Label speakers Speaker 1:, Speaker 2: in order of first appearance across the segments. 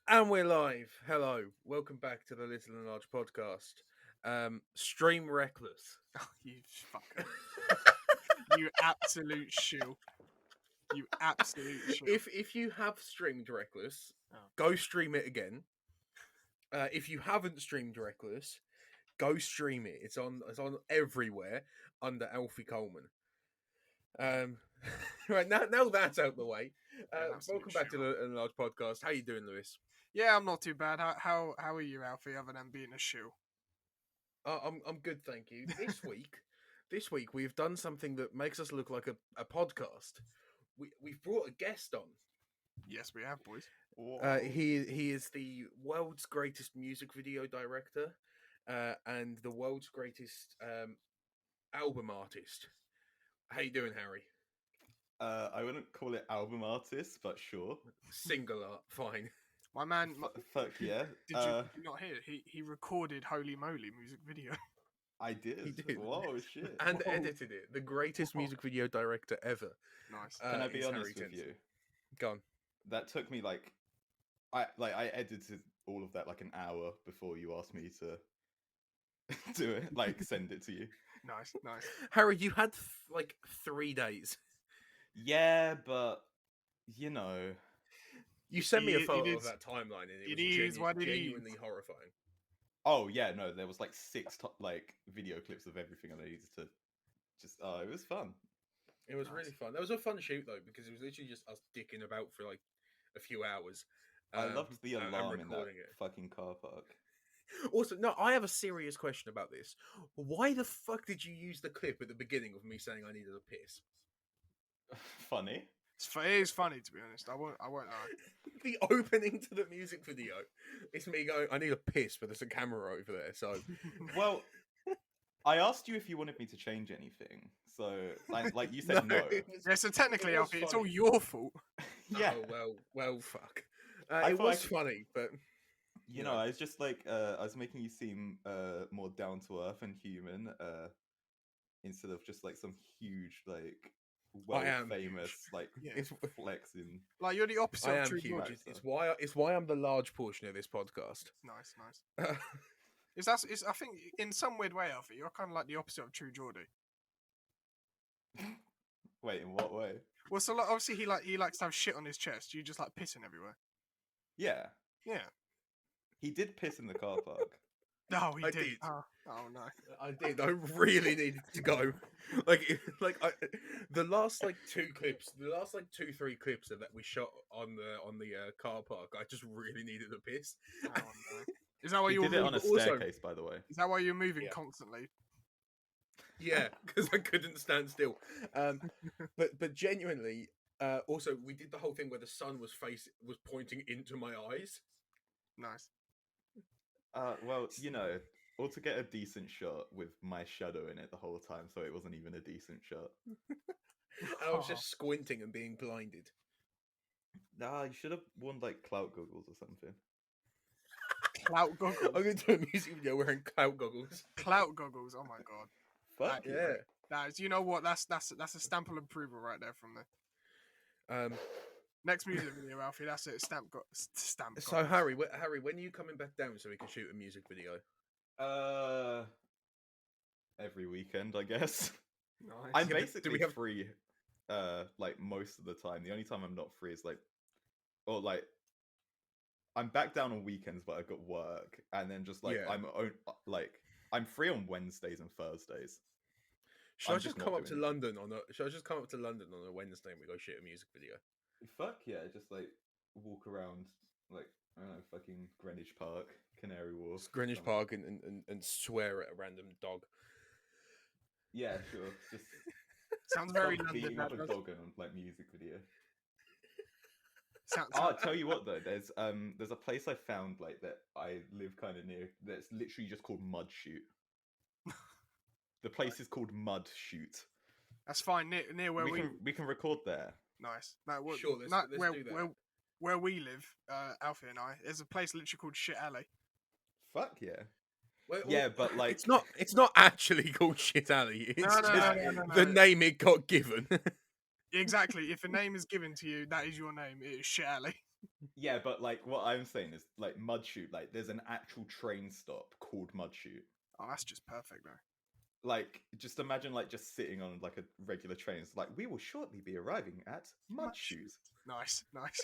Speaker 1: And we're live. Hello. Welcome back to the Little and Large podcast. Stream Reckless.
Speaker 2: Oh, you fucker. You absolute shill. You absolute shill.
Speaker 1: If you have streamed Reckless,
Speaker 2: Oh.
Speaker 1: go stream it again. If you haven't streamed Reckless, go stream it. It's on everywhere under Alfie Coleman. Right now that's out the way. Welcome back to the Little and Large podcast. How you doing, Lewis?
Speaker 2: Yeah, I'm not too bad. How are you, Alfie, other than being a shill?
Speaker 1: I'm good, thank you. This week we've done something that makes us look like a podcast. We've brought a guest on.
Speaker 2: Yes, we have, boys.
Speaker 1: He is the world's greatest music video director, and the world's greatest album artist. How you doing, Harry?
Speaker 3: I wouldn't call it album artist, but sure.
Speaker 1: Single art, fine.
Speaker 2: My man,
Speaker 3: Fuck yeah.
Speaker 2: did you not hear? He recorded Holy Moly music video.
Speaker 3: I did.
Speaker 1: He did.
Speaker 3: Whoa, shit.
Speaker 1: And
Speaker 2: Whoa.
Speaker 1: edited it. The greatest music video director ever.
Speaker 2: Nice.
Speaker 3: Can I be
Speaker 1: is
Speaker 3: honest
Speaker 1: Harry
Speaker 3: with
Speaker 1: Jensen.
Speaker 3: you?
Speaker 1: Go on.
Speaker 3: That took me I edited all of that like an hour before you asked me to do it, like send it to you.
Speaker 2: Nice.
Speaker 1: Harry, you had 3 days.
Speaker 3: Yeah, but you know,
Speaker 1: You sent me a
Speaker 2: It
Speaker 1: photo
Speaker 2: is-
Speaker 1: of that timeline, and it
Speaker 2: it
Speaker 1: was
Speaker 2: is what it is.
Speaker 1: genuinely horrifying.
Speaker 3: oh yeah, no, there was like six video clips of everything, and I needed to just. Oh, it was fun.
Speaker 1: It was
Speaker 2: Nice.
Speaker 1: really fun. That was a fun shoot though, because it was literally just us dicking about for like a few hours.
Speaker 3: I loved the
Speaker 1: and
Speaker 3: alarm in that
Speaker 1: recording it.
Speaker 3: fucking car park.
Speaker 1: Also, no, I have a serious question about this. Why the fuck did you use the clip at the beginning of me saying I needed a piss?
Speaker 3: Funny.
Speaker 2: It is funny, to be honest. I won't lie.
Speaker 1: The opening to the music video, it's me going, I need a piss, but there's a camera over there, so
Speaker 3: Well, I asked you if you wanted me to change anything, so like you said no.
Speaker 1: it was-
Speaker 2: Yeah, so technically,
Speaker 1: It was
Speaker 2: Alfie, it's all
Speaker 1: funny.
Speaker 2: your fault.
Speaker 3: Yeah,
Speaker 1: Oh, well, fuck.
Speaker 3: I
Speaker 1: It
Speaker 3: thought I
Speaker 1: was
Speaker 3: could-
Speaker 1: funny, but
Speaker 3: you know, I was just like I was making you seem more down to earth and human, instead of just like some huge like
Speaker 1: am
Speaker 3: famous like
Speaker 2: Yeah.
Speaker 1: it's
Speaker 3: flexing.
Speaker 2: Like you're the opposite
Speaker 1: I
Speaker 2: of
Speaker 1: am
Speaker 2: True
Speaker 1: huge.
Speaker 2: Geordie.
Speaker 1: It's why I'm the large portion of this podcast.
Speaker 2: Nice. I think in some weird way, Alfie, you're kind of like the opposite of True Geordie.
Speaker 3: Wait, in what way?
Speaker 2: Well, so like, obviously he likes to have shit on his chest. You just like pissing everywhere.
Speaker 3: Yeah,
Speaker 2: Yeah.
Speaker 3: he did piss in the car park.
Speaker 2: No, he
Speaker 1: I
Speaker 2: did.
Speaker 1: did.
Speaker 2: Oh no.
Speaker 1: I did. I really needed to go. The last two clips, the last 2-3 clips that we shot on the car park. I just really needed a piss.
Speaker 2: Oh, no. Is that why
Speaker 3: He
Speaker 2: you were
Speaker 3: did it on
Speaker 2: moving?
Speaker 3: a
Speaker 1: also-
Speaker 3: staircase, by the way.
Speaker 2: Is that why you're moving
Speaker 1: Yeah.
Speaker 2: constantly?
Speaker 1: Yeah, because I couldn't stand still. But genuinely, also we did the whole thing where the sun was pointing into my eyes.
Speaker 2: Nice.
Speaker 3: Well, you know, or to get a decent shot with my shadow in it the whole time, so it wasn't even a decent shot.
Speaker 1: And I was just squinting and being blinded.
Speaker 3: Nah, you should have worn like clout goggles or something.
Speaker 2: Clout goggles.
Speaker 1: I'm going to do a music video wearing clout goggles.
Speaker 2: Clout goggles. Oh my god.
Speaker 3: Fuck
Speaker 2: That-
Speaker 3: yeah.
Speaker 1: Yeah.
Speaker 2: You know what? That's a stamp of approval right there from the next music video, Alfie. That's it. Stamp.
Speaker 1: So
Speaker 2: goggles.
Speaker 1: Harry, when are you coming back down so we can shoot a music video?
Speaker 3: Every weekend, I guess.
Speaker 2: Nice.
Speaker 3: I'm
Speaker 1: Yeah, but do
Speaker 3: basically
Speaker 1: we have-
Speaker 3: free, like most of the time. The only time I'm not free is I'm back down on weekends, but I've got work, and then just like
Speaker 1: Yeah.
Speaker 3: I'm free on Wednesdays and Thursdays.
Speaker 1: Should
Speaker 3: I'm
Speaker 1: I just
Speaker 3: just not
Speaker 1: come up to
Speaker 3: doing
Speaker 1: London Should I just come up to London on a Wednesday and we go shoot a music video?
Speaker 3: Fuck yeah, just like walk around like I don't know, fucking Greenwich Park, Canary Wharf,
Speaker 1: Greenwich
Speaker 3: something.
Speaker 1: Park and swear at a random dog.
Speaker 3: Yeah, sure. Just
Speaker 2: Sounds very
Speaker 3: start
Speaker 2: London.
Speaker 3: beating
Speaker 2: That
Speaker 3: up a
Speaker 2: does.
Speaker 3: dog on like music video.
Speaker 2: Sounds,
Speaker 3: Oh, I'll tell you what though, there's a place I found like that I live kind of near that's literally just called Mud Shoot. The place is called Mud Shoot.
Speaker 2: That's fine. Near where
Speaker 3: we can record there.
Speaker 2: Nice. No, what,
Speaker 1: Sure, let's
Speaker 2: where,
Speaker 1: do that.
Speaker 2: where we live, Alfie and I, there's a place literally called Shit Alley.
Speaker 3: Fuck yeah.
Speaker 1: Well,
Speaker 3: Yeah, but like
Speaker 1: it's not actually called Shit Alley. It's
Speaker 2: No,
Speaker 1: just
Speaker 2: no.
Speaker 1: the name it got given.
Speaker 2: Exactly. If a name is given to you, that is your name. It is Shit Alley.
Speaker 3: Yeah, but like what I'm saying is like Mud Shoot. Like there's an actual train stop called Mud Shoot.
Speaker 2: Oh, that's just perfect, though.
Speaker 3: Like just imagine like just sitting on like a regular train. It's like we will shortly be arriving at Mud Shoot.
Speaker 2: Nice, nice.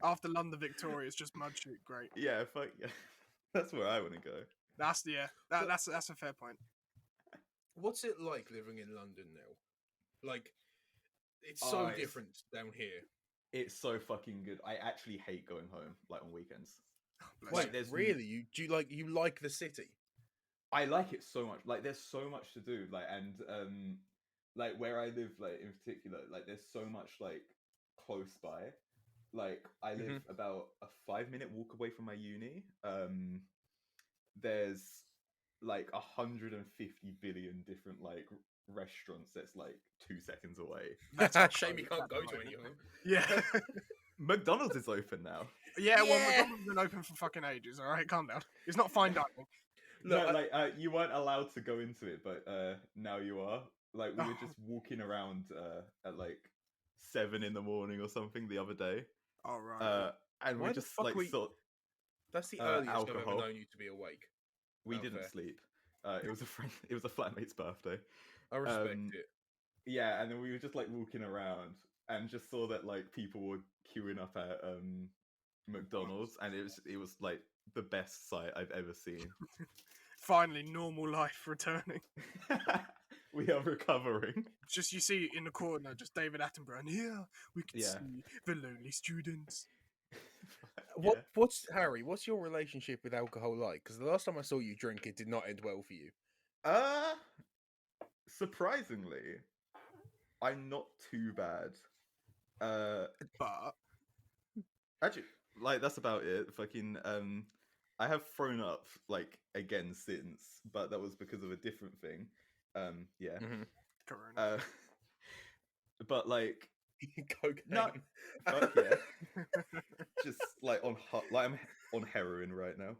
Speaker 2: After London Victoria, it's just Mud Shoot. Great.
Speaker 3: Yeah, fuck yeah. That's where I want to go.
Speaker 2: That's that's a fair point.
Speaker 1: What's it like living in London now? Like, it's so
Speaker 3: it's-
Speaker 1: different down here.
Speaker 3: It's so fucking good. I actually hate going home like on weekends.
Speaker 2: Bless
Speaker 3: Like,
Speaker 2: you.
Speaker 3: there's
Speaker 1: Really? You like the city?
Speaker 3: I like it so much. Like there's so much to do. Like and like where I live, like in particular, like there's so much like close by. Like I live about a 5-minute walk away from my uni. There's like 150 billion different like restaurants that's like 2 seconds away.
Speaker 2: That's
Speaker 1: a
Speaker 2: not
Speaker 1: shame
Speaker 2: close
Speaker 1: you can't
Speaker 2: at
Speaker 1: go
Speaker 2: the
Speaker 1: to
Speaker 2: moment.
Speaker 1: any of them.
Speaker 2: Yeah.
Speaker 3: McDonald's is open now.
Speaker 2: Yeah, well,
Speaker 1: Yeah.
Speaker 2: McDonald's been open for fucking ages. All right, calm down. It's not fine dining.
Speaker 1: Look,
Speaker 3: No, like you weren't allowed to go into it, but now you are. Like we were just walking around at like 7 in the morning or something the other day,
Speaker 2: All right.
Speaker 3: and
Speaker 1: Why
Speaker 3: we
Speaker 1: the
Speaker 3: just
Speaker 1: fuck
Speaker 3: like
Speaker 1: we-
Speaker 3: thought
Speaker 1: that's the earliest I've
Speaker 3: alcohol.
Speaker 1: ever known you to be awake.
Speaker 3: we
Speaker 1: Oh,
Speaker 3: didn't
Speaker 1: fair.
Speaker 3: sleep. It was a friend. It was a flatmate's birthday.
Speaker 1: I respect
Speaker 3: Um,
Speaker 1: it.
Speaker 3: Yeah, and then we were just like walking around and just saw that like people were queuing up at McDonald's, and it was like the best sight I've ever seen.
Speaker 2: Finally, normal life returning.
Speaker 3: We are recovering.
Speaker 2: Just you see in the corner, just David Attenborough, and here we can
Speaker 3: Yeah.
Speaker 2: see the lonely students.
Speaker 3: Yeah.
Speaker 1: What's Harry? What's your relationship with alcohol like? Because the last time I saw you drink, it did not end well for you.
Speaker 3: Surprisingly, I'm not too bad.
Speaker 2: But
Speaker 3: Actually, like that's about it. Fucking I have thrown up like again since, but that was because of a different thing. Yeah.
Speaker 2: Corona.
Speaker 3: But like
Speaker 1: Cocaine.
Speaker 3: No. fuck yeah. Just like like I'm on heroin right now.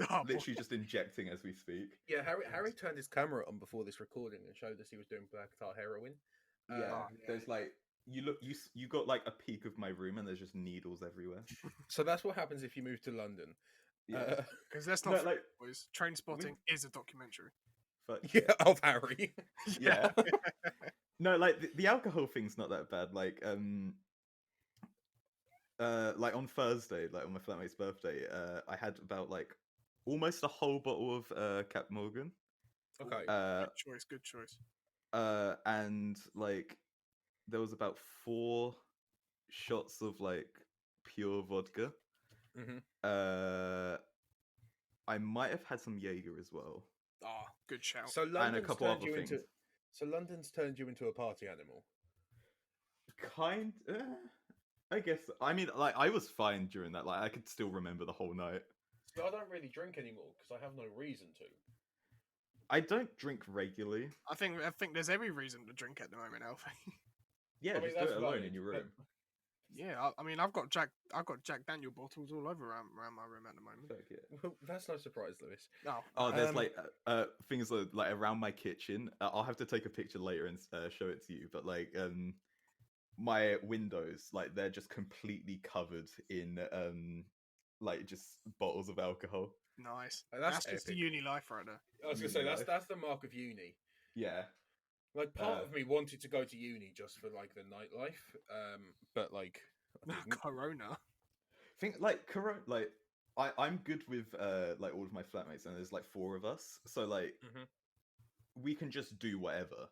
Speaker 2: Oh, boy.
Speaker 3: Literally just injecting as we speak.
Speaker 1: Yeah, Harry turned his camera on before this recording and showed us he was doing black tar heroin.
Speaker 3: Yeah,
Speaker 2: yeah.
Speaker 3: there's like you got like a peek of my room and there's just needles everywhere.
Speaker 1: So that's what happens if you move to London.
Speaker 3: Yeah.
Speaker 2: Because that's
Speaker 3: No,
Speaker 2: not
Speaker 3: like
Speaker 2: boys. Train Spotting is a documentary.
Speaker 3: fuck
Speaker 1: Yeah, of Harry.
Speaker 3: yeah. No, like the alcohol thing's not that bad. Like on Thursday, like on my flatmate's birthday, I had about like almost a whole bottle of Cap Morgan.
Speaker 1: Okay.
Speaker 2: Good choice.
Speaker 3: And like there was about 4 shots of like pure vodka.
Speaker 1: Mhm.
Speaker 3: I might have had some Jaeger as well.
Speaker 2: Ah, good shout.
Speaker 1: So London's
Speaker 3: couple
Speaker 1: turned
Speaker 3: other
Speaker 1: you into.
Speaker 3: things.
Speaker 1: So London's turned you into a party animal.
Speaker 3: I guess. I mean, like I was fine during that. Like I could still remember the whole night.
Speaker 1: So I don't really drink anymore because I have no reason to.
Speaker 3: I don't drink regularly.
Speaker 2: I think there's every reason to drink at the moment, Alfie.
Speaker 3: Yeah,
Speaker 1: I mean,
Speaker 3: just do
Speaker 1: that's
Speaker 3: it alone
Speaker 1: valid,
Speaker 3: in your
Speaker 1: but-
Speaker 3: room.
Speaker 2: Yeah, I mean, I've got Jack Daniel bottles all over around my room at the moment.
Speaker 3: Fuck yeah.
Speaker 1: Well, that's no surprise, Lewis.
Speaker 2: Oh,
Speaker 3: Oh, there's
Speaker 1: Um,
Speaker 3: like things like around my kitchen. I'll have to take a picture later and show it to you. But like my windows, like they're just completely covered in like just bottles of alcohol.
Speaker 2: nice.
Speaker 1: That's
Speaker 2: That's just the
Speaker 1: epic.
Speaker 2: uni life right there.
Speaker 1: I was gonna say that's the mark of uni.
Speaker 3: Yeah.
Speaker 1: Like part of me wanted to go to uni just for like the nightlife, but like I didn't.
Speaker 2: Corona.
Speaker 3: Think like like I'm good with like all of my flatmates, and there's like 4 of us, so like
Speaker 1: Mhm.
Speaker 3: we can just do whatever.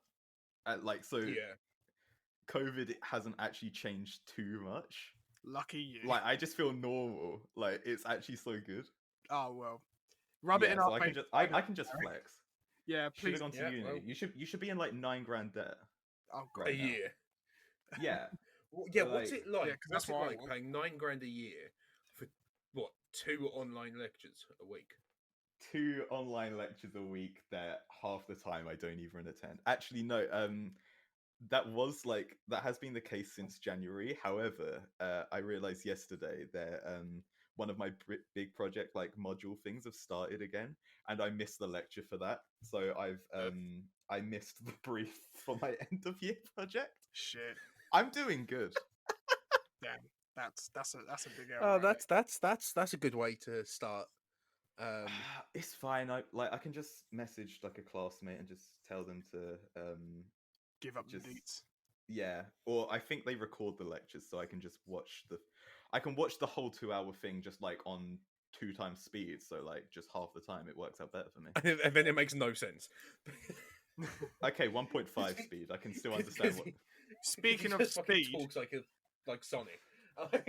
Speaker 3: Like so,
Speaker 1: Yeah.
Speaker 3: COVID hasn't actually changed too much.
Speaker 2: Lucky you.
Speaker 3: Like I just feel normal. Like it's actually so good.
Speaker 2: Oh well. Rub it
Speaker 3: Yeah,
Speaker 2: in
Speaker 3: so
Speaker 2: our
Speaker 3: I
Speaker 2: face.
Speaker 3: can just I can just flex.
Speaker 2: Yeah,
Speaker 3: Should have
Speaker 2: please.
Speaker 3: gone to
Speaker 1: Yeah,
Speaker 3: uni.
Speaker 1: well-
Speaker 3: You should be in like 9 grand debt.
Speaker 2: Oh god.
Speaker 3: Right
Speaker 1: A
Speaker 3: now.
Speaker 1: year.
Speaker 3: Yeah.
Speaker 1: Well, yeah,
Speaker 3: But,
Speaker 1: what's
Speaker 3: like-
Speaker 1: it like?
Speaker 2: Yeah, 'cause
Speaker 1: What's
Speaker 2: that's
Speaker 1: it
Speaker 2: what I
Speaker 1: like
Speaker 2: want.
Speaker 1: paying £9 a year for what 2 online lectures a week?
Speaker 3: 2 online lectures a week that half the time I don't even attend. Actually, no. That has been the case since January. However, I realized yesterday that one of my big project like module things have started again, and I missed the lecture for that. So I missed the brief for my end of year project.
Speaker 2: Shit.
Speaker 3: I'm doing good.
Speaker 2: Damn. That's a big error.
Speaker 1: Oh,
Speaker 2: right
Speaker 1: that's a good way to start.
Speaker 3: It's fine. I can just message like a classmate and just tell them to
Speaker 2: Give up
Speaker 3: just
Speaker 2: the deets.
Speaker 3: yeah. Or I think they record the lectures, so I can just watch the whole 2 hour thing just like on 2 times speed. So like just half the time, it works out better for me.
Speaker 1: And then it makes no sense.
Speaker 3: Okay, 1.5 speed. I can still understand what.
Speaker 2: Speaking of
Speaker 1: just fucking
Speaker 2: speed,
Speaker 1: talks like Sonic.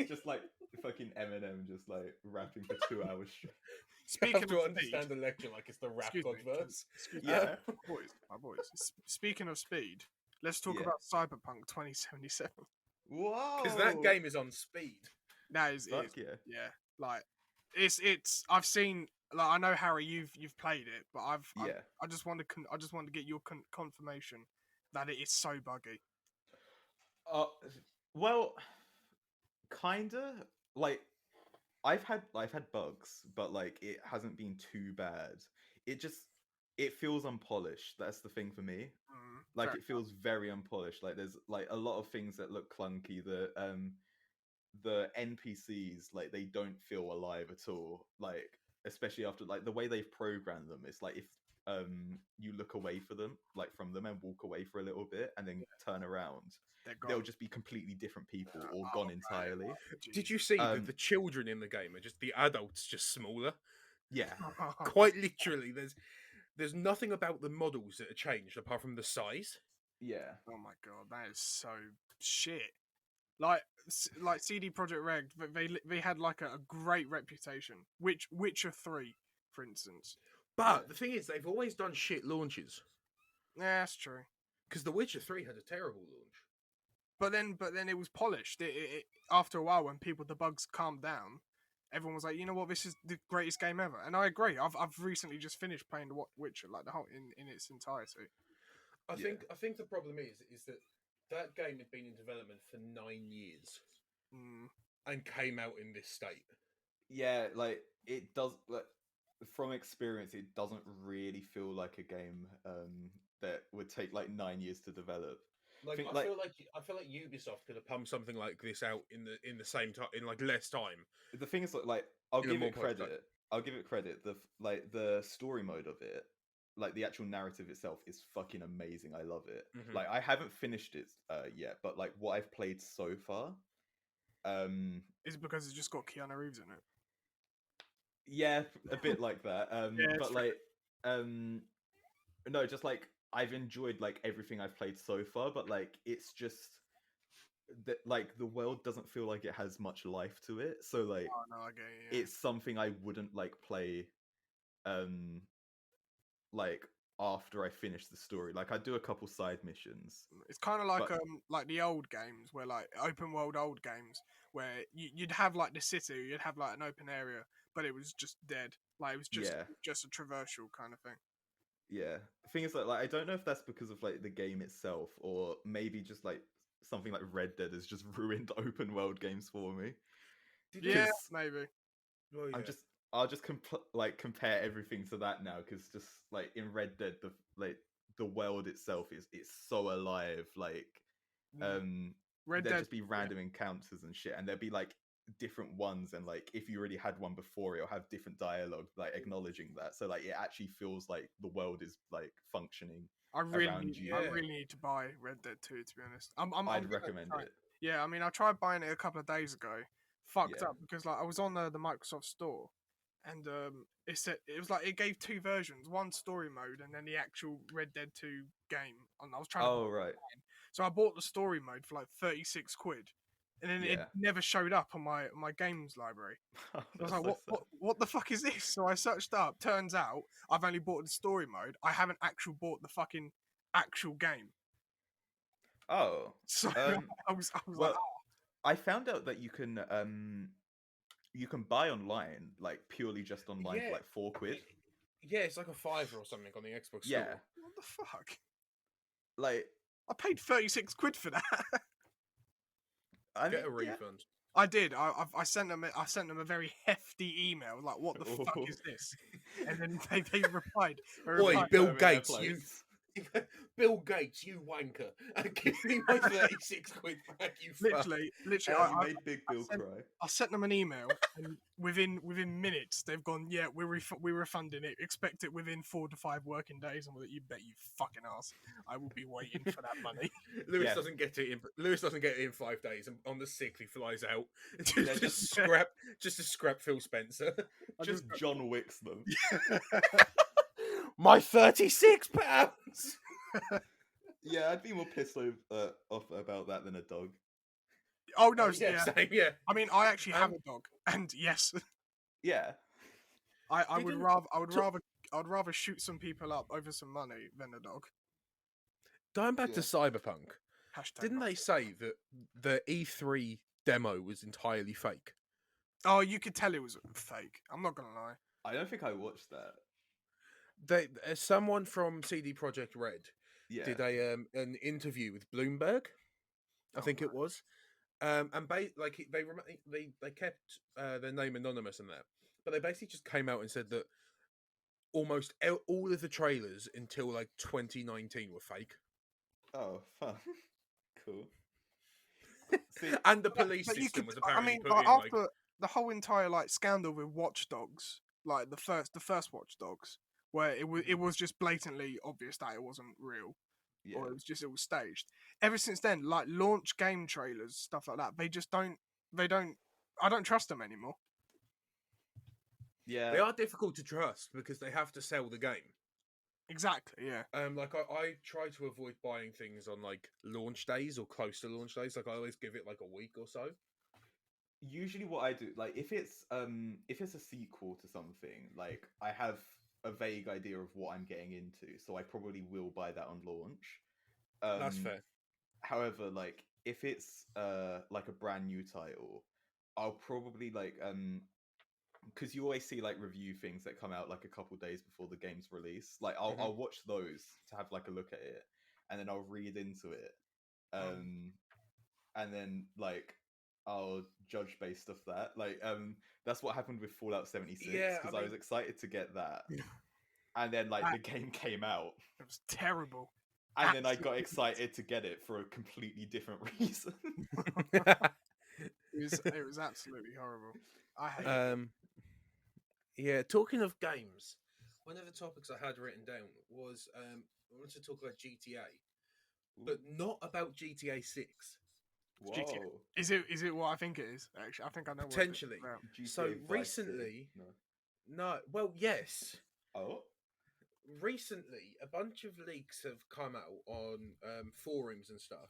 Speaker 3: Just like fucking Eminem, just like rapping for 2 hours straight.
Speaker 1: You have
Speaker 2: speaking
Speaker 1: to
Speaker 2: of
Speaker 1: understand
Speaker 2: speed,
Speaker 1: the lecture like it's the rap
Speaker 2: excuse
Speaker 1: god
Speaker 2: me,
Speaker 1: verse.
Speaker 2: excuse me,
Speaker 3: Yeah.
Speaker 2: my boys. Speaking of speed, let's talk
Speaker 3: Yeah.
Speaker 2: about Cyberpunk 2077.
Speaker 3: Whoa!
Speaker 1: Because that game is on speed.
Speaker 2: That is,
Speaker 3: Fuck yeah.
Speaker 2: yeah. Like it's. I've seen. Like I know Harry, you've played it, but
Speaker 3: Yeah.
Speaker 2: I just want to get your confirmation that it is so buggy.
Speaker 3: Well, kinda. Like, I've had bugs, but like it hasn't been too bad. It feels unpolished. That's the thing for me. Like
Speaker 2: Fair
Speaker 3: it feels very unpolished. Like there's like a lot of things that look clunky. The NPCs like they don't feel alive at all. Like especially after like the way they've programmed them. It's like if you look away for them like from them and walk away for a little bit and then turn around, they'll just be completely different people or gone entirely.
Speaker 1: Did you see that
Speaker 3: Um,
Speaker 1: the children in the game are just the adults, just smaller?
Speaker 3: Yeah.
Speaker 1: Quite literally, there's nothing about the models that are changed apart from the size.
Speaker 3: Yeah.
Speaker 2: Oh my god, that is so shit. Like CD Projekt Red, they had like a great reputation. Witcher 3, for instance.
Speaker 1: But the thing is, they've always done shit launches.
Speaker 2: Yeah, that's true.
Speaker 1: Because The Witcher 3 had a terrible launch.
Speaker 2: But then it was polished. It after a while, when the bugs calmed down, everyone was like, you know what, this is the greatest game ever. And I agree. I've recently just finished playing The Witcher, like the whole in its entirety.
Speaker 1: I think the problem is that game had been in development for 9 years and came out in this state.
Speaker 3: Yeah, like it does. Like from experience, it doesn't really feel like a game that would take like 9 years to develop.
Speaker 1: I feel like Ubisoft could have pumped something like this out in the same time in like less time.
Speaker 3: The thing is, like I'll
Speaker 1: In a
Speaker 3: give
Speaker 1: more
Speaker 3: it credit. I'll give it credit. The story mode of it, like the actual narrative itself, is fucking amazing. I love it.
Speaker 1: Mhm.
Speaker 3: Like I haven't finished it yet, but like what I've played so far,
Speaker 2: Is it because it's just got Keanu Reeves in it?
Speaker 3: yeah, a bit like that.
Speaker 2: Yeah,
Speaker 3: But like, no, just like I've enjoyed like everything I've played so far, but like it's just that like the world doesn't feel like it has much life to it. So like,
Speaker 2: Oh no, I get it. Yeah.
Speaker 3: it's something I wouldn't like play, like after I finish the story. Like I do a couple side missions.
Speaker 2: It's kind of
Speaker 3: but-
Speaker 2: like the old games, where like open world old games, where you'd have like the city, you'd have like an open area, but it was just dead. Like it was just a traversal kind of thing.
Speaker 3: Yeah, the thing is that like I don't know if that's because of like the game itself, or maybe just like something like Red Dead has just ruined open world games for me.
Speaker 2: Yeah,
Speaker 3: 'Cause
Speaker 2: maybe.
Speaker 1: Oh, yeah.
Speaker 3: I'll just compare everything to that now, because just like in Red Dead, the world itself it's so alive. Like
Speaker 2: Red
Speaker 3: there'd
Speaker 2: Dead
Speaker 3: just be random encounters and shit, and there'd be like different ones, and like if you already had one before, it'll have different dialogue like acknowledging that. So like it actually feels like the world is like functioning.
Speaker 2: I
Speaker 3: around you.
Speaker 2: really need to buy Red Dead 2, to be honest. I'm
Speaker 3: I'd
Speaker 2: gonna
Speaker 3: recommend
Speaker 2: try
Speaker 3: it.
Speaker 2: Yeah, I mean, I tried buying it a couple of days ago. Fucked
Speaker 3: Yeah.
Speaker 2: up because like I was on the Microsoft Store, and it said it was like it gave two versions, one story mode and then the actual Red Dead 2 game. And I was trying to
Speaker 3: Oh right.
Speaker 2: so I bought the story mode for like 36 quid, and then it
Speaker 3: Yeah.
Speaker 2: never showed up on my games library. I was
Speaker 3: That's
Speaker 2: like,
Speaker 3: so sad.
Speaker 2: what the fuck is this? So I searched up. Turns out I've only bought the story mode. I haven't actually bought the fucking actual game.
Speaker 3: Oh.
Speaker 2: So I was
Speaker 3: Well,
Speaker 2: like,
Speaker 3: I found out that you can buy online, like purely just online
Speaker 1: Yeah.
Speaker 3: for like £4.
Speaker 1: Yeah, it's like a $5 or something on the Xbox
Speaker 3: Yeah.
Speaker 1: Store.
Speaker 2: what the fuck?
Speaker 3: Like
Speaker 2: I paid 36 quid for that.
Speaker 3: I
Speaker 1: Get a
Speaker 3: mean, yeah.
Speaker 1: refund.
Speaker 2: I did. I sent them. I sent them a very hefty email. Like, what the fuck
Speaker 3: Ooh.
Speaker 2: is this? And then they replied.
Speaker 1: Oi, Bill
Speaker 3: German
Speaker 1: Gates,
Speaker 3: airplanes.
Speaker 1: Bill Gates, you wanker, and give me my 36 quid back, you fuck.
Speaker 2: Literally,
Speaker 3: You made Big Bill
Speaker 2: sent-
Speaker 3: cry.
Speaker 2: I sent them an email, and within minutes they've gone, yeah, we're refunding it. Expect it within 4 to 5 working days. And you bet you fucking ass, I will be waiting for that money.
Speaker 1: Lewis
Speaker 3: Yeah.
Speaker 1: doesn't get it in. Lewis doesn't get it in 5 days, and on the 6th he flies out
Speaker 3: Yeah,
Speaker 1: just to scrap Phil Spencer.
Speaker 3: Just John Wicks them.
Speaker 1: My £36.
Speaker 3: Yeah, I'd be more pissed off about that than a dog.
Speaker 2: Oh no,
Speaker 1: yeah, same, yeah.
Speaker 2: I mean, I actually have a dog, and yes,
Speaker 3: Yeah.
Speaker 2: I would
Speaker 1: Didn't-
Speaker 2: rather shoot some people up over some money than a dog.
Speaker 1: Going back to Cyberpunk,
Speaker 2: Hashtag
Speaker 1: didn't
Speaker 2: not
Speaker 1: they
Speaker 2: so.
Speaker 1: say that the E3 demo was entirely fake?
Speaker 2: Oh, you could tell it was fake. I'm not gonna lie.
Speaker 3: I don't think I watched that.
Speaker 1: Someone from CD Projekt Red
Speaker 3: Yeah.
Speaker 1: did an interview with Bloomberg, I think it was, and they kept their name anonymous and that, but they basically just came out and said that almost all of the trailers until like 2019 were fake,
Speaker 3: Oh, fun. Cool. See,
Speaker 1: and the police
Speaker 2: But you
Speaker 1: system
Speaker 2: could,
Speaker 1: was apparently put
Speaker 2: like,
Speaker 1: in like
Speaker 2: after the whole entire like scandal with Watch Dogs, like the first Watch Dogs, where it was just blatantly obvious that it wasn't real,
Speaker 3: yeah.
Speaker 2: or it was staged. Ever since then, like launch game trailers, stuff like that, I don't trust them anymore.
Speaker 3: Yeah.
Speaker 1: they are difficult to trust because they have to sell the game.
Speaker 2: Exactly, yeah.
Speaker 1: Like I try to avoid buying things on like launch days or close to launch days. Like I always give it like a week or so.
Speaker 3: Usually what I do, like if it's a sequel to something, like I have a vague idea of what I'm getting into, so I probably will buy that on launch.
Speaker 1: That's fair.
Speaker 3: However, like if it's like a brand new title, I'll probably like because you always see like review things that come out like a couple days before the game's release. Like I'll watch those to have like a look at it, and then I'll read into it, and then like I'll judge based off that. Like that's what happened with Fallout 76
Speaker 1: Yeah,
Speaker 3: because
Speaker 1: I
Speaker 3: I was
Speaker 1: mean-
Speaker 3: excited to get that, and then like the game came out,
Speaker 2: It was terrible.
Speaker 3: and then I got
Speaker 2: Absolutely.
Speaker 3: excited to get it for a completely different reason.
Speaker 2: It was absolutely horrible. I hate it.
Speaker 1: Yeah, talking of games, one of the topics I had written down was I wanted to talk about GTA, but not about GTA 6.
Speaker 2: GTA.
Speaker 3: Whoa.
Speaker 2: Is it what I think it is? Actually, I think I know.
Speaker 1: Potentially.
Speaker 2: What it's about.
Speaker 1: So
Speaker 3: GTA Vice City.
Speaker 1: recently,
Speaker 3: No.
Speaker 1: well, yes.
Speaker 3: Oh.
Speaker 1: Recently, a bunch of leaks have come out on forums and stuff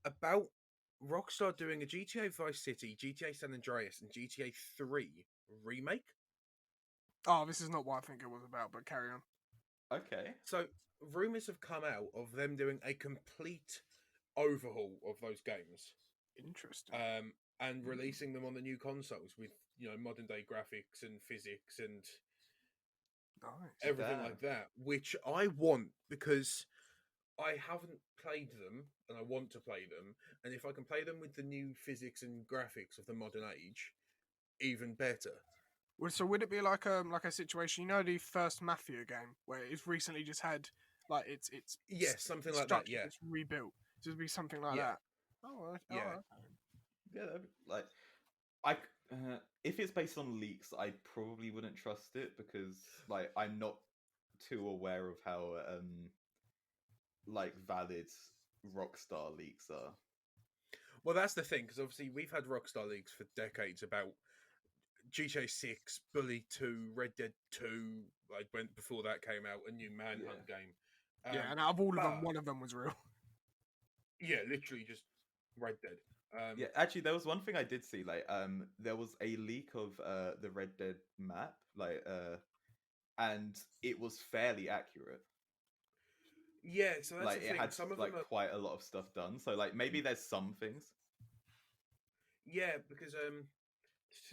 Speaker 1: about Rockstar doing a GTA Vice City, GTA San Andreas, and GTA 3 remake.
Speaker 2: Oh, this is not what I think it was about. But carry on.
Speaker 3: Okay.
Speaker 1: So rumors have come out of them doing a complete overhaul of those games,
Speaker 2: Interesting.
Speaker 1: and releasing them on the new consoles with modern day graphics and physics and
Speaker 2: Nice.
Speaker 1: everything like that, which I want because I haven't played them and I want to play them, and if I can play them with the new physics and graphics of the modern age, even better.
Speaker 2: So would it be like a situation? The first Mafia game where it's recently just had like it's
Speaker 1: Yes, something like that.
Speaker 2: structure
Speaker 1: Yeah,
Speaker 2: just rebuilt. So it'd be something like
Speaker 1: Yeah.
Speaker 2: that. Oh,
Speaker 1: Yeah.
Speaker 2: okay.
Speaker 3: Yeah, like I if it's based on leaks, I probably wouldn't trust it because like I'm not too aware of how like valid Rockstar leaks are.
Speaker 1: well, that's the thing, because obviously we've had Rockstar Leaks for decades about GTA 6, Bully 2, Red Dead 2, like when before that came out, a new Manhunt game.
Speaker 2: Yeah, and out of all of them,
Speaker 1: but-
Speaker 2: one of them was real.
Speaker 1: Yeah, literally just Red Dead.
Speaker 3: Yeah, actually, there was one thing I did see. Like, there was a leak of the Red Dead map, like, and it was fairly accurate.
Speaker 1: Yeah, so that's
Speaker 3: Like,
Speaker 1: the
Speaker 3: it
Speaker 1: thing.
Speaker 3: had
Speaker 1: Some of
Speaker 3: like
Speaker 1: them are,
Speaker 3: quite a lot of stuff done. So, like, maybe there's some things.
Speaker 1: yeah, because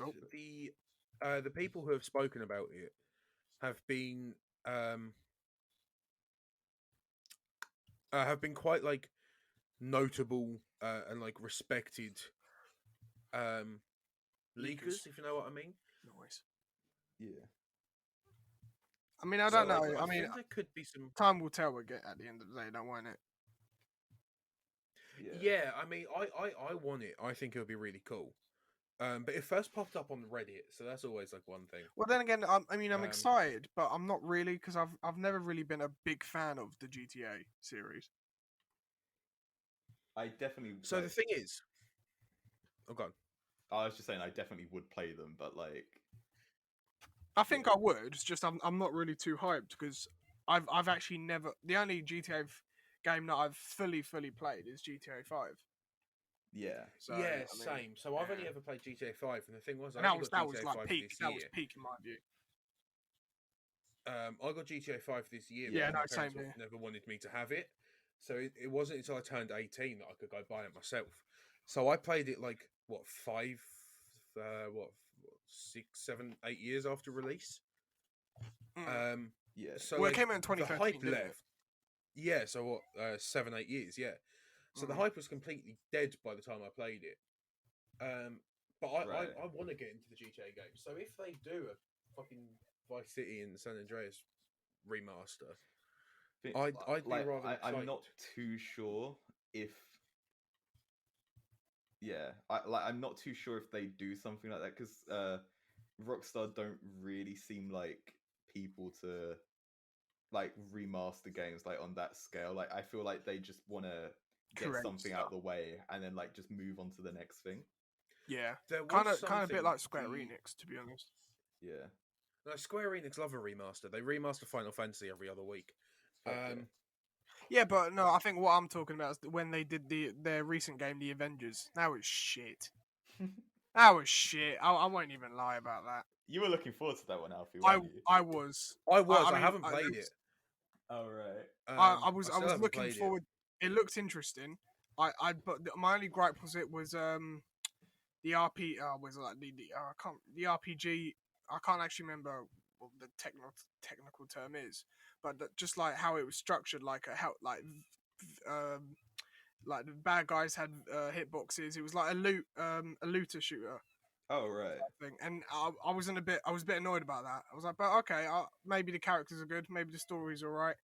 Speaker 2: Oh.
Speaker 1: the people who have spoken about it have been quite like notable and like respected leakers, if you know what I mean.
Speaker 2: Noise.
Speaker 3: Yeah.
Speaker 2: I mean, I
Speaker 1: So,
Speaker 2: don't know.
Speaker 1: like,
Speaker 2: I mean,
Speaker 1: think there could be some.
Speaker 2: time will tell again at the end of the day, don't want it?
Speaker 1: Yeah, I mean, I want it. I think it would be really cool. But it first popped up on Reddit, so that's always like one thing.
Speaker 2: Well, then again, I'm
Speaker 1: Um,
Speaker 2: excited, but I'm not really because I've never really been a big fan of the GTA series.
Speaker 3: I definitely.
Speaker 1: So
Speaker 3: like,
Speaker 1: the thing is, oh god,
Speaker 3: I was just saying I definitely would play them, but like,
Speaker 2: I think I would. It's just I'm not really too hyped because I've actually never. The only GTA game that I've fully played is GTA 5.
Speaker 3: yeah,
Speaker 2: So
Speaker 1: yeah,
Speaker 2: I mean,
Speaker 1: same. So I've only
Speaker 2: yeah.
Speaker 1: ever played GTA 5, and the thing was, I
Speaker 2: And
Speaker 1: only got
Speaker 2: that was
Speaker 1: GTA
Speaker 2: like
Speaker 1: 5
Speaker 2: peak.
Speaker 1: this
Speaker 2: That
Speaker 1: year.
Speaker 2: was peak in my view.
Speaker 1: I got GTA 5 this year.
Speaker 2: Yeah,
Speaker 1: because
Speaker 2: no,
Speaker 1: my
Speaker 2: same
Speaker 1: parents
Speaker 2: here.
Speaker 1: never wanted me to have it, so it wasn't until I turned 18 that I could go buy it myself. So I played it like what 6, 7, 8 years after release.
Speaker 3: yeah.
Speaker 1: So
Speaker 2: Well, it
Speaker 1: like,
Speaker 2: came out in
Speaker 1: the
Speaker 2: 2013,
Speaker 1: hype
Speaker 2: didn't it?
Speaker 1: left. Yeah, so what, 7, 8 years, yeah. So the
Speaker 2: Mhm.
Speaker 1: hype was completely dead by the time I played it. But
Speaker 3: Right.
Speaker 1: I want to get into the GTA game. So if they do a fucking Vice City and San Andreas remaster, I'd be rather excited.
Speaker 3: I'm not too sure if. Yeah, I'm not too sure if they do something like that because Rockstar don't really seem like people to like remaster games like on that scale. Like I feel like they just want to get
Speaker 2: Correct
Speaker 3: something out
Speaker 2: stuff.
Speaker 3: of the way and then like just move on to the next thing.
Speaker 2: Yeah,
Speaker 1: There was
Speaker 2: kind of a
Speaker 1: something
Speaker 2: bit like Square
Speaker 1: the-
Speaker 2: Enix, to be honest.
Speaker 3: Yeah.
Speaker 1: No, Square Enix love a remaster. They remaster Final Fantasy every other week.
Speaker 3: Okay.
Speaker 2: Yeah, but no, I think what I'm talking about is when they did their recent game, The Avengers. That was shit. That was shit. I won't even lie about that.
Speaker 3: You were looking forward to that one, Alfie, weren't you?
Speaker 2: I was.
Speaker 1: I
Speaker 2: mean,
Speaker 1: haven't played it.
Speaker 3: Oh right.
Speaker 2: I
Speaker 1: still
Speaker 2: was
Speaker 1: haven't
Speaker 2: looking
Speaker 1: played
Speaker 2: forward. It looked interesting. But my only gripe was the was it like the RPG. I can't actually remember what the technical term is, but just like how it was structured, like like the bad guys had hitboxes. It was like a looter shooter
Speaker 3: Oh right.
Speaker 2: thing, and I was a bit annoyed about that. I was like, but okay, maybe the characters are good, maybe the story's alright.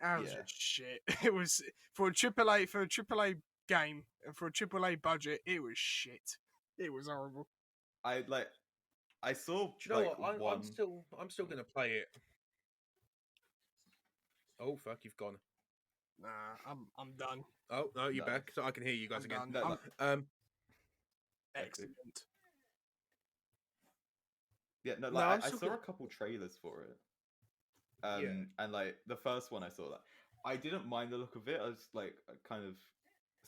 Speaker 2: And it was
Speaker 3: Yeah.
Speaker 2: just shit. It was for a AAA game and for a AAA budget. It was shit. It was horrible.
Speaker 3: I saw
Speaker 1: Do you know
Speaker 3: like
Speaker 1: what?
Speaker 3: one.
Speaker 1: I'm still gonna play it. Oh fuck, you've gone.
Speaker 2: Nah, I'm done.
Speaker 1: Oh no, you're
Speaker 3: No.
Speaker 1: back. So I can hear you guys
Speaker 2: I'm
Speaker 1: again.
Speaker 2: done.
Speaker 3: No,
Speaker 2: Excellent.
Speaker 3: Yeah, no,
Speaker 1: No,
Speaker 3: like
Speaker 1: I'm
Speaker 3: I
Speaker 1: still
Speaker 3: saw
Speaker 1: gonna-
Speaker 3: a couple trailers for it.
Speaker 1: Yeah.
Speaker 3: And like the first one I saw that I didn't mind the look of it. I was like kind of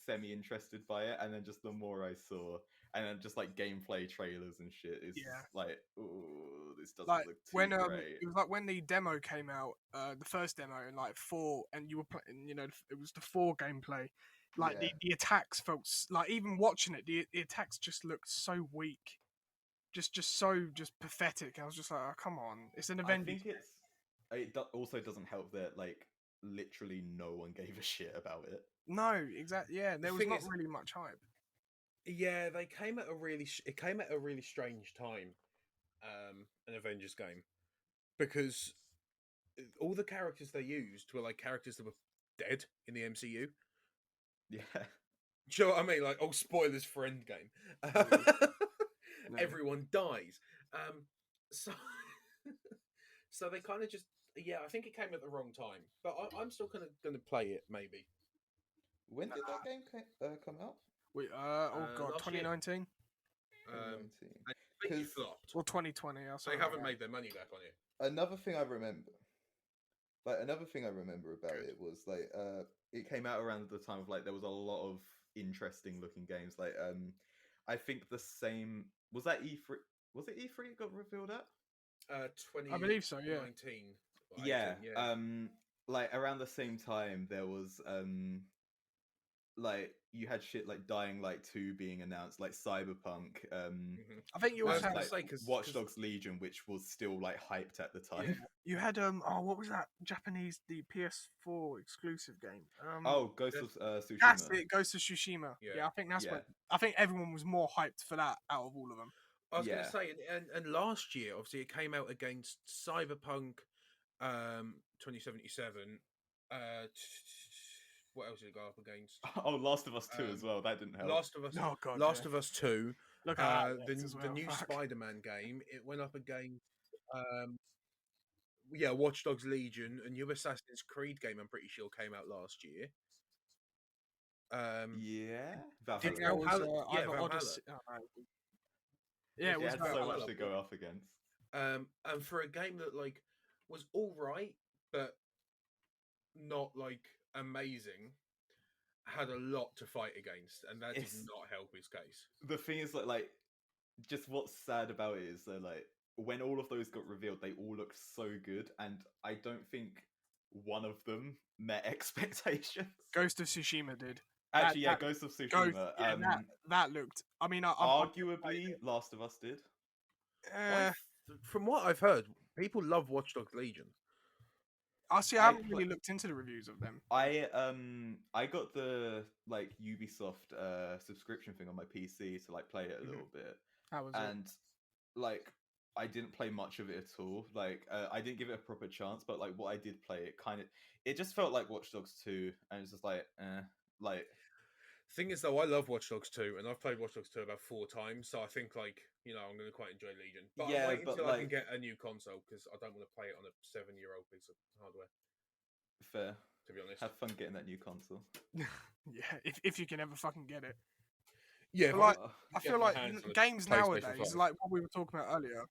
Speaker 3: semi-interested by it, and then just the more I saw, and then just like gameplay trailers and shit is
Speaker 2: Yeah.
Speaker 3: like, oh, this doesn't
Speaker 2: Like
Speaker 3: look too
Speaker 2: when
Speaker 3: great.
Speaker 2: it was like when the demo came out, the first demo in like 4, and you were playing, it was the 4 gameplay. Like
Speaker 3: Yeah.
Speaker 2: the attacks felt like even watching it, the attacks just looked so weak, just pathetic. I was just like, oh, come on, it's an
Speaker 3: I
Speaker 2: Avengers.
Speaker 3: think also doesn't help that like literally no one gave a shit about it.
Speaker 2: No, exactly. Yeah, there was
Speaker 1: thing
Speaker 2: not
Speaker 1: is-
Speaker 2: really much hype.
Speaker 1: Yeah, they came at a really it came at a really strange time, an Avengers game, because all the characters they used were like characters that were dead in the MCU.
Speaker 3: Yeah.
Speaker 1: Do you know what I mean? Like, oh, spoilers for Endgame.
Speaker 2: No.
Speaker 1: Everyone dies. So, so they kind of just, yeah, I think it came at the wrong time. But I'm still kind of going to play it, maybe.
Speaker 3: When did that game come out?
Speaker 2: Wait, oh god,
Speaker 1: last year.
Speaker 3: 2019.
Speaker 2: 2019
Speaker 1: I think it
Speaker 3: 'Cause-
Speaker 1: flopped.
Speaker 2: or 2020?
Speaker 1: They haven't made their money back on it.
Speaker 3: Another thing I remember about
Speaker 1: Good.
Speaker 3: it was like it came out around the time of like there was a lot of interesting looking games. Like I think the same was that E3. Was it E3 it got revealed at?
Speaker 1: 2019.
Speaker 2: I believe so, yeah.
Speaker 1: or
Speaker 3: Yeah.
Speaker 1: 18, yeah.
Speaker 3: Like around the same time there was like you had shit like Dying Light 2 being announced, like Cyberpunk,
Speaker 1: Mhm.
Speaker 2: I think you
Speaker 1: I was
Speaker 2: also had
Speaker 1: gonna
Speaker 3: like
Speaker 1: say, 'cause-
Speaker 3: Watch
Speaker 1: 'cause-
Speaker 3: Dogs Legion, which was still like hyped at the time.
Speaker 1: Yeah.
Speaker 2: you had what was that Japanese, the PS4 exclusive game?
Speaker 3: Oh, Ghost
Speaker 1: That's-
Speaker 3: of Tsushima.
Speaker 2: That's it. Ghost of Tsushima.
Speaker 1: Yeah.
Speaker 2: Yeah, I think that's
Speaker 3: Yeah.
Speaker 2: what. I think everyone was more hyped for that out of all of them.
Speaker 1: I was going
Speaker 3: Yeah.
Speaker 1: to say, and last year, obviously, it came out against Cyberpunk, 2077. What else did it go up against?
Speaker 3: Oh, Last of Us 2 as well. That didn't help.
Speaker 1: Last of Us.
Speaker 2: Oh god,
Speaker 1: Last
Speaker 2: yeah.
Speaker 1: of Us 2.
Speaker 2: Look at that looks as
Speaker 1: The
Speaker 2: well,
Speaker 1: new
Speaker 2: fuck.
Speaker 1: Spider-Man game. It went up against. Yeah, Watch Dogs Legion, a new Assassin's Creed game. I'm pretty sure came out last year.
Speaker 3: Yeah,
Speaker 2: I think
Speaker 3: Valhalla.
Speaker 2: that was
Speaker 1: yeah,
Speaker 2: either
Speaker 1: Valhalla.
Speaker 2: Odyssey. Oh, no. Yeah, it
Speaker 3: It
Speaker 2: was
Speaker 3: had
Speaker 2: about
Speaker 3: so
Speaker 1: Valhalla.
Speaker 3: much to go up against.
Speaker 1: And for a game that like was all right, but not like amazing, had a lot to fight against, and that did
Speaker 3: It's-
Speaker 1: not help his case.
Speaker 3: The thing is, like, just what's sad about it is that, like, when all of those got revealed, they all looked so good, and I don't think one of them met expectations.
Speaker 2: Ghost of Tsushima did.
Speaker 3: Actually, yeah,
Speaker 2: that-
Speaker 3: Ghost of
Speaker 2: Ghost,
Speaker 3: Tsushima.
Speaker 2: yeah, that looked. I mean,
Speaker 3: Arguably, Last of Us did.
Speaker 1: From what I've heard, people love Watch Dogs Legion.
Speaker 2: I see. I haven't really looked into the reviews of them.
Speaker 3: I got the like Ubisoft subscription thing on my PC to like play it a little bit,
Speaker 2: How was
Speaker 3: and like I didn't play much of it at all. Like I didn't give it a proper chance, but like what I did play, it just felt like Watch Dogs 2, and it's just like like.
Speaker 1: Thing is, though, I love Watch Dogs 2, and I've played Watch Dogs 2 about 4 times, so I think, like, you know, I'm going to quite enjoy Legion. But
Speaker 3: Yeah,
Speaker 1: I'm waiting
Speaker 3: but,
Speaker 1: until I can
Speaker 3: like-
Speaker 1: get a new console, because I don't want to play it on a 7-year-old piece of hardware,
Speaker 3: Fair.
Speaker 1: to be honest.
Speaker 3: Have fun getting that new console.
Speaker 2: Yeah, if you can ever fucking get it.
Speaker 1: Yeah,
Speaker 2: But, like,
Speaker 3: Uh,
Speaker 2: I
Speaker 1: get
Speaker 2: feel
Speaker 1: my
Speaker 2: like
Speaker 1: hands on a
Speaker 2: games
Speaker 1: PlayStation
Speaker 2: nowadays,
Speaker 1: 5.
Speaker 2: like what we were talking about earlier.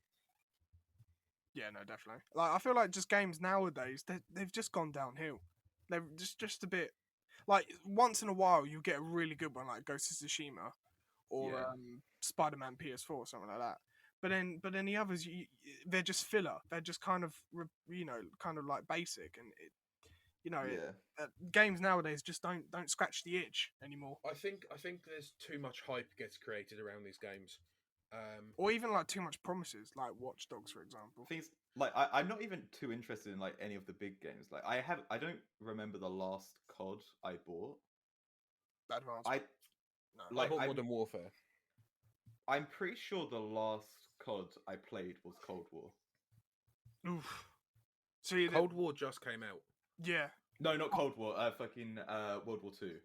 Speaker 2: Yeah, no, definitely. Like I feel like just games nowadays, they've just gone downhill. They're just a bit. Like once in a while, you get a really good one, like Ghost of Tsushima, or
Speaker 3: Yeah.
Speaker 2: Spider-Man PS4, or something like that. But then the others, they're just filler. They're just kind of kind of like basic, and
Speaker 3: yeah.
Speaker 2: games nowadays just don't scratch the itch anymore.
Speaker 1: I think there's too much hype gets created around these games.
Speaker 2: Or even like too much promises, like Watch Dogs, for example.
Speaker 3: Things like I'm not even too interested in like any of the big games. Like I don't remember the last COD I bought.
Speaker 2: Advanced. No.
Speaker 1: I
Speaker 3: Like
Speaker 1: bought
Speaker 3: I'm,
Speaker 1: Modern Warfare.
Speaker 3: I'm pretty sure the last COD I played was Cold War.
Speaker 2: Oof. So you
Speaker 1: Cold War just came out.
Speaker 2: yeah.
Speaker 3: No, not Cold War. Fucking World War Two.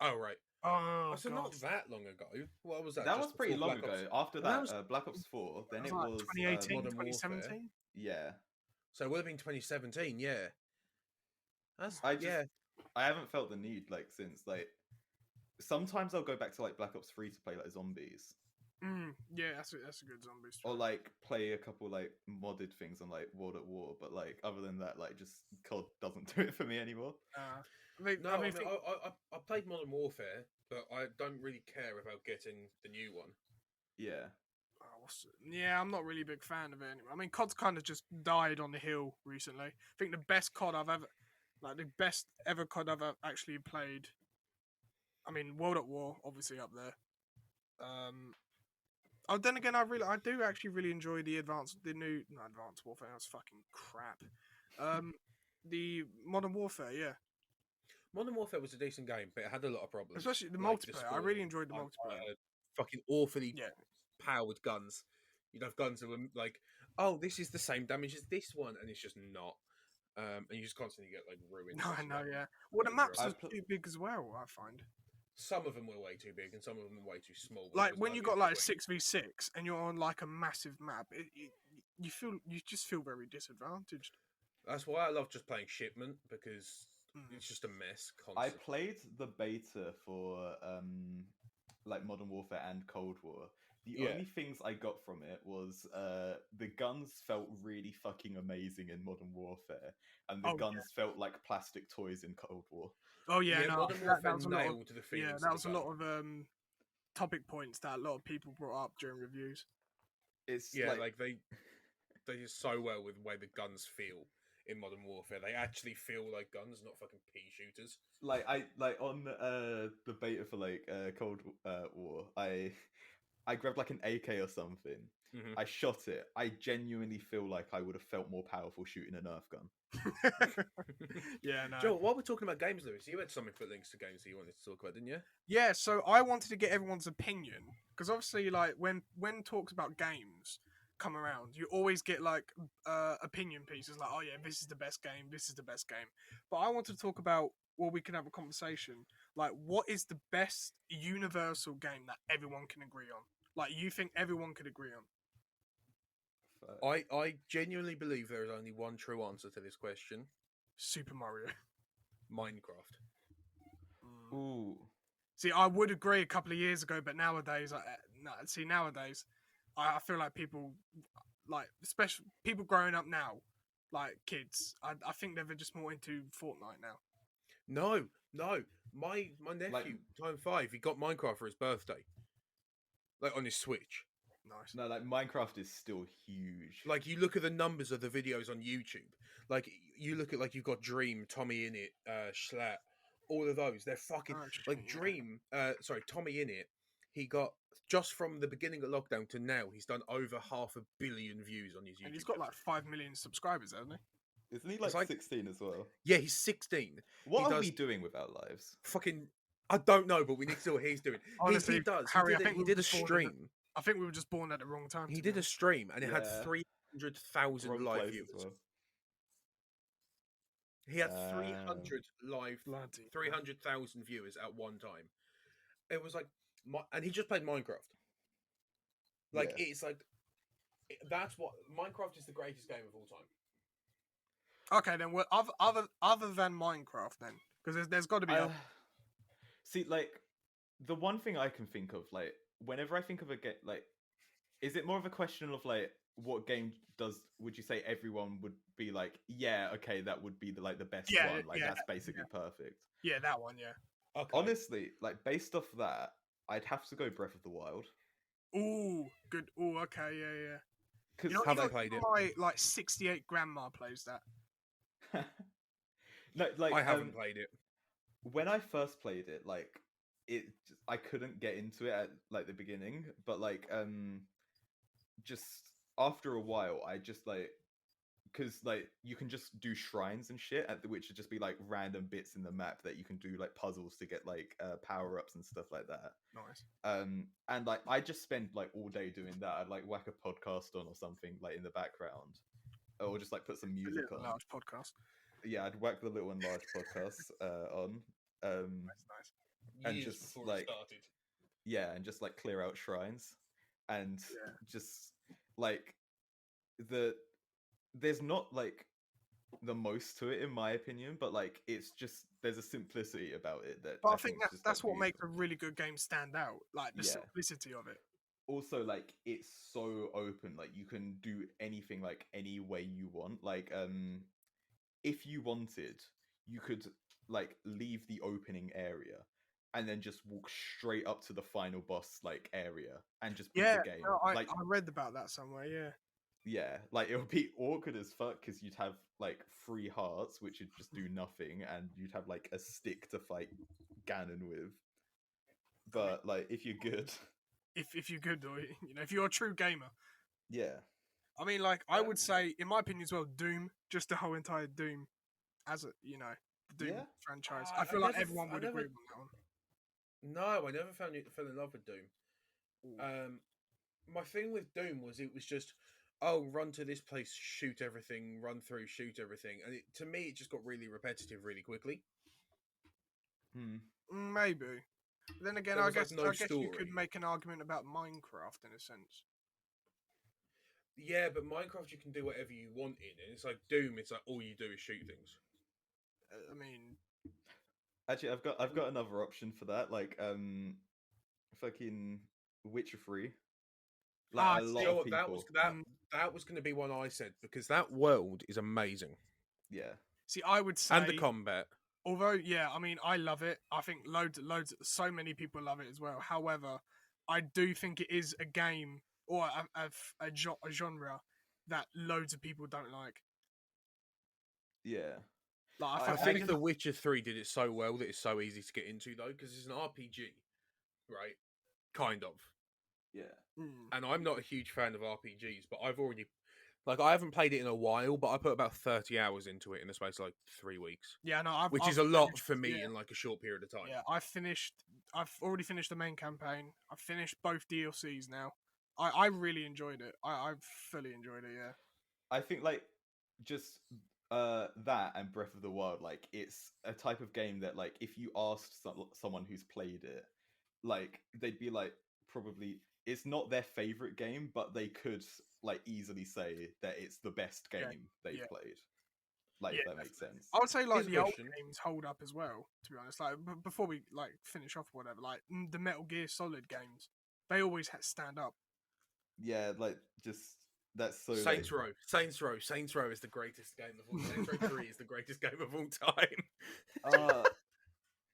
Speaker 1: Oh, right.
Speaker 2: Oh,
Speaker 1: So
Speaker 2: God.
Speaker 1: not that long ago. What was that?
Speaker 3: That
Speaker 1: just
Speaker 3: was pretty
Speaker 1: before
Speaker 3: long
Speaker 1: Black
Speaker 3: ago.
Speaker 1: Ops?
Speaker 3: After
Speaker 1: Well,
Speaker 3: that,
Speaker 1: that was-
Speaker 3: Black Ops 4. Then
Speaker 2: It
Speaker 3: it
Speaker 2: was like
Speaker 3: was
Speaker 2: 2018,
Speaker 1: Modern
Speaker 2: 2017.
Speaker 3: yeah.
Speaker 1: So it would have been 2017, yeah. That's
Speaker 3: I just
Speaker 1: yeah.
Speaker 3: I haven't felt the need like since like. Sometimes I'll go back to like Black Ops 3 to play like zombies,
Speaker 2: Yeah, that's a good zombie
Speaker 3: or
Speaker 2: story.
Speaker 3: like play a couple like modded things on like World at War. But like other than that, like just COD doesn't do it for me anymore.
Speaker 1: No,
Speaker 2: I mean,
Speaker 1: I played Modern Warfare, but I don't really care about getting the new one.
Speaker 3: Yeah.
Speaker 2: yeah, I'm not really a big fan of it anymore. I mean, COD's kind of just died on the hill recently. I think the best COD I've ever, like the best ever COD I've actually played. I mean, World at War, obviously up there. Oh, then again, I do actually really enjoy the Advanced Warfare. That's fucking crap. The Modern Warfare, yeah,
Speaker 1: Modern Warfare was a decent game, but it had a lot of problems.
Speaker 2: especially the
Speaker 1: like
Speaker 2: multiplayer. I really enjoyed the multiplayer.
Speaker 1: Fucking awfully
Speaker 2: Yeah,
Speaker 1: powered guns. You'd have guns that were like, oh, this is the same damage as this one, and it's just not. And you just constantly get like ruined.
Speaker 2: no, I
Speaker 1: just,
Speaker 2: know,
Speaker 1: like,
Speaker 2: yeah. Well, the maps are
Speaker 3: I've pl-
Speaker 2: too big as well. I find.
Speaker 1: Some of them were way too big, and some of them were way too small.
Speaker 2: Like
Speaker 1: because
Speaker 2: when you
Speaker 1: of
Speaker 2: got
Speaker 1: the
Speaker 2: like
Speaker 1: way-
Speaker 2: 6v6 and you're on like a massive map, you just feel very disadvantaged.
Speaker 1: That's why I love just playing Shipment, because
Speaker 2: Mm.
Speaker 1: it's just a mess.
Speaker 3: I
Speaker 1: Constantly.
Speaker 3: played the beta for like Modern Warfare and Cold War. The
Speaker 1: Yeah.
Speaker 3: only things I got from it was the guns felt really fucking amazing in Modern Warfare, and the
Speaker 2: Oh,
Speaker 3: guns felt like plastic toys in Cold War.
Speaker 2: Oh yeah, no,
Speaker 1: Modern
Speaker 2: that
Speaker 1: Warfare
Speaker 2: was a lot of,
Speaker 1: nailed the feelings.
Speaker 2: yeah,
Speaker 1: of
Speaker 2: that
Speaker 1: the
Speaker 2: was a
Speaker 1: gun.
Speaker 2: lot of topic points that a lot of people brought up during reviews.
Speaker 3: It's
Speaker 1: Yeah,
Speaker 3: like,
Speaker 1: like they do so well with the way the guns feel in Modern Warfare. They actually feel like guns, not fucking pea shooters.
Speaker 3: like I like on the beta for like Cold War. I grabbed like an AK or something.
Speaker 1: Mhm.
Speaker 3: I shot it. I genuinely feel like I would have felt more powerful shooting a Nerf gun.
Speaker 2: Yeah, no.
Speaker 1: Joe, while we're talking about games, Lewis, you had something for links to games that you wanted to talk about, didn't you?
Speaker 2: Yeah, so I wanted to get everyone's opinion because obviously, like when talks about games, come around, you always get like opinion pieces like, oh yeah, this is the best game, this is the best game. But I want to talk about, well, we can have a conversation. Like, what is the best universal game that everyone can agree on? Like, you think everyone could agree on?
Speaker 1: I genuinely believe there is only one true answer to this question.
Speaker 2: Super Mario.
Speaker 1: Minecraft.
Speaker 3: Ooh.
Speaker 2: See, I would agree a couple of years ago, but nowadays, nowadays, I feel like people, like, especially people growing up now, like kids, I think they're just more into Fortnite now.
Speaker 1: No. My nephew,
Speaker 3: Like-
Speaker 1: Time 5, he got Minecraft for his birthday. Like, on his Switch.
Speaker 2: Nice.
Speaker 3: No, like Minecraft is still huge.
Speaker 1: Like, you look at the numbers of the videos on YouTube. Like, you look at, like, you've got Dream, Tommy in it, Schlatt, all of those. They're fucking...
Speaker 2: Oh, shit,
Speaker 1: like,
Speaker 2: yeah.
Speaker 1: Dream... Tommy in it, he got... Just from the beginning of lockdown to now, he's done over 500 million views on his YouTube.
Speaker 2: And he's got like 5 million subscribers, hasn't he?
Speaker 3: Isn't he
Speaker 1: It's
Speaker 3: like
Speaker 1: like-
Speaker 3: 16 as well?
Speaker 1: Yeah, he's 16.
Speaker 3: What
Speaker 1: He
Speaker 3: are
Speaker 1: does-
Speaker 3: we doing with our lives?
Speaker 1: Fucking... I don't know, but we need to see what he's doing.
Speaker 2: Honestly,
Speaker 1: he does.
Speaker 2: Harry, I
Speaker 1: he did,
Speaker 2: think
Speaker 1: he
Speaker 2: we
Speaker 1: did a
Speaker 2: were born in
Speaker 1: stream.
Speaker 2: I think we were just born at the wrong time.
Speaker 1: He
Speaker 2: to be
Speaker 1: did a
Speaker 2: honest.
Speaker 1: stream, and it had
Speaker 3: Yeah.
Speaker 1: 300,000
Speaker 3: Wrong
Speaker 1: live
Speaker 3: place
Speaker 1: viewers.
Speaker 3: as well.
Speaker 1: He had
Speaker 3: Damn.
Speaker 1: 300 live,
Speaker 2: Bloody hell.
Speaker 1: 300,000 viewers at one time. It was like, and he just played Minecraft. Like,
Speaker 3: Yeah.
Speaker 1: it's like, that's what, Minecraft is the greatest game of all time.
Speaker 2: Okay, then what other than Minecraft, then, because there's got to be.
Speaker 3: See, like, the one thing I can think of, like, whenever I think of a game, like, is it more of a question of, like, what game would you say everyone would be like, yeah, okay, that would be the best
Speaker 2: Yeah,
Speaker 3: one, like,
Speaker 2: yeah,
Speaker 3: that's basically perfect.
Speaker 2: Yeah, that one. Yeah.
Speaker 1: Okay.
Speaker 3: Honestly, like, based off that, I'd have to go Breath of the Wild.
Speaker 2: Ooh, good. Ooh, okay, yeah.
Speaker 3: Because
Speaker 2: You know,
Speaker 1: Have they
Speaker 2: even
Speaker 1: played it?
Speaker 2: My like 68 grandma plays that.
Speaker 3: no, like,
Speaker 1: I haven't played it.
Speaker 3: when I first played it, like, I couldn't get into it at like the beginning, but like just after a while, I just like, because like you can just do shrines and shit, which would just be like random bits in the map that you can do like puzzles to get like power ups and stuff like that.
Speaker 2: Nice.
Speaker 3: And like I just spend like all day doing that. I'd like whack a podcast on or something like in the background, or just like put some music
Speaker 2: Little
Speaker 3: on.
Speaker 2: large podcast.
Speaker 3: Yeah, I'd whack the Little and Large podcast on.
Speaker 2: Nice.
Speaker 3: And
Speaker 1: Years
Speaker 3: just,
Speaker 1: before
Speaker 3: like,
Speaker 1: it started.
Speaker 3: Yeah, and just like clear out shrines, and
Speaker 2: Yeah.
Speaker 3: just like there's not like the most to it in my opinion, but like it's just there's a simplicity about it that
Speaker 2: But I
Speaker 3: think
Speaker 2: think
Speaker 3: is just,
Speaker 2: that's
Speaker 3: like,
Speaker 2: what makes a
Speaker 3: beautiful.
Speaker 2: really good game stand out, like the
Speaker 3: Yeah.
Speaker 2: simplicity of it.
Speaker 3: Also, like it's so open, like you can do anything like any way you want. Like if you wanted, you could like leave the opening area and then just walk straight up to the final boss like area and just beat
Speaker 2: Yeah,
Speaker 3: the game.
Speaker 2: no, I
Speaker 3: Like
Speaker 2: read about that somewhere. Yeah.
Speaker 3: yeah, like it would be awkward as fuck because you'd have like 3 hearts which would just do nothing, and you'd have like a stick to fight Ganon with. But like if you're good,
Speaker 2: If you're good, or if you're a true gamer.
Speaker 3: yeah.
Speaker 2: I mean, like I
Speaker 3: Yeah.
Speaker 2: would say, in my opinion as well, Doom, just the whole entire Doom, as a the Doom
Speaker 3: Yeah.
Speaker 2: franchise.
Speaker 1: I
Speaker 2: I feel like
Speaker 1: never-
Speaker 2: everyone
Speaker 1: I
Speaker 2: would
Speaker 1: never-
Speaker 2: agree with that one.
Speaker 1: No, I never fell in love with Doom.
Speaker 2: Ooh.
Speaker 1: My thing with Doom was it was just, oh, run to this place, shoot everything, run through, shoot everything, and to me it just got really repetitive really quickly.
Speaker 2: Maybe. Then again,
Speaker 1: There
Speaker 2: I
Speaker 1: was, like,
Speaker 2: guess
Speaker 1: no
Speaker 2: you could
Speaker 1: story.
Speaker 2: make an argument about Minecraft in a sense.
Speaker 1: Yeah, but Minecraft you can do whatever you want in, and it's like Doom. It's like all you do is shoot things.
Speaker 2: I mean,
Speaker 3: Actually, I've got another option for that. Like fucking Witcher 3. Like a
Speaker 1: You
Speaker 3: lot
Speaker 1: know
Speaker 3: of
Speaker 1: what,
Speaker 3: people.
Speaker 1: that was going to be one I said because that world is amazing,
Speaker 3: Yeah.
Speaker 2: see, I would say,
Speaker 1: and the combat.
Speaker 2: although, yeah, I mean, I love it. I think loads, so many people love it as well. However, I do think it is a game or a genre that loads of people don't like.
Speaker 3: Yeah.
Speaker 2: Like,
Speaker 3: I
Speaker 1: I
Speaker 2: I
Speaker 1: think
Speaker 2: think
Speaker 1: The Witcher 3 did it so well that it's so easy to get into though because it's an RPG, right? Kind of.
Speaker 3: Yeah.
Speaker 1: And I'm not a huge fan of RPGs, but I've already, like, I haven't played it in a while, but I put about 30 hours into it in the space of like 3 weeks,
Speaker 2: yeah, no,
Speaker 1: which
Speaker 2: I've
Speaker 1: is a lot
Speaker 2: finished-
Speaker 1: for me
Speaker 2: yeah.
Speaker 1: in like a short period of time.
Speaker 2: Yeah, I've already finished the main campaign. I've finished both DLCs now. I really enjoyed it. I fully enjoyed it. Yeah.
Speaker 3: I think like just that and Breath of the Wild, like it's a type of game that like if you asked someone who's played it, like they'd be like probably it's not their favorite game, but they could like easily say that it's the best game
Speaker 2: Yeah,
Speaker 3: they've
Speaker 2: yeah.
Speaker 3: played. Like
Speaker 2: Yeah,
Speaker 3: if that makes sense.
Speaker 2: I would say like
Speaker 1: Here's a
Speaker 2: the old
Speaker 1: question.
Speaker 2: games hold up as well. To be honest, like before we like finish off or whatever, like the Metal Gear Solid games, they always stand up.
Speaker 3: Yeah, like just that's so
Speaker 1: Saints
Speaker 3: like,
Speaker 1: Row. Saints Row is the greatest game of all. Saints Row 3 is the greatest game of all time.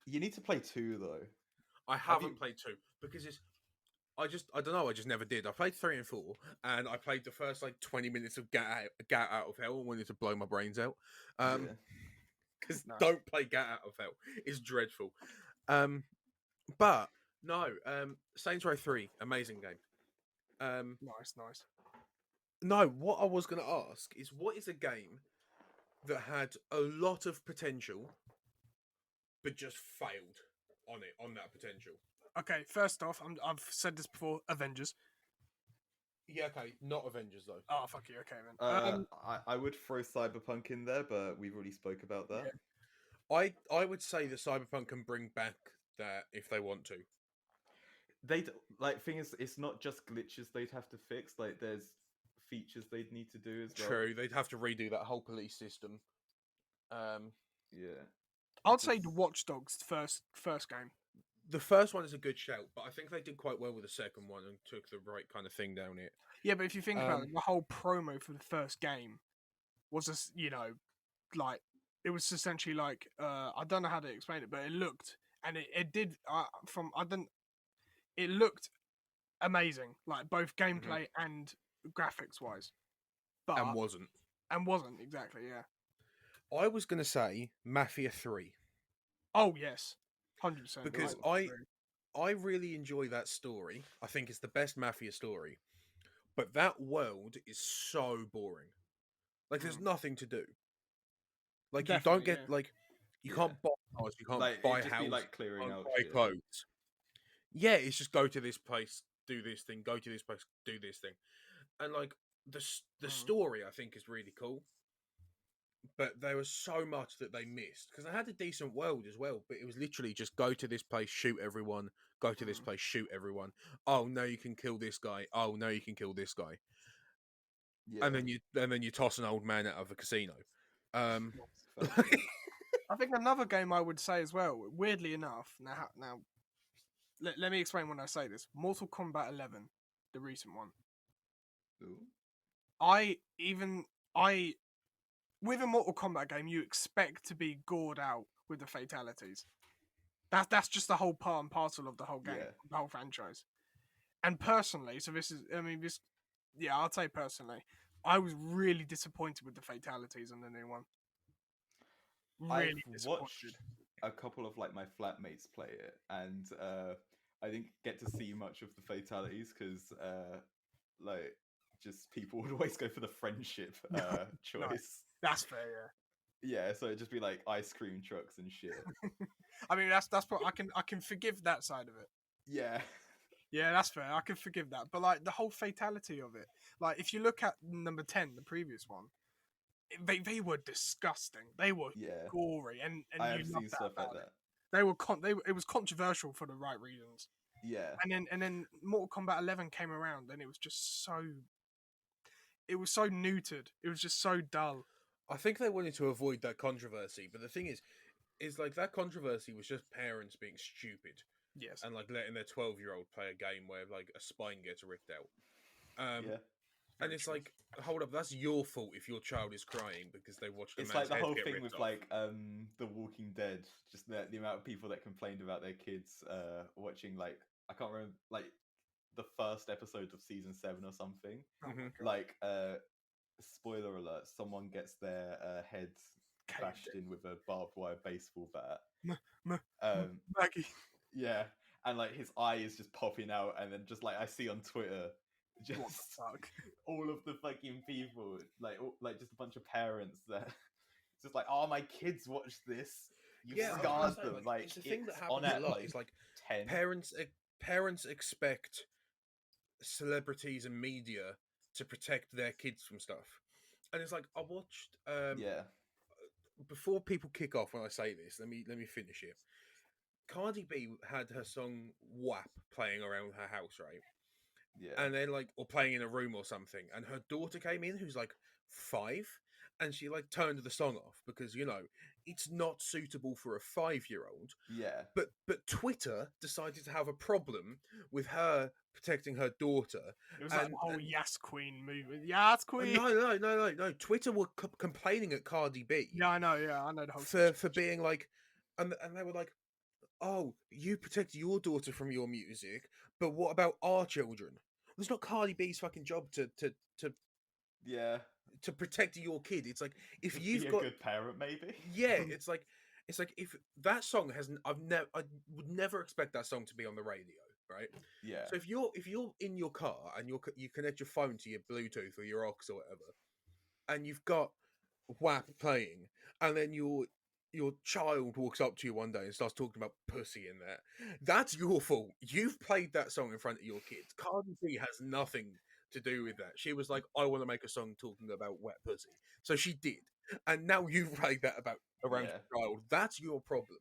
Speaker 3: you need to play 2 though.
Speaker 1: I
Speaker 3: Have
Speaker 1: haven't
Speaker 3: you-
Speaker 1: played 2 because I don't know, I just never did. I played 3 and 4 and I played the first like 20 minutes of Get Out of Hell and wanted to blow my brains out.
Speaker 3: Yeah.
Speaker 1: Because
Speaker 2: Nice.
Speaker 1: don't play Get Out of Hell. It's dreadful. But no, Saints Row 3, amazing game.
Speaker 2: Nice.
Speaker 1: No, what I was going to ask is what is a game that had a lot of potential but just failed on that potential?
Speaker 2: Okay, first off, I've said this before. Avengers.
Speaker 1: Yeah, okay, not Avengers though.
Speaker 2: Oh fuck you. Okay then.
Speaker 3: I would throw Cyberpunk in there, but we've already spoke about that.
Speaker 2: Yeah.
Speaker 1: I would say that Cyberpunk can bring back that if they want to.
Speaker 3: They like thing is, it's not just glitches they'd have to fix. Like there's features they'd need to do as well.
Speaker 1: True, they'd have to redo that whole police system.
Speaker 3: Yeah.
Speaker 2: I'd say
Speaker 3: Just-
Speaker 2: the Watch Dogs first game.
Speaker 1: The first one is a good shout, but I think they did quite well with the second one and took the right kind of thing down it.
Speaker 2: Yeah, but if you think about
Speaker 1: Um,
Speaker 2: it, the whole promo for the first game was just, like it was essentially like I don't know how to explain it, but it looked and it did it looked amazing, like both gameplay and graphics wise. But
Speaker 1: and wasn't.
Speaker 2: wasn't exactly, yeah.
Speaker 1: I was going to say Mafia 3
Speaker 2: Oh yes, 100%.
Speaker 1: because I really enjoy that story. I think it's the best Mafia story, but that world is so boring. Like there's nothing to do. Like you don't
Speaker 2: Definitely,
Speaker 1: get
Speaker 2: yeah.
Speaker 1: like you
Speaker 3: Yeah.
Speaker 1: can't buy cars, you can't
Speaker 3: like
Speaker 1: buy
Speaker 3: it'd just
Speaker 1: houses,
Speaker 3: be like
Speaker 1: you
Speaker 3: clearing
Speaker 1: can't
Speaker 3: out
Speaker 1: buy
Speaker 3: shit.
Speaker 1: clothes. Yeah, it's just go to this place, do this thing, go to this place, do this thing, and like the story I think is really cool. But there was so much that they missed because they had a decent world as well. But it was literally just go to this place, shoot everyone. Go to this place, shoot everyone. Oh no, you can kill this guy. Oh no, you can kill this guy.
Speaker 3: Yeah.
Speaker 1: And then you toss an old man out of a casino.
Speaker 3: Fair.
Speaker 2: I think another game I would say as well, weirdly enough, now let me explain when I say this. Mortal Kombat 11, the recent one.
Speaker 3: Ooh.
Speaker 2: With a Mortal Kombat game, you expect to be gored out with the fatalities. That's just the whole part and parcel of the whole game,
Speaker 3: Yeah.
Speaker 2: the whole franchise. And personally, I'll say personally, I was really disappointed with the fatalities in the new one. Really
Speaker 3: I've
Speaker 2: disappointed.
Speaker 3: watched a couple of like my flatmates play it, and I didn't get to see much of the fatalities because like just people would always go for the friendship choice.
Speaker 2: That's fair,
Speaker 3: Yeah, so it'd just be like ice cream trucks and shit.
Speaker 2: yeah. I mean, that's what I can forgive that side of it.
Speaker 3: Yeah.
Speaker 2: Yeah, that's fair. I can forgive that. But like the whole fatality of it, like if you look at number 10, the previous one, they were disgusting. They were
Speaker 3: Yeah.
Speaker 2: gory, and
Speaker 3: I
Speaker 2: you
Speaker 3: have
Speaker 2: love
Speaker 3: seen
Speaker 2: that
Speaker 3: stuff like
Speaker 2: about it.
Speaker 3: that.
Speaker 2: It was controversial for the right reasons.
Speaker 3: Yeah.
Speaker 2: And then Mortal Kombat 11 came around, and it was so neutered. It was just so dull.
Speaker 1: I think they wanted to avoid that controversy, but the thing is like that controversy was just parents being stupid
Speaker 2: Yes.
Speaker 1: and like letting their 12-year-old play a game where like a spine gets ripped out.
Speaker 3: Yeah.
Speaker 1: And it's like, hold up, that's your fault if your child is crying because they watched a
Speaker 3: It's
Speaker 1: man's
Speaker 3: like the
Speaker 1: head
Speaker 3: whole
Speaker 1: get
Speaker 3: thing
Speaker 1: ripped
Speaker 3: with
Speaker 1: off.
Speaker 3: like The Walking Dead, just the amount of people that complained about their kids watching like I can't remember like the first episode of season 7 or something.
Speaker 2: Oh my
Speaker 1: Mhm.
Speaker 2: God.
Speaker 3: Like spoiler alert, someone gets their head
Speaker 2: Caved
Speaker 3: bashed in with a barbed wire baseball bat.
Speaker 2: Maggie.
Speaker 3: Yeah, and like his eye is just popping out, and then just like I see on Twitter,
Speaker 2: What the
Speaker 3: just
Speaker 2: fuck?
Speaker 3: all of the fucking people, like just a bunch of parents that just like, oh, my kids watch this. You
Speaker 1: Yeah, I was
Speaker 3: scarred
Speaker 1: gonna say,
Speaker 3: them. Like
Speaker 1: it's a thing that
Speaker 3: it's
Speaker 1: happens
Speaker 3: on at
Speaker 1: a lot.
Speaker 3: like
Speaker 1: It's like
Speaker 3: 10.
Speaker 1: parents expect celebrities and media to protect their kids from stuff. And it's like I watched
Speaker 3: Yeah.
Speaker 1: before people kick off when I say this, let me finish it. Cardi B had her song WAP playing around her house, right?
Speaker 3: Yeah.
Speaker 1: And then or playing in a room or something, and her daughter came in who's like 5, and she turned the song off because it's not suitable for a 5-year-old.
Speaker 3: Yeah.
Speaker 1: But Twitter decided to have a problem with her protecting her daughter.
Speaker 2: It was like the whole Yas Queen movement. Yas Queen.
Speaker 1: No. Twitter were complaining at Cardi B.
Speaker 2: Yeah, I know the whole
Speaker 1: for being like, and they were like, "Oh, you protect your daughter from your music, but what about our children? It's not Cardi B's fucking job to
Speaker 3: Yeah.
Speaker 1: to protect your kid. It's like if
Speaker 3: Just
Speaker 1: you've
Speaker 3: be a
Speaker 1: got
Speaker 3: good parent, maybe.
Speaker 1: yeah, it's like if that song has I would never expect that song to be on the radio, right?
Speaker 3: Yeah.
Speaker 1: So if you're in your car and you connect your phone to your Bluetooth or your aux or whatever, and you've got WAP playing, and then your child walks up to you one day and starts talking about pussy in there, that's your fault. You've played that song in front of your kids. Cardi B has nothing to do with that. She was like, I want to make a song talking about wet pussy. So she did. And now you've played that around your child. That's your problem.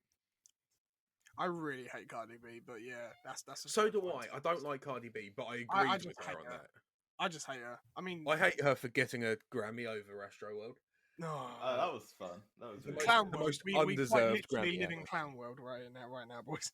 Speaker 2: I really hate Cardi B, but yeah, that's
Speaker 1: So do I. I don't like Cardi B, but I agreed with her on that.
Speaker 2: I just hate her. I mean,
Speaker 1: I hate her for getting a Grammy over Astroworld.
Speaker 2: No,
Speaker 3: that was fun. That was really
Speaker 2: Clown
Speaker 1: the
Speaker 2: World.
Speaker 1: most
Speaker 2: We quite
Speaker 1: undeserved
Speaker 2: literally
Speaker 1: Grammy
Speaker 2: live in
Speaker 1: ever.
Speaker 2: Clown World right now, boys.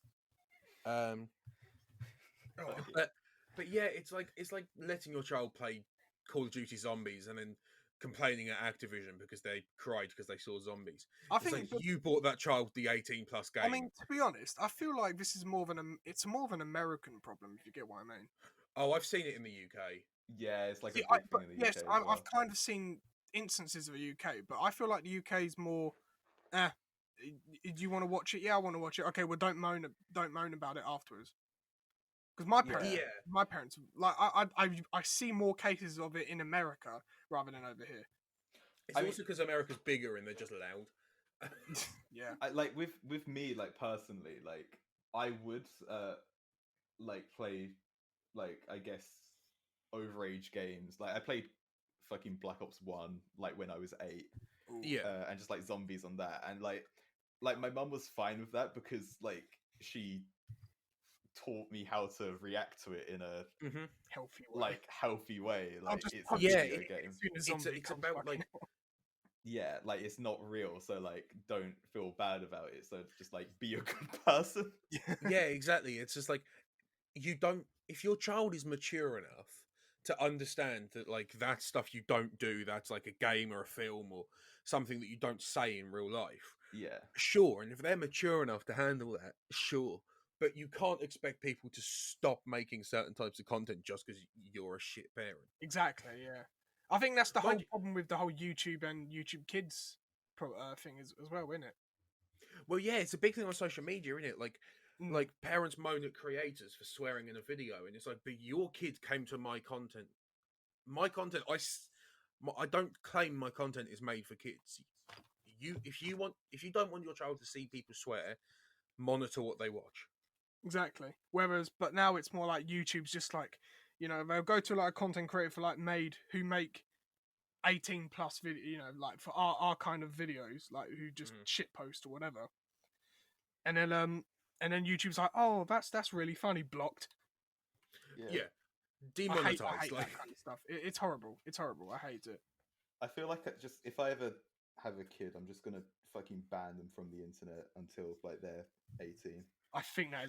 Speaker 1: But yeah, it's like letting your child play Call of Duty Zombies and then complaining at Activision because they cried because they saw zombies.
Speaker 2: I think
Speaker 1: you bought that child the 18+ game.
Speaker 2: I mean, to be honest, I feel like this is more of an American problem, if you get what I mean.
Speaker 1: Oh, I've seen it in the UK.
Speaker 3: Yeah, it's like a big thing in the UK. Yes,
Speaker 2: I've kind of seen instances of the UK, but I feel like the UK is more. Do you want to watch it? Yeah, I want to watch it. Okay, well, don't moan about it afterwards. Because my parents, like I see more cases of it in America rather than over here.
Speaker 1: It's also because America's bigger and they're just loud.
Speaker 2: Yeah,
Speaker 3: like with me, like personally, like I would like play like I guess overage games. Like I played fucking Black Ops 1 like when I was 8.
Speaker 1: Yeah,
Speaker 3: and just like zombies on that, and like my mum was fine with that because like she taught me how to react to it in a healthy way. Like it's a video game.
Speaker 1: It's about like
Speaker 3: like it's not real, so like don't feel bad about it. So just like be a good person.
Speaker 1: Yeah, exactly. It's just like if your child is mature enough to understand that like that stuff you don't do, that's like a game or a film or something that you don't say in real life.
Speaker 3: Yeah,
Speaker 1: sure. And if they're mature enough to handle that, sure. But you can't expect people to stop making certain types of content just because you're a shit parent.
Speaker 2: Exactly, yeah. I think that's the whole problem with the whole YouTube and YouTube Kids thing as well, isn't it?
Speaker 1: Well, yeah, it's a big thing on social media, isn't it? Like parents moan at creators for swearing in a video, and it's like, but your kid came to my content. My content, I don't claim my content is made for kids. If you don't want your child to see people swear, monitor what they watch.
Speaker 2: Exactly. But now it's more like YouTube's just like, they'll go to like a content creator for like who make 18+ video, like for our kind of videos, like who just shit post or whatever. And then YouTube's like, oh, that's really funny, blocked.
Speaker 1: Yeah. Demonetized.
Speaker 2: I hate that kind of stuff. It's horrible. It's horrible. I hate it.
Speaker 3: I feel like if I ever have a kid, I'm just gonna fucking ban them from the internet until like they're 18.
Speaker 2: I think that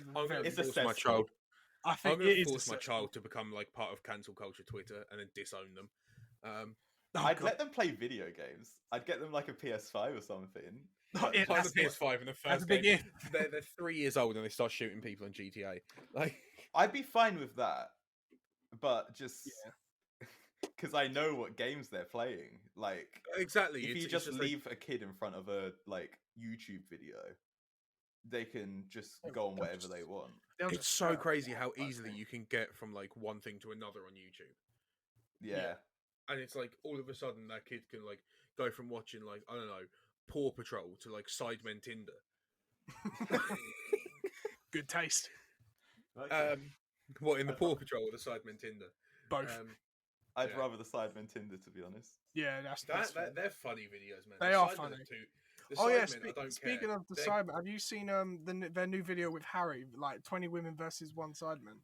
Speaker 2: is
Speaker 3: it's a
Speaker 1: my child.
Speaker 2: I think
Speaker 1: I'm going to force my child to become like part of cancel culture Twitter and then disown them.
Speaker 3: I'd let them play video games. I'd get them like a PS5 or something.
Speaker 1: Play the PS5 and the first game, they're 3 years old and they start shooting people in GTA. Like,
Speaker 3: I'd be fine with that, but just because I know what games they're playing. Like,
Speaker 1: exactly.
Speaker 3: If you just leave a kid in front of a like YouTube video, they can just go on whatever they want.
Speaker 1: It's so crazy how easily you can get from like one thing to another on YouTube.
Speaker 3: Yeah.
Speaker 1: And it's like all of a sudden that kid can like go from watching like, I don't know, Paw Patrol to like Sidemen Tinder.
Speaker 2: Good taste.
Speaker 1: Okay. What in the
Speaker 3: I'd
Speaker 1: Paw
Speaker 3: rather-
Speaker 1: Patrol or the Sidemen Tinder?
Speaker 2: Both.
Speaker 3: I'd
Speaker 1: Yeah.
Speaker 3: rather the Sidemen Tinder, to be honest.
Speaker 2: Yeah, that's fair.
Speaker 1: They're funny videos, man.
Speaker 2: They
Speaker 1: The
Speaker 2: are
Speaker 1: Sidemen
Speaker 2: funny.
Speaker 1: The
Speaker 2: Oh yeah,
Speaker 1: Sidemen, I don't
Speaker 2: speaking
Speaker 1: care.
Speaker 2: of the
Speaker 1: They're-
Speaker 2: Cyber, have you seen their new video with Harry, like 20 women versus one Sideman?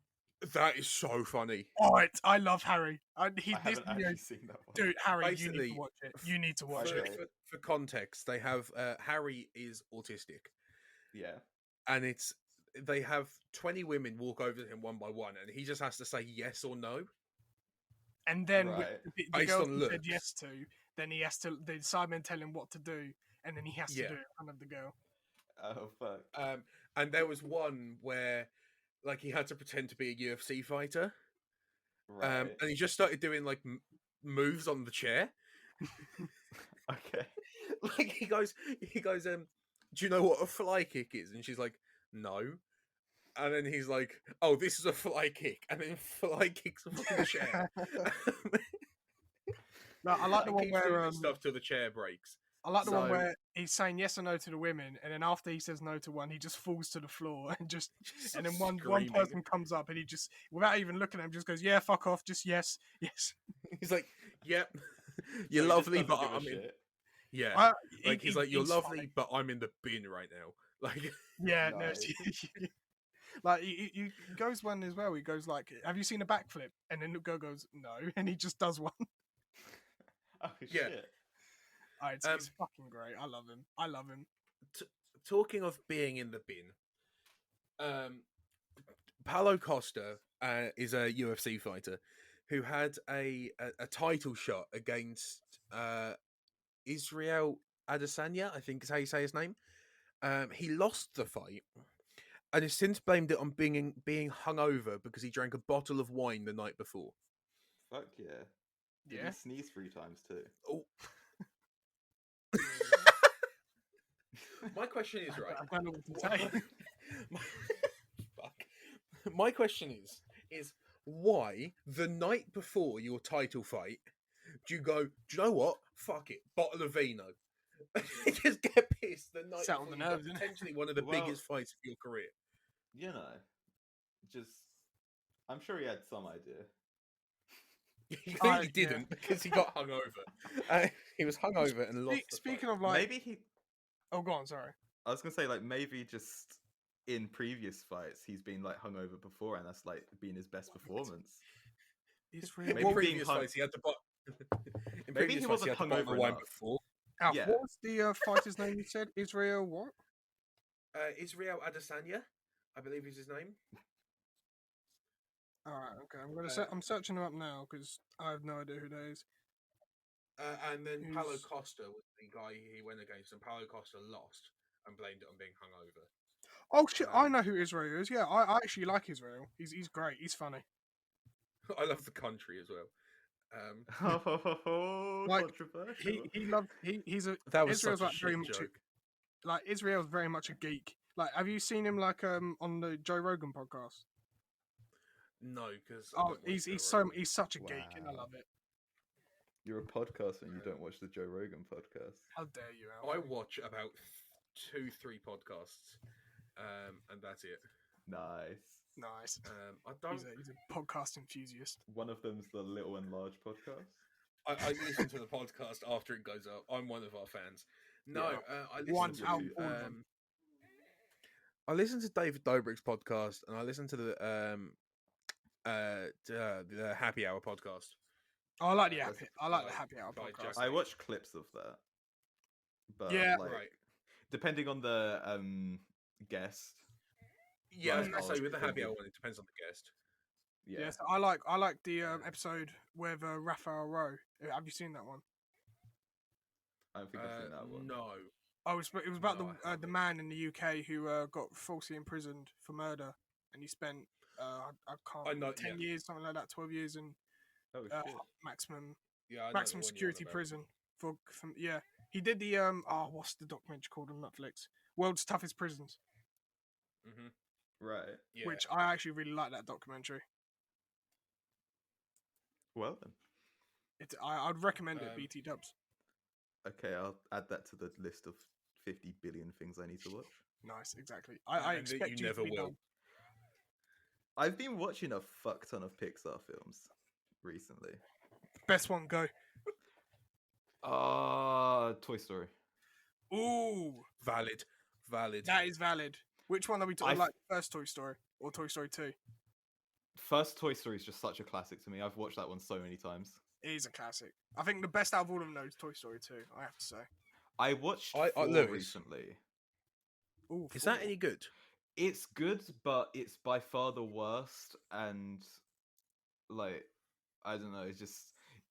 Speaker 1: That is so funny.
Speaker 2: Oh, I love Harry.
Speaker 3: I
Speaker 2: This
Speaker 3: haven't
Speaker 2: video,
Speaker 3: actually seen that one.
Speaker 2: dude, Harry, you need
Speaker 1: Basically,
Speaker 2: to watch it. You need to watch
Speaker 1: For,
Speaker 2: it.
Speaker 3: Okay.
Speaker 1: for context, they have Harry is autistic,
Speaker 3: Yeah.
Speaker 1: and they have 20 women walk over to him one by one, and he just has to say yes or no.
Speaker 2: And then with
Speaker 3: Right.
Speaker 2: the
Speaker 1: Based
Speaker 2: girl
Speaker 1: on
Speaker 2: he said
Speaker 1: looks.
Speaker 2: yes to, then he has to. The Sidemen tell him what to do, and then he has to
Speaker 1: Yeah.
Speaker 2: do it in front of the girl.
Speaker 3: Oh fuck.
Speaker 1: And there was one where, like, he had to pretend to be a UFC fighter,
Speaker 3: Right.
Speaker 1: and he just started doing like moves on the chair.
Speaker 3: Okay.
Speaker 1: Like he goes, do you know what a fly kick is? And she's like, no. And then he's like, oh, this is a fly kick, and then fly kicks a fucking chair.
Speaker 2: No, I like the
Speaker 1: He
Speaker 2: one
Speaker 1: keeps
Speaker 2: where
Speaker 1: doing this stuff till the chair breaks.
Speaker 2: I like the one
Speaker 1: So-
Speaker 2: where he's saying yes or no to the women, and then after he says no to one, he just falls to the floor and just. And then one
Speaker 1: Screaming.
Speaker 2: person comes up and he just, without even looking at him, just goes, "Yeah, fuck off, just yes, yes."
Speaker 1: He's like, yep,
Speaker 3: So
Speaker 1: you're
Speaker 3: he just
Speaker 1: lovely,
Speaker 3: doesn't
Speaker 1: but
Speaker 3: give a
Speaker 1: I'm in.
Speaker 3: shit.
Speaker 1: Yeah,
Speaker 2: I-
Speaker 1: like he's like, you're
Speaker 2: he's
Speaker 1: lovely,
Speaker 2: funny.
Speaker 1: but I'm in the bin right now. Like,
Speaker 2: Yeah,
Speaker 3: Nice.
Speaker 2: no. Like he goes one as well. He goes like, "Have you seen a backflip?" And then the girl goes, "No," and he just does one.
Speaker 3: Oh
Speaker 1: Yeah.
Speaker 3: shit.
Speaker 2: Oh, it's fucking great. I love him. I love him.
Speaker 1: talking of being in the bin, Paulo Costa is a UFC fighter who had a title shot against Israel Adesanya, I think is how you say his name. He lost the fight and has since blamed it on being hungover because he drank a bottle of wine the night before.
Speaker 3: Fuck yeah. Did
Speaker 2: Yeah.
Speaker 3: he sneeze 3 times too?
Speaker 1: Oh. My question is, right?
Speaker 2: I don't know what to say.
Speaker 1: Fuck. My question is why the night before your title fight do you go, do you know what? Fuck it, bottle of vino. Just get pissed the night
Speaker 2: Settle
Speaker 1: before
Speaker 2: the
Speaker 1: you've got
Speaker 2: nerves, innit?
Speaker 1: potentially one of the
Speaker 3: Well-
Speaker 1: biggest fights of your career.
Speaker 3: You know. Just I'm sure he had some idea.
Speaker 1: He clearly
Speaker 2: yeah.
Speaker 1: didn't because he got hungover. He was hungover and lost. the
Speaker 2: Speaking
Speaker 1: fight.
Speaker 2: of like,
Speaker 3: Maybe he
Speaker 2: oh, go on. Sorry.
Speaker 3: I was gonna say like maybe just in previous fights he's been like hungover before and that's like been his best performance.
Speaker 2: Israel.
Speaker 1: in
Speaker 3: maybe
Speaker 2: What,
Speaker 3: being
Speaker 1: previous
Speaker 3: hung-
Speaker 1: fights he had to buy. In
Speaker 3: Maybe
Speaker 1: previous
Speaker 3: he
Speaker 1: fights,
Speaker 3: wasn't
Speaker 1: had to buy the
Speaker 3: hungover
Speaker 1: wine
Speaker 3: enough.
Speaker 1: before.
Speaker 2: Alf,
Speaker 3: yeah.
Speaker 2: what was the fighter's name? You said Israel. What?
Speaker 1: Israel Adesanya, I believe is his name.
Speaker 2: All right. Okay. I'm gonna.
Speaker 1: Uh,
Speaker 2: I'm searching him up now because I have no idea who that is.
Speaker 1: And then Paulo
Speaker 2: Who's-
Speaker 1: Costa was the guy he went against, and Paulo Costa lost and blamed it on being hungover.
Speaker 2: Oh shit! I
Speaker 1: Um,
Speaker 2: know who Israel is. Yeah, I actually like Israel. He's great. He's funny.
Speaker 1: I love the country as well.
Speaker 2: Like,
Speaker 3: Controversial.
Speaker 2: He's a
Speaker 1: That was
Speaker 2: Israel's
Speaker 1: such a
Speaker 2: like very
Speaker 1: shit
Speaker 2: much
Speaker 1: joke.
Speaker 2: like Israel's very much a geek. Like, have you seen him like on the Joe Rogan podcast?
Speaker 1: No, because
Speaker 2: Oh, he's such a geek, and I
Speaker 3: Wow.
Speaker 2: love it.
Speaker 3: You're a podcaster and you don't watch the Joe Rogan podcast.
Speaker 2: How dare you,
Speaker 1: I
Speaker 2: Alfie?
Speaker 1: watch about 2-3 podcasts, and that's it.
Speaker 3: Nice.
Speaker 1: I
Speaker 2: Nice.
Speaker 1: don't.
Speaker 2: He's a podcast enthusiast.
Speaker 3: One of them's the Little and Large podcast.
Speaker 1: I listen to the podcast after it goes up. I'm one of our fans. No,
Speaker 3: Yeah.
Speaker 1: I
Speaker 2: One
Speaker 1: listen
Speaker 2: out
Speaker 1: to.
Speaker 2: of all of them.
Speaker 1: I listen to David Dobrik's podcast, and I listen to the Happy Hour podcast.
Speaker 2: Oh, I like the
Speaker 3: That's-
Speaker 2: happy. I like the
Speaker 1: by-
Speaker 2: happy hour
Speaker 1: by
Speaker 2: podcast.
Speaker 1: Jack-
Speaker 3: I watch clips of that. But
Speaker 2: Yeah.
Speaker 3: like,
Speaker 1: Right.
Speaker 3: depending on the guest.
Speaker 1: Yeah, I was
Speaker 3: Right,
Speaker 1: gonna say
Speaker 3: I'll
Speaker 1: with the
Speaker 3: think
Speaker 1: Happy
Speaker 3: of-
Speaker 1: Hour one, it depends on the guest.
Speaker 3: Yeah.
Speaker 2: Yeah, so I like the episode with Raphael Rowe. Have you seen that one?
Speaker 3: I don't think I've seen that one.
Speaker 1: No.
Speaker 2: Oh, it was about
Speaker 1: No, I
Speaker 2: the
Speaker 1: haven't.
Speaker 2: man in the UK who got falsely imprisoned for murder, and he spent I can't
Speaker 1: I know-
Speaker 2: 10
Speaker 1: yeah.
Speaker 2: years, something like that, 12 years in
Speaker 3: Oh shit.
Speaker 2: maximum
Speaker 1: Yeah, I know the
Speaker 2: maximum
Speaker 1: one you're on
Speaker 2: security
Speaker 1: about.
Speaker 2: prison for yeah. He did the what's the documentary called on Netflix? World's Toughest Prisons,
Speaker 1: Mhm.
Speaker 3: Right.
Speaker 1: Yeah.
Speaker 2: which I actually really like that documentary.
Speaker 3: Well then.
Speaker 2: I'd recommend it.
Speaker 1: Um,
Speaker 2: BT Dubs.
Speaker 3: Okay, I'll add that to the list of 50 billion things I need to watch.
Speaker 2: Nice, exactly. I
Speaker 1: and that
Speaker 2: expect
Speaker 1: you
Speaker 2: you
Speaker 1: never
Speaker 2: to be
Speaker 1: will.
Speaker 2: done.
Speaker 3: I've been watching a fuck ton of Pixar films recently.
Speaker 2: Best one, go.
Speaker 3: Toy Story.
Speaker 2: Ooh,
Speaker 1: Valid.
Speaker 2: that is valid. Which one are we talking?
Speaker 3: I
Speaker 2: Like first Toy Story or Toy Story 2?
Speaker 3: First Toy Story is just such a classic to me. I've watched that one so many times.
Speaker 2: It is a classic. I think the best out of all of them though is Toy Story 2. I have to say.
Speaker 3: I watched
Speaker 1: I-
Speaker 3: 4
Speaker 1: Lewis.
Speaker 3: recently.
Speaker 2: Ooh,
Speaker 1: Is that
Speaker 2: 4.
Speaker 1: any good?
Speaker 3: It's good, but it's by far the worst. And like, I don't know.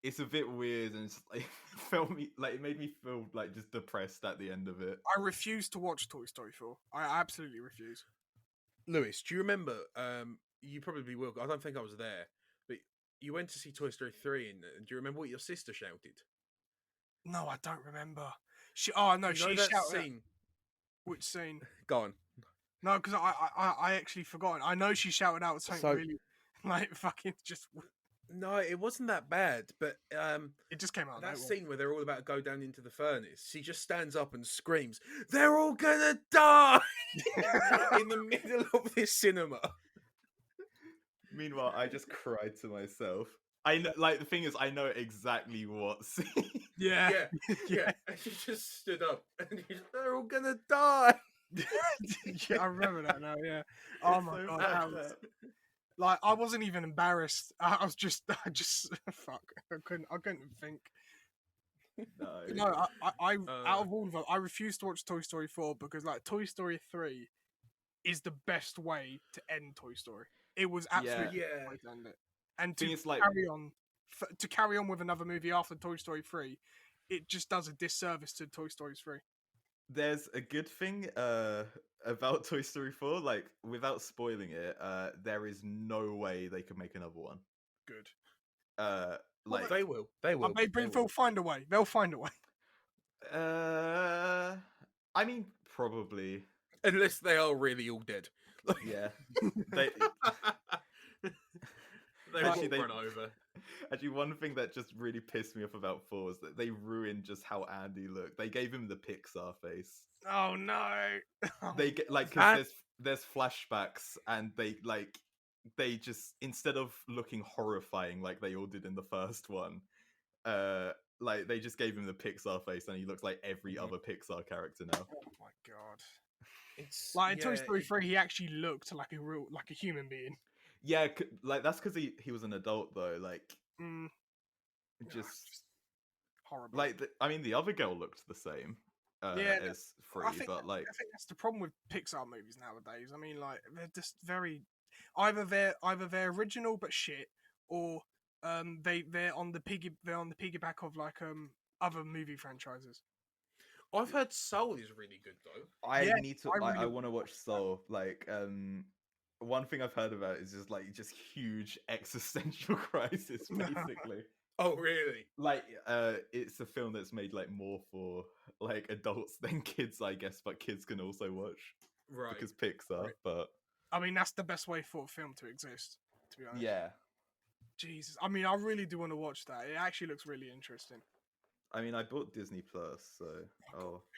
Speaker 3: It's a bit weird, and it's like it made me feel like just depressed at the end of it.
Speaker 2: I refuse to watch Toy Story 4. I absolutely refuse.
Speaker 1: Lewis, do you remember? You probably will. I don't think I was there, but you went to see Toy Story 3, and do you remember what your sister shouted?
Speaker 2: No, I don't remember. No,
Speaker 1: You know
Speaker 2: she
Speaker 1: that
Speaker 2: shouted.
Speaker 1: scene.
Speaker 2: Which scene?
Speaker 1: Go on.
Speaker 2: No, because I actually forgot. I know she shouted out something
Speaker 1: So-
Speaker 2: really like fucking just.
Speaker 1: No, it wasn't that bad, but
Speaker 2: It just came out.
Speaker 1: that
Speaker 2: Of nowhere.
Speaker 1: scene where they're all about to go down into the furnace, she just stands up and screams, "They're all gonna die!" in the middle of this cinema.
Speaker 3: Meanwhile, I just cried to myself. I know, like the thing is, I know exactly what scene.
Speaker 2: Yeah.
Speaker 1: Yeah. And she just stood up and they're all gonna die.
Speaker 2: Yeah, I remember that now. Yeah. Oh my
Speaker 3: So
Speaker 2: god.
Speaker 3: fucked
Speaker 2: That was,
Speaker 3: up.
Speaker 2: like I wasn't even embarrassed. I just fuck. I couldn't think. No, I out of all of them, I refuse to watch Toy Story 4 because like Toy Story 3 is the best way to end Toy Story. It was absolutely
Speaker 1: Yeah.
Speaker 2: the best way to end it. And
Speaker 3: Thing
Speaker 2: to
Speaker 3: is, like-
Speaker 2: carry on with another movie after Toy Story 3, it just does a disservice to Toy Story 3.
Speaker 3: There's a good thing about Toy Story 4, like without spoiling it, there is no way they could make another one.
Speaker 2: Good.
Speaker 3: Like
Speaker 1: They will. They will.
Speaker 2: They'll find a way. They'll find a way.
Speaker 3: I mean probably.
Speaker 1: Unless they are really all dead.
Speaker 3: Yeah. They
Speaker 1: They
Speaker 3: Actually,
Speaker 1: will run over.
Speaker 3: Actually, one thing that just really pissed me off about 4 was that they ruined just how Andy looked. They gave him the Pixar face.
Speaker 2: Oh no.
Speaker 3: They get like because there's flashbacks and they just instead of looking horrifying like they all did in the first one, like they just gave him the Pixar face and he looks like every other Pixar character now.
Speaker 2: Oh my god.
Speaker 1: It's
Speaker 2: Like in Toy Story 3, he actually looked like a human being.
Speaker 3: Yeah, like that's because he was an adult though. Like
Speaker 2: Mm,
Speaker 3: just
Speaker 2: horrible.
Speaker 3: like I mean the other girl looked the same
Speaker 2: Yeah,
Speaker 3: as Free,
Speaker 2: I think
Speaker 3: but like
Speaker 2: I think that's the problem with Pixar movies nowadays. I mean, like they're just very either they're original but shit, or they're on the piggyback of like other movie franchises.
Speaker 1: I've heard Soul is really good though.
Speaker 3: I
Speaker 2: Yeah,
Speaker 3: need to.
Speaker 2: I
Speaker 3: I
Speaker 2: really
Speaker 3: want to watch Soul. Like, one thing I've heard about is just huge existential crisis, basically.
Speaker 1: Oh really?
Speaker 3: Like, it's a film that's made like more for like adults than kids, I guess, but kids can also watch
Speaker 1: Right.
Speaker 3: because Pixar.
Speaker 2: Right.
Speaker 3: But
Speaker 2: I mean, that's the best way for a film to exist. To be honest.
Speaker 3: yeah,
Speaker 2: Jesus. I mean, I really do want to watch that. It actually looks really interesting.
Speaker 3: I mean, I bought Disney Plus, so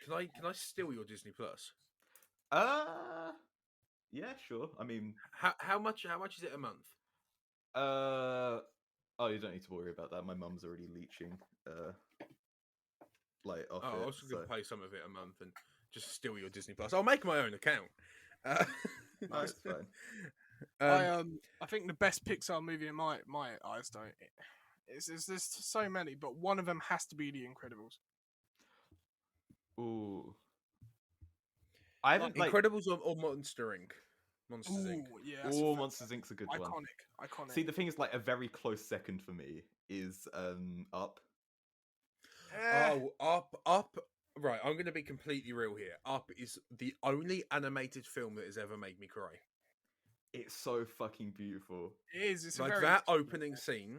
Speaker 1: Can I steal your Disney Plus?
Speaker 3: yeah, sure. I mean,
Speaker 1: How much is it a month?
Speaker 3: oh, you don't need to worry about that. My mum's already leeching, like off
Speaker 1: Oh,
Speaker 3: it.
Speaker 1: I was going to
Speaker 3: so-
Speaker 1: pay some of it a month and just steal your Disney Plus. I'll make my own account.
Speaker 3: No, it's fine.
Speaker 2: I think the best Pixar movie in my eyes don't. There's so many, but one of them has to be The Incredibles.
Speaker 3: Ooh. I haven't like.
Speaker 1: Incredibles or Monster Inc. Monsters Inc.
Speaker 2: Yeah. that's a
Speaker 3: Oh,
Speaker 2: fa-
Speaker 3: Monsters Inc.'s a good one.
Speaker 2: Iconic.
Speaker 3: See, the thing is, like, a very close second for me is Up.
Speaker 1: Oh, Up. Right, I'm going to be completely real here. Up is the only animated film that has ever made me cry.
Speaker 3: It's so fucking beautiful.
Speaker 2: It is. It's
Speaker 1: Like
Speaker 2: a very
Speaker 1: that opening scene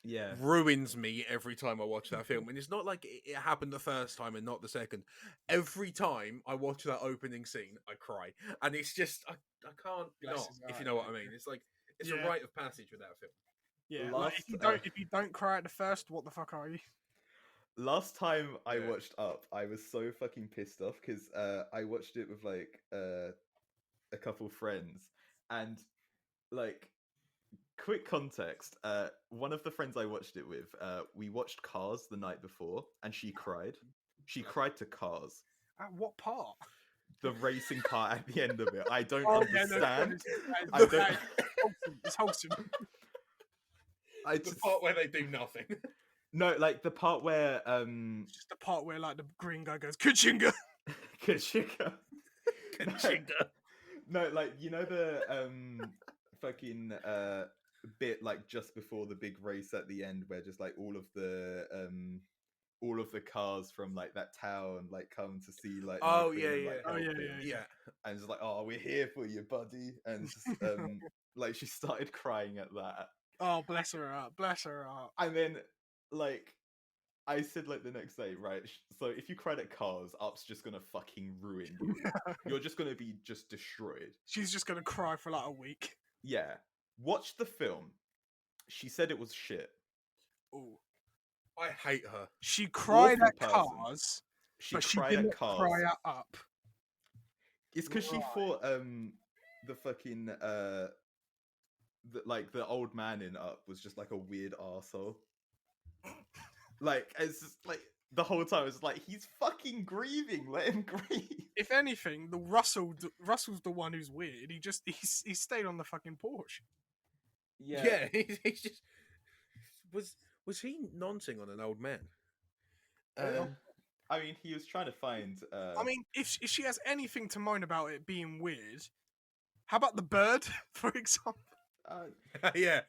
Speaker 3: Yeah.
Speaker 1: ruins me every time I watch that film, and it's not like it happened the first time and not the second. Every time I watch that opening scene, I cry, and it's just I can't
Speaker 2: Bless
Speaker 1: not.
Speaker 2: his
Speaker 1: If you
Speaker 2: heart,
Speaker 1: know what I
Speaker 2: yeah.
Speaker 1: mean, it's like it's
Speaker 2: Yeah.
Speaker 1: a rite of passage with that film.
Speaker 2: Yeah.
Speaker 3: Last,
Speaker 2: If you don't cry at the first, what the fuck are you?
Speaker 3: Last time I
Speaker 1: Yeah.
Speaker 3: watched Up, I was so fucking pissed off because I watched it with like a couple friends, and like, quick context. One of the friends I watched it with, we watched Cars the night before, and she cried. She cried to Cars.
Speaker 2: At what part?
Speaker 3: The racing part at the end of it. I don't
Speaker 2: Oh, yeah,
Speaker 3: understand.
Speaker 2: no,
Speaker 3: I don't.
Speaker 2: it's wholesome.
Speaker 3: I
Speaker 1: The
Speaker 3: just
Speaker 1: part where they do nothing.
Speaker 3: no, like the part where
Speaker 2: It's just the part where like the green guy goes Kachinga.
Speaker 3: Kachika.
Speaker 1: Kachinga.
Speaker 3: No, like you know the fucking bit like just before the big race at the end where just like all of the cars from like that town like come to see like
Speaker 1: Oh,
Speaker 3: Michael
Speaker 1: yeah,
Speaker 3: and,
Speaker 1: yeah.
Speaker 3: like,
Speaker 2: Oh,
Speaker 3: help
Speaker 2: yeah,
Speaker 3: him.
Speaker 2: yeah.
Speaker 1: Yeah.
Speaker 3: And it's like, oh, we're here for you, buddy. And just like she started crying at that.
Speaker 2: Oh, bless her heart. Bless her heart.
Speaker 3: And then like I said like the next day, right? So if you cried at Cars, Up's just gonna fucking ruin you. You're just gonna be just destroyed.
Speaker 2: She's just gonna cry for like a week.
Speaker 3: Yeah. Watch the film. She said it was shit.
Speaker 2: Oh,
Speaker 1: I hate her.
Speaker 2: she cried
Speaker 3: Awful
Speaker 2: at
Speaker 3: person.
Speaker 2: Cars,
Speaker 3: She
Speaker 2: but she
Speaker 3: cried
Speaker 2: didn't
Speaker 3: at Cars.
Speaker 2: cry at Up.
Speaker 3: It's because she
Speaker 2: Right.
Speaker 3: thought the fucking the old man in Up was just like a weird arsehole. Like it's just like the whole time it's like he's fucking grieving. Let him grieve.
Speaker 2: If anything, Russell's the one who's weird. He stayed on the fucking porch.
Speaker 1: Yeah, he's just was he noncing on an old man?
Speaker 3: I mean, he was trying to find.
Speaker 2: I mean, if she has anything to moan about it being weird, how about the bird, for example?
Speaker 1: yeah.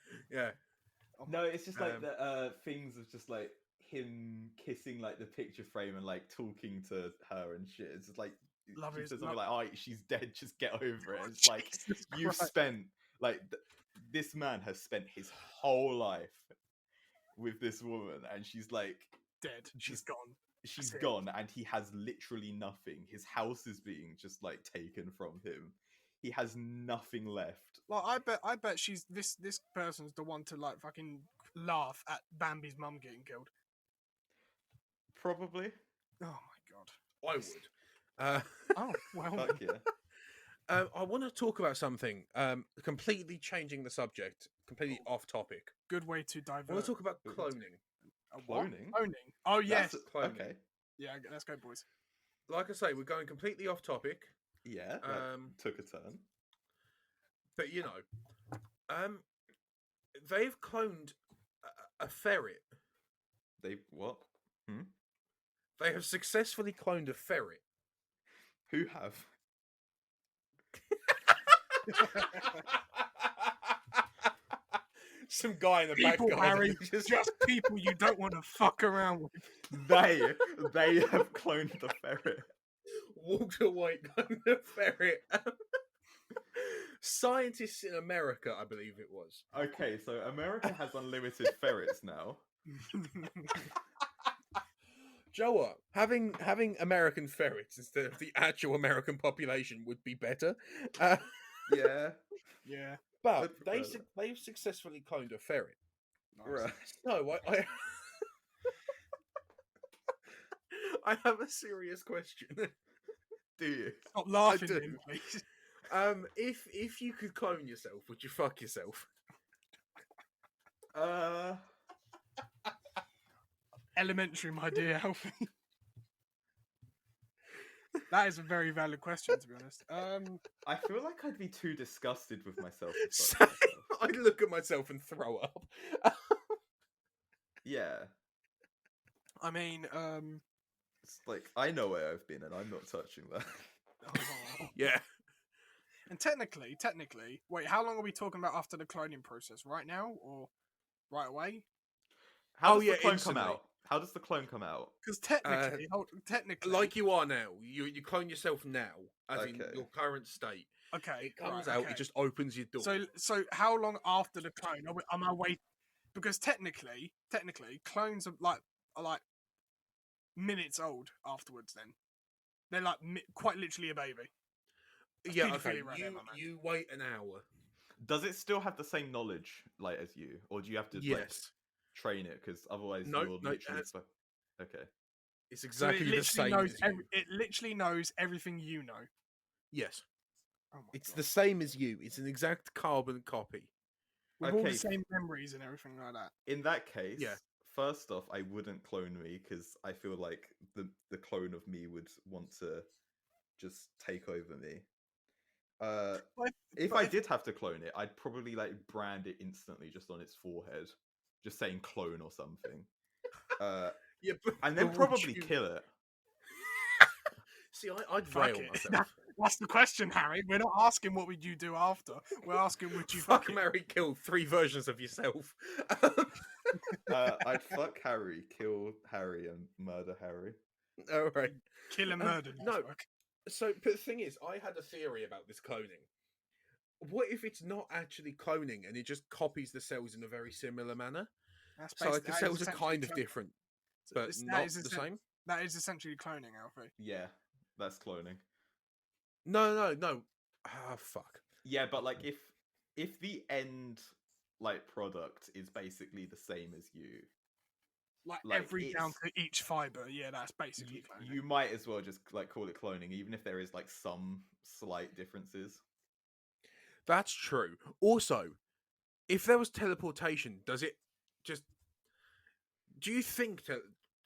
Speaker 3: No, it's just like
Speaker 1: Um,
Speaker 3: the things of just like him kissing like the picture frame and like talking to her and shit. It's just like
Speaker 2: Love
Speaker 3: she
Speaker 2: is
Speaker 3: says something
Speaker 2: love-
Speaker 3: like, "Oh, she's dead. Just get over it." And it's like
Speaker 2: Jesus
Speaker 3: you've
Speaker 2: Christ.
Speaker 3: spent like this man has spent his whole life with this woman, and she's like
Speaker 2: dead. She's gone.
Speaker 3: she's
Speaker 2: That's it.
Speaker 3: gone, and he has literally nothing. His house is being just like taken from him. He has nothing left.
Speaker 2: Like I bet she's this person's the one to like fucking laugh at Bambi's mum getting killed.
Speaker 3: Probably.
Speaker 2: Oh my god.
Speaker 1: I would.
Speaker 2: Oh well.
Speaker 3: Fuck yeah.
Speaker 1: I want to talk about something. Completely changing the subject, completely off topic.
Speaker 2: Good way to
Speaker 1: I want
Speaker 2: divert.
Speaker 1: to talk about
Speaker 3: Good.
Speaker 1: cloning.
Speaker 2: What?
Speaker 3: Cloning?
Speaker 2: Cloning. Oh yes.
Speaker 3: That's-
Speaker 1: Cloning.
Speaker 3: Okay.
Speaker 2: Yeah. Let's go, boys.
Speaker 1: Like I say, we're going completely off topic.
Speaker 3: Yeah. That took a turn.
Speaker 1: But you know, they've cloned a ferret.
Speaker 3: They what?
Speaker 1: They have successfully cloned a ferret.
Speaker 3: Who have?
Speaker 1: Some guy in the
Speaker 2: People,
Speaker 1: back
Speaker 2: Harry,
Speaker 1: garden just
Speaker 2: just people you don't want to fuck around with.
Speaker 3: They have cloned the ferret.
Speaker 1: walked away cloned a ferret. Scientists in America, I believe it was.
Speaker 3: Okay, so America has unlimited ferrets now.
Speaker 1: Joe, what? Having American ferrets instead of the actual American population would be better.
Speaker 3: Yeah.
Speaker 2: Yeah.
Speaker 1: But
Speaker 3: I'd prefer that.
Speaker 1: they've successfully cloned a ferret.
Speaker 2: Nice.
Speaker 3: Right.
Speaker 1: So I I have a serious question.
Speaker 3: Do you?
Speaker 2: Stop laughing,
Speaker 1: do.
Speaker 2: then, please.
Speaker 1: If you could clone yourself, would you fuck yourself?
Speaker 2: Elementary, my dear Alfie. That is a very valid question, to be honest.
Speaker 3: I feel like I'd be too disgusted with myself. to
Speaker 1: Same.
Speaker 3: fuck myself.
Speaker 1: I'd look at myself and throw up.
Speaker 3: Yeah.
Speaker 2: I mean,
Speaker 3: It's like I know where I've been and I'm not touching that.
Speaker 2: oh.
Speaker 1: Yeah.
Speaker 2: And technically, wait, how long are we talking about after the cloning process? Right now or right away?
Speaker 3: How
Speaker 1: Oh,
Speaker 3: does
Speaker 1: yeah,
Speaker 3: the clone
Speaker 1: instantly.
Speaker 3: come out? How does the clone come out?
Speaker 2: Because technically,
Speaker 1: Like you are now. You clone yourself now, as in
Speaker 3: Okay.
Speaker 1: your current state.
Speaker 2: okay,
Speaker 1: It comes
Speaker 2: right,
Speaker 1: out,
Speaker 2: okay.
Speaker 1: it just opens your door.
Speaker 2: So how long after the clone am I waiting? Because technically, clones are like minutes old afterwards. Then they're like quite literally a baby.
Speaker 1: yeah,
Speaker 2: paedophilia
Speaker 1: okay.
Speaker 2: right there, my man.
Speaker 1: You wait an hour.
Speaker 3: Does it still have the same knowledge like as you, or do you have to like
Speaker 1: Yes.
Speaker 3: train it? Because otherwise,
Speaker 1: No,
Speaker 3: you'll
Speaker 1: no,
Speaker 3: literally.
Speaker 1: that's-
Speaker 3: Okay.
Speaker 1: It's
Speaker 2: So
Speaker 1: exactly the same. as you.
Speaker 2: it literally knows everything you know.
Speaker 1: Yes.
Speaker 2: Oh my
Speaker 1: It's
Speaker 2: god.
Speaker 1: the same as you. It's an exact carbon copy.
Speaker 2: With all
Speaker 3: Okay.
Speaker 2: the same memories and everything like that.
Speaker 3: In that case,
Speaker 1: Yeah.
Speaker 3: first off, I wouldn't clone me because I feel like the clone of me would want to just take over me. If I did have to clone it, I'd probably like brand it instantly just on its forehead, just saying clone or something.
Speaker 1: Yeah, but
Speaker 3: And then
Speaker 1: would
Speaker 3: probably
Speaker 1: you-
Speaker 3: kill it.
Speaker 1: See, I'd
Speaker 2: Fuck
Speaker 1: rail
Speaker 2: it.
Speaker 1: myself.
Speaker 2: That's the question, Harry. We're not asking what would you do after. We're asking would you
Speaker 1: Fuck,
Speaker 2: fuck it?
Speaker 1: marry, kill 3 versions of yourself.
Speaker 3: I'd fuck Harry, kill Harry, and murder Harry.
Speaker 1: All right.
Speaker 2: Kill and murder.
Speaker 1: no.
Speaker 2: Network.
Speaker 1: So, but the thing is, I had a theory about this cloning. What if it's not actually cloning and it just copies the cells in a very similar manner?
Speaker 2: That's
Speaker 1: So, like, the
Speaker 2: that is
Speaker 1: cells are
Speaker 2: essentially
Speaker 1: kind of
Speaker 2: cloning.
Speaker 1: different,
Speaker 2: So
Speaker 1: but
Speaker 2: that
Speaker 1: not
Speaker 2: is
Speaker 1: the
Speaker 2: essen-
Speaker 1: same.
Speaker 2: That is essentially cloning, Alfie.
Speaker 3: Yeah, that's cloning.
Speaker 1: No. Ah, fuck.
Speaker 3: Yeah, but like if the end like product is basically the same as you,
Speaker 2: Like
Speaker 3: Like,
Speaker 2: every down
Speaker 3: it's-
Speaker 2: to each fiber. Yeah, that's basically cloning.
Speaker 3: you might as well just like call it cloning, even if there is like some slight differences.
Speaker 1: That's true. Also, if there was teleportation, does it just? Do you think?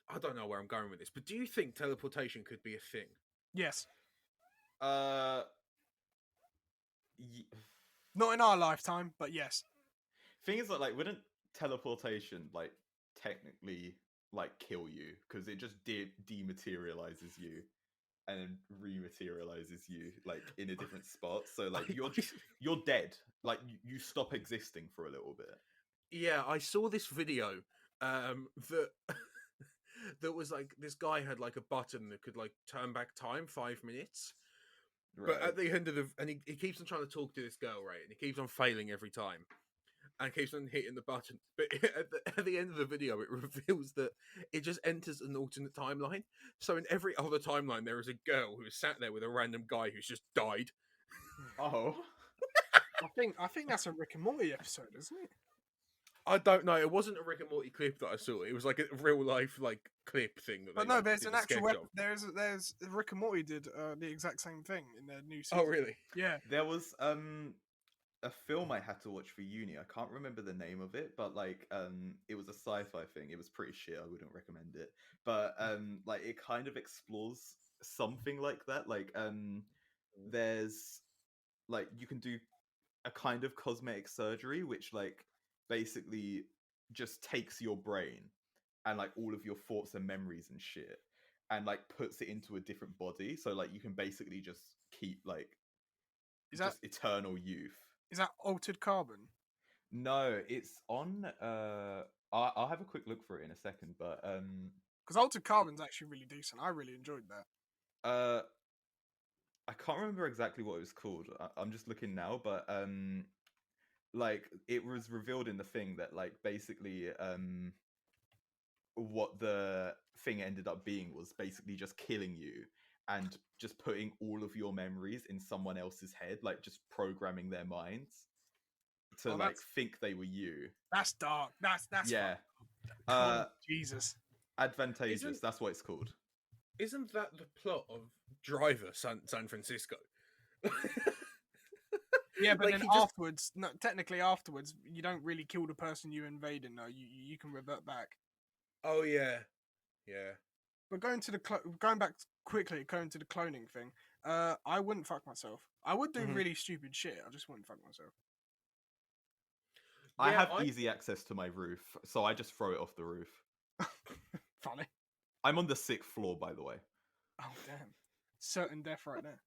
Speaker 1: I don't know where I'm going with this, but do you think teleportation could be a thing?
Speaker 2: Yes.
Speaker 3: Uh, y-
Speaker 2: Not in our lifetime, but yes.
Speaker 3: thing is that like wouldn't teleportation like technically like kill you because it just dematerializes you and then rematerializes you like in a different spot, so like you're dead, like you stop existing for a little bit.
Speaker 1: Yeah, I saw this video that that was like this guy had like a button that could like turn back time 5 minutes. But at the end of he keeps on trying to talk to this girl, right? And he keeps on failing every time. And keeps on hitting the button. But at the end of the video, it reveals that it just enters an alternate timeline. So in every other timeline, there is a girl who is sat there with a random guy who's just died.
Speaker 3: Oh,
Speaker 2: I think that's a Rick and Morty episode, isn't it?
Speaker 1: I don't know. It wasn't a Rick and Morty clip that I saw. It was like a real life like clip thing. That
Speaker 2: But
Speaker 1: they,
Speaker 2: no,
Speaker 1: like,
Speaker 2: there's
Speaker 1: did
Speaker 2: an
Speaker 1: a
Speaker 2: actual.
Speaker 1: sketch of.
Speaker 2: There's Rick and Morty did the exact same thing in their new season.
Speaker 1: Oh really?
Speaker 2: Yeah.
Speaker 3: there was a film I had to watch for uni. I can't remember the name of it, but like it was a sci-fi thing. It was pretty shit. I wouldn't recommend it. But like it kind of explores something like that. Like there's like you can do a kind of cosmetic surgery which like basically just takes your brain and like all of your thoughts and memories and shit and like puts it into a different body, so like you can basically just keep like
Speaker 2: Is that
Speaker 3: just eternal youth.
Speaker 2: is that altered carbon?
Speaker 3: No, it's on. I'll have a quick look for it in a second, but
Speaker 2: Because altered carbon's actually really decent. I really enjoyed that.
Speaker 3: I can't remember exactly what it was called. I'm just looking now, but like it was revealed in the thing that like basically what the thing ended up being was basically just killing you and just putting all of your memories in someone else's head, like just programming their minds to
Speaker 2: Oh,
Speaker 3: like
Speaker 2: that's-
Speaker 3: think they were you.
Speaker 2: That's dark. That's
Speaker 3: Yeah.
Speaker 2: Jesus.
Speaker 3: Advantageous.
Speaker 1: Isn't-
Speaker 3: That's what it's called.
Speaker 1: Isn't that the plot of Driver San Francisco?
Speaker 2: Yeah, but
Speaker 1: Like,
Speaker 2: then
Speaker 1: he just-
Speaker 2: afterwards, no, technically afterwards, you don't really kill the person you invaded. No, you can revert back.
Speaker 1: Oh yeah.
Speaker 2: But going back quickly, going to the cloning thing, I wouldn't fuck myself. I would do
Speaker 1: Mhm.
Speaker 2: really stupid shit. I just wouldn't fuck myself.
Speaker 3: I
Speaker 1: Yeah,
Speaker 3: have
Speaker 1: I-
Speaker 3: easy access to my roof, so I just throw it off the roof.
Speaker 2: Funny.
Speaker 3: I'm on the 6th floor, by the way.
Speaker 2: Oh damn. Certain death right there.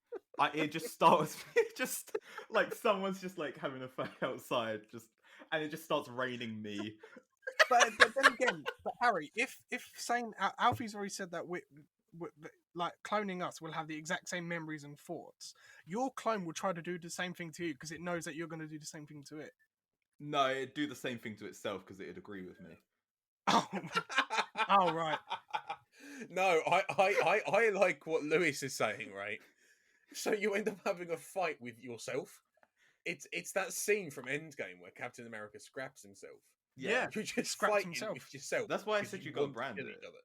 Speaker 3: It just starts. It just like someone's just like having a fight outside, and it just starts raining me.
Speaker 2: But then again, but Harry, if saying Alfie's already said that we like cloning us will have the exact same memories and thoughts, your clone will try to do the same thing to you because it knows that you're going to do the same thing to it.
Speaker 3: No, it'd do the same thing to itself because it'd agree with me.
Speaker 2: Oh, oh right.
Speaker 1: No, I like what Lewis is saying, right? So you end up having a fight with yourself. It's that scene from Endgame where Captain America scraps himself.
Speaker 2: Yeah.
Speaker 1: You just
Speaker 2: Scraps
Speaker 1: fighting
Speaker 2: himself.
Speaker 1: with yourself.
Speaker 3: That's why I
Speaker 1: 'cause
Speaker 3: said you gotta
Speaker 1: want to
Speaker 3: brand
Speaker 1: kill
Speaker 3: it.
Speaker 1: each other.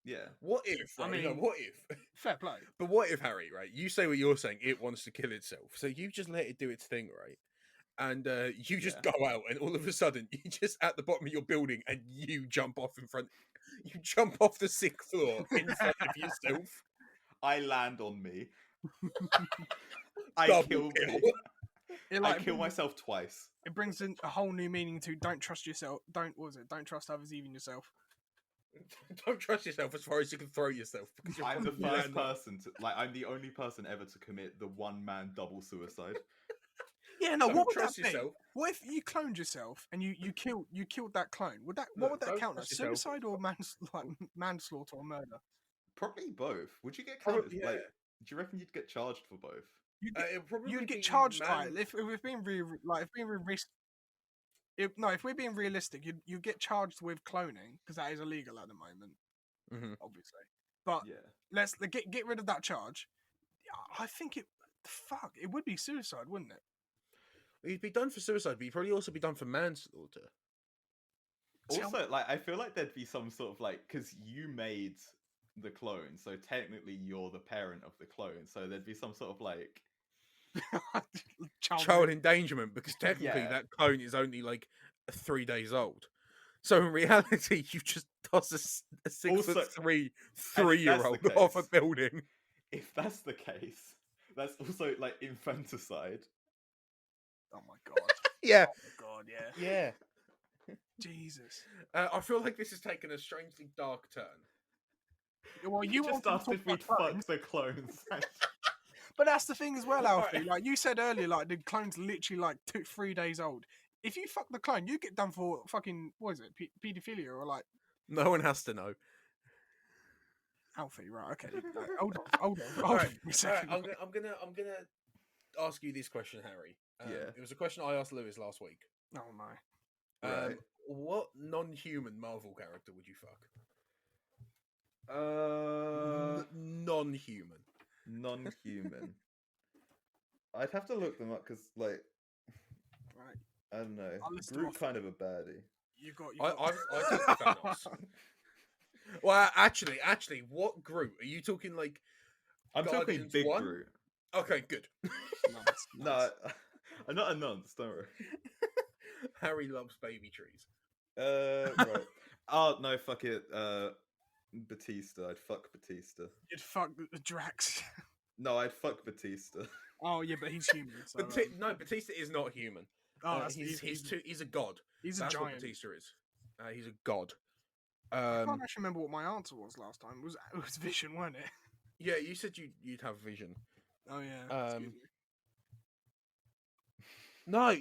Speaker 3: Yeah.
Speaker 1: What if?
Speaker 2: I
Speaker 1: Right? No,
Speaker 2: mean-
Speaker 1: what if?
Speaker 2: Fair play.
Speaker 1: But what if, Harry? Right? You say what you're saying. It wants to kill itself, so you just let it do its thing, right? And you just
Speaker 3: Yeah.
Speaker 1: go out, and all of a sudden, you're just at the bottom of your building, and you jump off in front. You jump off the 6th floor in front of yourself.
Speaker 3: I land on me. I
Speaker 1: Double
Speaker 3: kill
Speaker 1: kill.
Speaker 3: me.
Speaker 2: It,
Speaker 3: I
Speaker 2: like,
Speaker 3: kill
Speaker 2: brings-
Speaker 3: myself twice.
Speaker 2: It brings in a whole new meaning to don't trust yourself. Don't trust others, even yourself.
Speaker 1: Don't trust yourself as far as you can throw yourself. Because you're
Speaker 3: I'm the
Speaker 1: probably
Speaker 3: first
Speaker 1: landing.
Speaker 3: person to I'm the only person ever to commit the one-man double suicide.
Speaker 2: Yeah, no.
Speaker 1: Don't
Speaker 2: What would that
Speaker 1: trust
Speaker 2: be?
Speaker 1: yourself.
Speaker 2: What if you cloned yourself and you killed that clone? What
Speaker 1: Look,
Speaker 2: would that
Speaker 1: don't
Speaker 2: count as?
Speaker 1: trust yourself.
Speaker 2: Suicide or manslaughter or murder?
Speaker 3: Probably both. Would you get
Speaker 1: Probably,
Speaker 3: counted?
Speaker 1: yeah.
Speaker 3: Like, do you reckon you'd get charged for both?
Speaker 1: It'd probably
Speaker 2: You'd
Speaker 1: be
Speaker 2: get charged
Speaker 1: man-
Speaker 2: right if we're being if we're being realistic, you get charged with cloning because that is illegal at the moment,
Speaker 1: Mhm.
Speaker 2: obviously. But
Speaker 3: Yeah.
Speaker 2: let's get rid of that charge. I think it would be suicide, wouldn't it?
Speaker 1: He'd be done for suicide, but he'd probably also be done for manslaughter.
Speaker 3: Also, like, I feel like there'd be some sort of like, because you made the clone, so technically you're the parent of the clone. So there'd be some sort of like,
Speaker 1: Child endangerment, because technically
Speaker 3: Yeah.
Speaker 1: that clone is only like 3 days old. So in reality, you just toss a 6'3" three-year-old
Speaker 3: the
Speaker 1: off a
Speaker 3: case-
Speaker 1: building.
Speaker 3: if that's the case, that's also like infanticide.
Speaker 2: Oh my god!
Speaker 1: Yeah,
Speaker 2: Oh my god! Yeah.
Speaker 1: yeah.
Speaker 2: Jesus.
Speaker 1: I feel like this has taken a strangely dark turn.
Speaker 2: Well, you
Speaker 3: just
Speaker 2: wanted to
Speaker 3: asked
Speaker 2: talk
Speaker 3: if we'd
Speaker 2: about
Speaker 3: fuck
Speaker 2: clones,
Speaker 3: the clones.
Speaker 2: but that's the thing as well,
Speaker 1: Alright.
Speaker 2: Alfie. Like you said earlier, like the clone's literally like 3 days old. If you fuck the clone, you get done for fucking what is it, paedophilia or like
Speaker 1: No one has to know.
Speaker 2: Alfie, right? Okay, hold on,
Speaker 1: Alright,
Speaker 2: for a second.
Speaker 1: I'm gonna ask you this question, Harry.
Speaker 3: Yeah.
Speaker 1: It was a question I asked Lewis last week.
Speaker 2: Oh no.
Speaker 3: Right.
Speaker 1: What non-human Marvel character would you fuck? Non-human.
Speaker 3: Non-human. I'd have to look them up because, like,
Speaker 2: Right,
Speaker 3: I don't know.
Speaker 2: I'll list them
Speaker 3: Groot
Speaker 2: off.
Speaker 3: kind of a baddie.
Speaker 2: you got.
Speaker 1: I take Thanos. Well, actually, what Groot? Are you talking like?
Speaker 3: I'm talking
Speaker 1: Guardians
Speaker 3: Big
Speaker 1: 1?
Speaker 3: Groot.
Speaker 1: Okay, good.
Speaker 3: No, I'm not a nonce, don't worry.
Speaker 1: Harry loves baby trees.
Speaker 3: Right. Oh no, fuck it. Batista. I'd fuck Batista.
Speaker 2: You'd fuck the Drax.
Speaker 3: No, I'd fuck Batista.
Speaker 2: Oh yeah, but he's human. So,
Speaker 1: No, Batista is not human. He's a god.
Speaker 2: he's a
Speaker 1: That's what
Speaker 2: giant.
Speaker 1: Batista is. He's a god.
Speaker 2: I can't actually remember what my answer was last time. It was Vision, wasn't it?
Speaker 1: Yeah, you said you'd have vision.
Speaker 2: Oh yeah. Excuse me.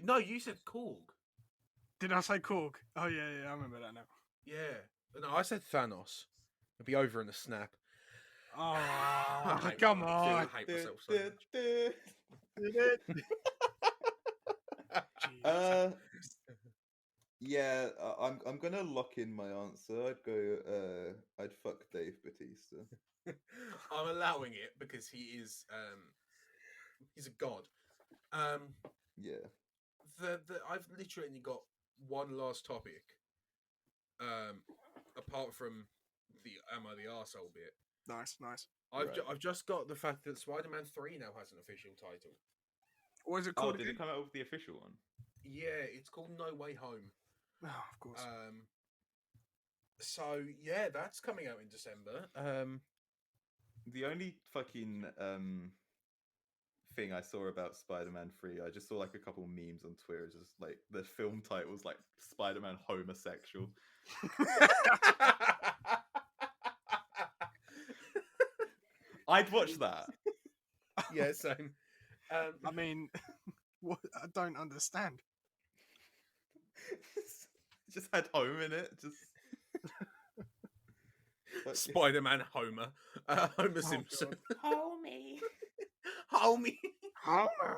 Speaker 1: No, you said Korg.
Speaker 2: Did I say Korg? Oh yeah, I remember that now.
Speaker 1: Yeah. No, I said Thanos. It'd be over in a snap.
Speaker 2: Oh,
Speaker 1: I hate
Speaker 2: come
Speaker 1: myself. I
Speaker 2: on.
Speaker 1: hate myself so much.
Speaker 2: Jesus.
Speaker 3: Yeah, I'm gonna lock in my answer. I'd go. I'd fuck Dave Batista.
Speaker 1: I'm allowing it because he's a god.
Speaker 3: Yeah.
Speaker 1: I've literally only got one last topic. Apart from the am I the arsehole bit.
Speaker 2: Nice.
Speaker 1: I've just got the fact that Spider-Man 3 now has an official title.
Speaker 2: What is it
Speaker 3: Oh,
Speaker 2: called?
Speaker 3: did it
Speaker 2: again?
Speaker 3: come out with the official one?
Speaker 1: Yeah, it's called No Way Home.
Speaker 2: Oh, of course.
Speaker 1: So yeah, that's coming out in December.
Speaker 3: The only fucking thing I saw about Spider-Man 3, I just saw like a couple memes on Twitter, just like the film title was like Spider-Man homosexual. I'd watch that.
Speaker 1: Yeah, same.
Speaker 2: I mean, what? I don't understand.
Speaker 3: Just had home in it. Just Like,
Speaker 1: Spider-Man Homer. Homer Simpson.
Speaker 2: Homie.
Speaker 1: Homie.
Speaker 2: Homer.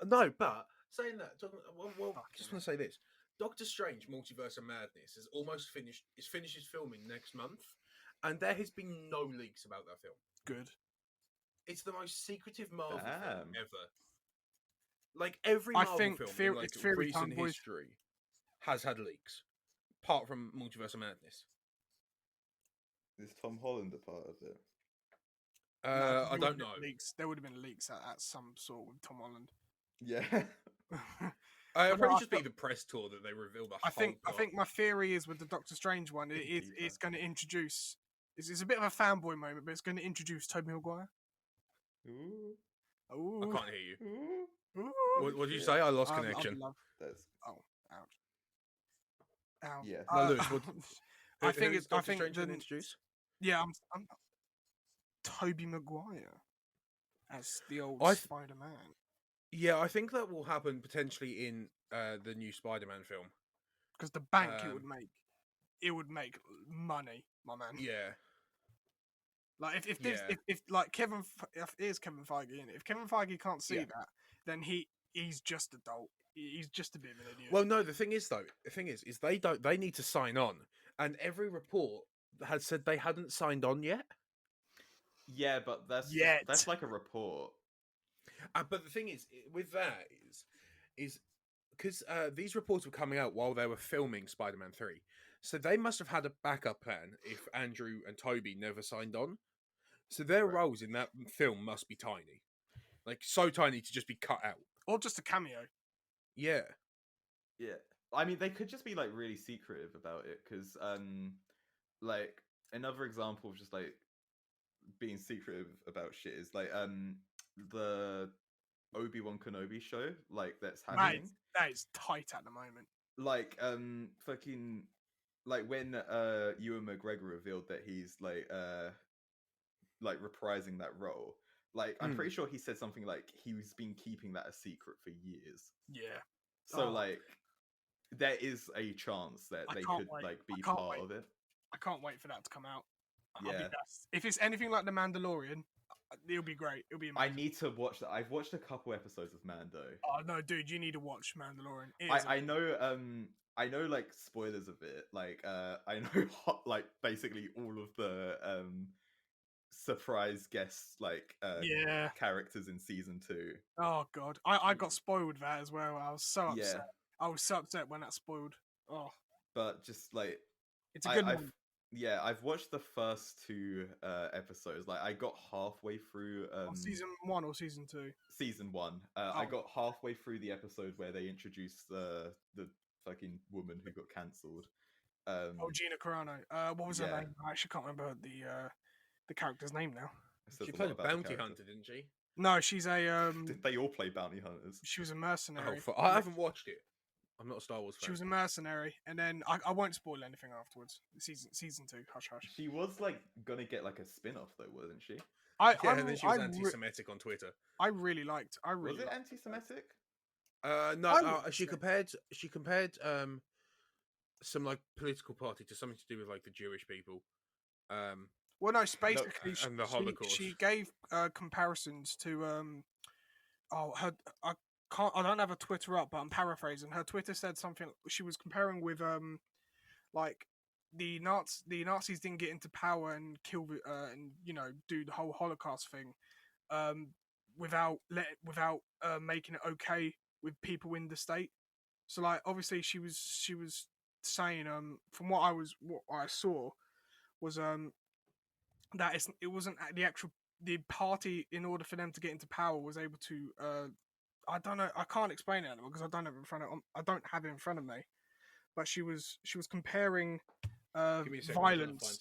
Speaker 1: No, but saying that, well,
Speaker 2: Fucking
Speaker 1: just want to say this: Doctor Strange: Multiverse of Madness is almost finished. It finishes filming next month, and there has been no leaks about that film.
Speaker 2: Good.
Speaker 1: It's the most secretive Marvel film
Speaker 3: Damn.
Speaker 1: ever. Like every
Speaker 2: I
Speaker 1: Marvel
Speaker 2: think
Speaker 1: film in
Speaker 2: it's
Speaker 1: like
Speaker 2: theory time,
Speaker 1: recent
Speaker 2: boys.
Speaker 1: history has had leaks, apart from Multiverse of Madness.
Speaker 3: Is Tom Holland a part of it?
Speaker 2: No,
Speaker 1: I
Speaker 2: there
Speaker 1: don't
Speaker 2: would've
Speaker 1: know.
Speaker 2: been leaks. There would have been leaks at some sort with Tom Holland.
Speaker 3: Yeah.
Speaker 1: It'll
Speaker 2: But no,
Speaker 1: probably
Speaker 2: I
Speaker 1: just be the press tour that they reveal the
Speaker 2: I
Speaker 1: whole
Speaker 2: think my theory is with the Doctor Strange one, it's going to introduce. It's a bit of a fanboy moment, but it's going to introduce Tobey Maguire.
Speaker 3: Ooh.
Speaker 1: I
Speaker 2: Ooh,
Speaker 1: can't hear you.
Speaker 3: Ooh.
Speaker 2: ooh.
Speaker 1: What did you say? I lost
Speaker 2: I'd
Speaker 1: connection.
Speaker 2: love.
Speaker 3: That's
Speaker 2: Oh, ouch. Ow.
Speaker 3: yeah.
Speaker 1: No, Lewis, what-
Speaker 2: I think it's. I
Speaker 1: Doctor
Speaker 2: think
Speaker 1: Strange
Speaker 2: the
Speaker 1: going to introduce.
Speaker 2: yeah. I'm Tobey Maguire as the old
Speaker 1: I th-
Speaker 2: Spider-Man.
Speaker 1: Yeah, I think that will happen potentially in the new Spider-Man film.
Speaker 2: Because the bank it would make money, my man.
Speaker 1: Yeah,
Speaker 2: Like if
Speaker 1: Yeah.
Speaker 2: if like if it is Kevin Feige in it, if Kevin Feige can't see
Speaker 1: Yeah.
Speaker 2: that, then he's just adult. He's just a bit of an idiot.
Speaker 1: Well, no. The thing is they need to sign on, and every report had said they hadn't signed on yet.
Speaker 3: Yeah, but that's
Speaker 2: Yet.
Speaker 3: that's like a report.
Speaker 1: But the thing is, with that is because these reports were coming out while they were filming Spider-Man 3, so they must have had a backup plan if Andrew and Toby never signed on. So their
Speaker 3: Right.
Speaker 1: roles in that film must be tiny, like so tiny to just be cut out.
Speaker 2: Or just a cameo.
Speaker 1: Yeah,
Speaker 3: Yeah, I mean they could just be like really secretive about it because like another example of just like being secretive about shit is like the Obi-Wan Kenobi show like that's happening.
Speaker 2: That is tight at the moment.
Speaker 3: Like fucking like when Ewan McGregor revealed that he's like reprising that role. Like I'm pretty sure he said something like he's been keeping that a secret for years.
Speaker 2: Yeah.
Speaker 3: So
Speaker 2: Oh.
Speaker 3: like there is a chance that
Speaker 2: I
Speaker 3: they
Speaker 2: can't
Speaker 3: could
Speaker 2: wait.
Speaker 3: like
Speaker 2: I
Speaker 3: be
Speaker 2: can't
Speaker 3: part
Speaker 2: wait.
Speaker 3: of it.
Speaker 2: I can't wait for that to come out. I'll be
Speaker 3: Yeah.
Speaker 2: gassed. If it's anything like The Mandalorian, it'll be great. It'll be amazing.
Speaker 3: I need to watch that. I've watched a couple episodes of Mando.
Speaker 2: Oh no, dude, you need to watch Mandalorian.
Speaker 3: I know like spoilers of it. Like I know like basically all of the surprise guests like
Speaker 2: yeah.
Speaker 3: characters in season 2.
Speaker 2: Oh god, I got spoiled with that as well. I was so upset.
Speaker 3: Yeah.
Speaker 2: I was so upset when that spoiled. Oh,
Speaker 3: But just like
Speaker 2: it's a good
Speaker 3: I've
Speaker 2: one.
Speaker 3: yeah, I've watched the first 2 episodes. Like I got halfway through
Speaker 2: Season 1 or season 2?
Speaker 3: season 1. I got halfway through the episode where they introduced the fucking woman who got cancelled.
Speaker 2: Gina Carano. What was her
Speaker 3: yeah.
Speaker 2: name? I actually can't remember the character's name now.
Speaker 3: It says
Speaker 1: she
Speaker 3: a
Speaker 1: played
Speaker 3: lot
Speaker 1: a
Speaker 3: about the
Speaker 1: bounty
Speaker 3: character.
Speaker 1: hunter, didn't she?
Speaker 2: No, she's a
Speaker 3: Did they all play bounty hunters?
Speaker 2: she was a mercenary.
Speaker 1: I haven't watched it. I'm not a Star Wars fan.
Speaker 2: She was a mercenary, and then I won't spoil anything afterwards. Season 2, hush hush.
Speaker 3: She was like gonna get like a spin-off though, wasn't she?
Speaker 1: And then she was anti-Semitic on Twitter.
Speaker 2: I really liked.
Speaker 3: Was it anti-Semitic?
Speaker 1: No, she compared some like political party to something to do with like the Jewish people.
Speaker 2: Well, no, basically,
Speaker 1: and the Holocaust.
Speaker 2: she gave comparisons to her. I don't have a Twitter up, but I'm paraphrasing. Her Twitter said something. She was comparing with like the Nazis didn't get into power and kill and do the whole Holocaust thing without making it okay with people in the state. So like obviously she was saying from what I saw was that it wasn't the party, in order for them to get into power, was able to I don't know, I can't explain it because I don't have it in front of me, but she was comparing violence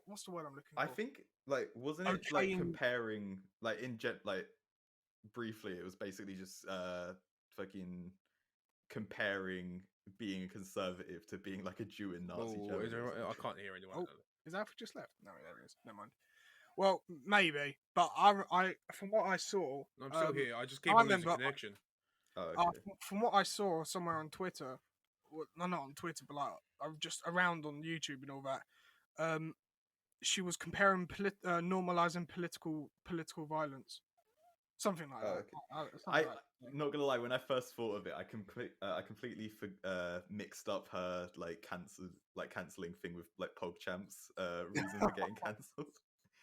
Speaker 2: what's the word I'm looking for?
Speaker 3: I think like wasn't it like comparing like like briefly it was basically just fucking comparing being a conservative to being like a Jew in Nazi Germany.
Speaker 1: I can't hear anyone.
Speaker 2: Is Alfie just left? No, there he is. Never mind. Well, maybe, but I from what I saw,
Speaker 1: I'm still here. I just keep on losing connection.
Speaker 2: From what I saw somewhere on Twitter, not on Twitter, but like I'm just around on YouTube and all that. She was comparing normalizing political violence, something like that.
Speaker 3: Okay. Not gonna lie, when I first thought of it, I completely mixed up her like cancelling thing with like PogChamp's reason for getting cancelled.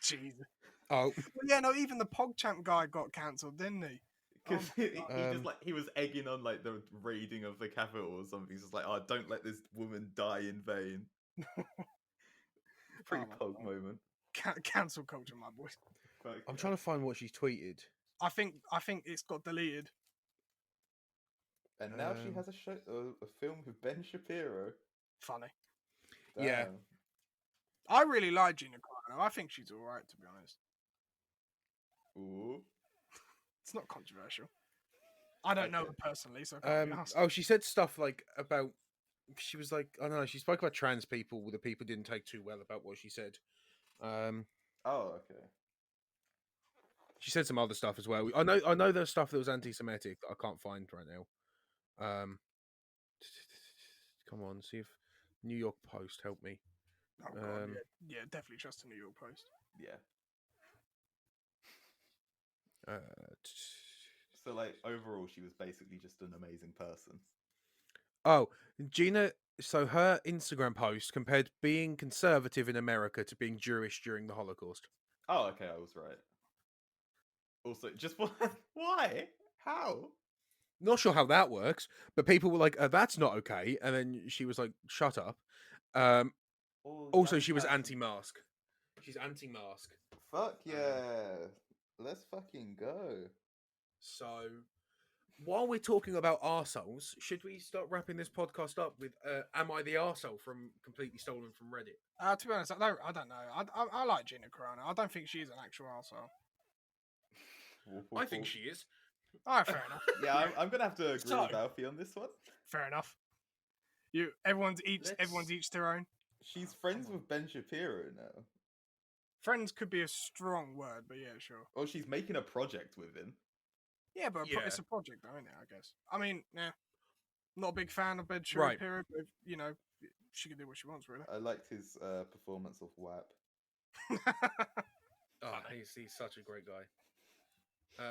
Speaker 2: Jesus.
Speaker 1: Oh.
Speaker 2: Well, yeah, no, even the PogChamp guy got cancelled, didn't he?
Speaker 3: Because
Speaker 2: Oh
Speaker 3: he just he was egging on like the raiding of the capital or something. He's just like, oh, don't let this woman die in vain. Pretty
Speaker 2: my
Speaker 3: pog
Speaker 2: God.
Speaker 3: moment.
Speaker 2: Cancel culture, my boy.
Speaker 3: But,
Speaker 1: I'm trying to find what she's tweeted.
Speaker 2: I think it's got deleted.
Speaker 3: And now she has a show, a film with Ben Shapiro.
Speaker 2: Funny.
Speaker 3: Damn.
Speaker 1: Yeah.
Speaker 2: I really like Gina Carano. I think she's all right, to be honest.
Speaker 3: Ooh.
Speaker 2: It's not controversial. I don't know
Speaker 3: Okay.
Speaker 2: her personally, so I can't be asked.
Speaker 1: Oh, she said stuff like about. She was like, I don't know. She spoke about trans people. The people didn't take too well about what she said.
Speaker 3: Oh, okay.
Speaker 1: She said some other stuff as well. I know there's stuff that was anti-Semitic that I can't find right now. Come on, see if New York Post help me.
Speaker 2: Oh god, yeah, definitely trust the New York Post.
Speaker 3: Yeah.
Speaker 1: Uh,
Speaker 3: So, like, overall, she was basically just an amazing person.
Speaker 1: oh, Gina. So her Instagram post compared being conservative in America to being Jewish during the Holocaust.
Speaker 3: Oh, okay, I was right. Also, just why? How?
Speaker 1: Not sure how that works, but people were like, "That's not okay," and then she was like, "Shut up." Also, she was anti-mask. She's anti-mask.
Speaker 3: Fuck yeah. Let's fucking go.
Speaker 1: So, while we're talking about arseholes, should we start wrapping this podcast up with "Am I the arsehole" from Completely Stolen from Reddit?
Speaker 2: To be honest, I don't know. I like Gina Carano. I don't think she's an actual arsehole.
Speaker 1: I think she is.
Speaker 2: Alright, fair enough.
Speaker 3: Yeah, I'm gonna have to agree
Speaker 1: So-
Speaker 3: with Alfie on this one.
Speaker 2: Fair enough. Everyone's each their own.
Speaker 3: She's friends with Ben Shapiro now.
Speaker 2: Friends could be a strong word, but yeah, sure.
Speaker 3: Well, she's making a project with him.
Speaker 2: Yeah, but
Speaker 1: Yeah.
Speaker 2: it's a project, though, isn't it? I guess. I mean, yeah, not a big fan of Ben
Speaker 1: Right.
Speaker 2: Shapiro, but she can do what she wants, really.
Speaker 3: I liked his performance of WAP.
Speaker 1: Oh, he's such a great guy.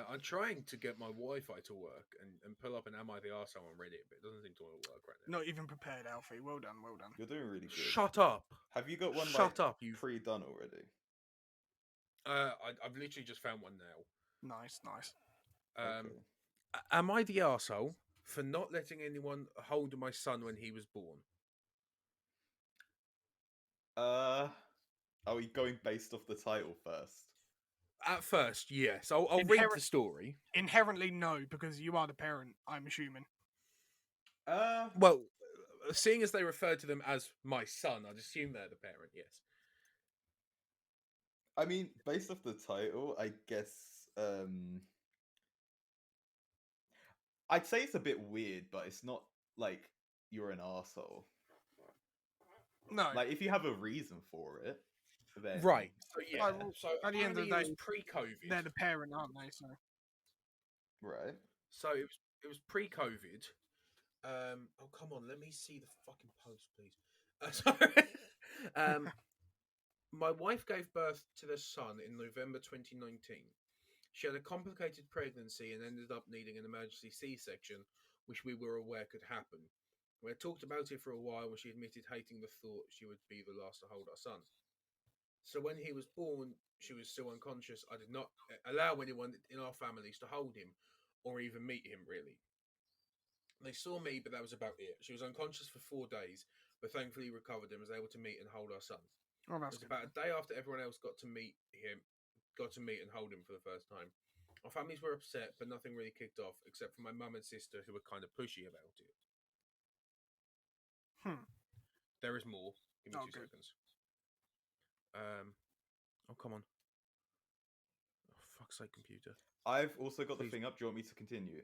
Speaker 1: I'm trying to get my Wi-Fi to work and pull up an "Am I the Arsehole" on Reddit, but it doesn't seem to want to work right now.
Speaker 2: Not even prepared, Alfie. Well done, well done.
Speaker 3: You're doing really good.
Speaker 1: Shut up!
Speaker 3: Have you got one
Speaker 1: Shut up, you.
Speaker 3: pre-done already?
Speaker 1: I've literally just found one now.
Speaker 2: Nice.
Speaker 3: Okay.
Speaker 1: Am I the arsehole for not letting anyone hold my son when he was born?
Speaker 3: Are we going based off the title first?
Speaker 1: At first, yes. I'll read the story.
Speaker 2: Inherently, no, because you are the parent, I'm assuming.
Speaker 1: Well, seeing as they refer to them as my son, I'd assume they're the parent, yes.
Speaker 3: I mean, based off the title, I guess I'd say it's a bit weird, but it's not like you're an arsehole.
Speaker 2: No.
Speaker 3: Like, if you have a reason for it, then...
Speaker 1: Right. So, yeah.
Speaker 2: Like, well,
Speaker 1: So,
Speaker 2: at the end of the
Speaker 1: apparently it
Speaker 2: day,
Speaker 1: was pre-COVID.
Speaker 2: They're the parent, aren't they? So
Speaker 3: Right.
Speaker 1: So it was pre-COVID. Oh come on, let me see the fucking post, please. Sorry. My wife gave birth to their son in November 2019. She had a complicated pregnancy and ended up needing an emergency C-section, which we were aware could happen. We had talked about it for a while, and she admitted hating the thought she would be the last to hold our son. So when he was born, she was still unconscious. I did not allow anyone in our families to hold him or even meet him, really. They saw me, but that was about it. She was unconscious for 4 days, but thankfully recovered and was able to meet and hold our son.
Speaker 2: oh,
Speaker 1: It
Speaker 2: that's
Speaker 1: was
Speaker 2: good.
Speaker 1: about a day after everyone else got to meet and hold him for the first time. Our families were upset, but nothing really kicked off, except for my mum and sister, who were kind of pushy about it. There is more. Give me 2 seconds. Oh, come on. Oh, fuck's sake, computer.
Speaker 3: I've also got
Speaker 1: Please.
Speaker 3: the thing up. Do you want me to continue?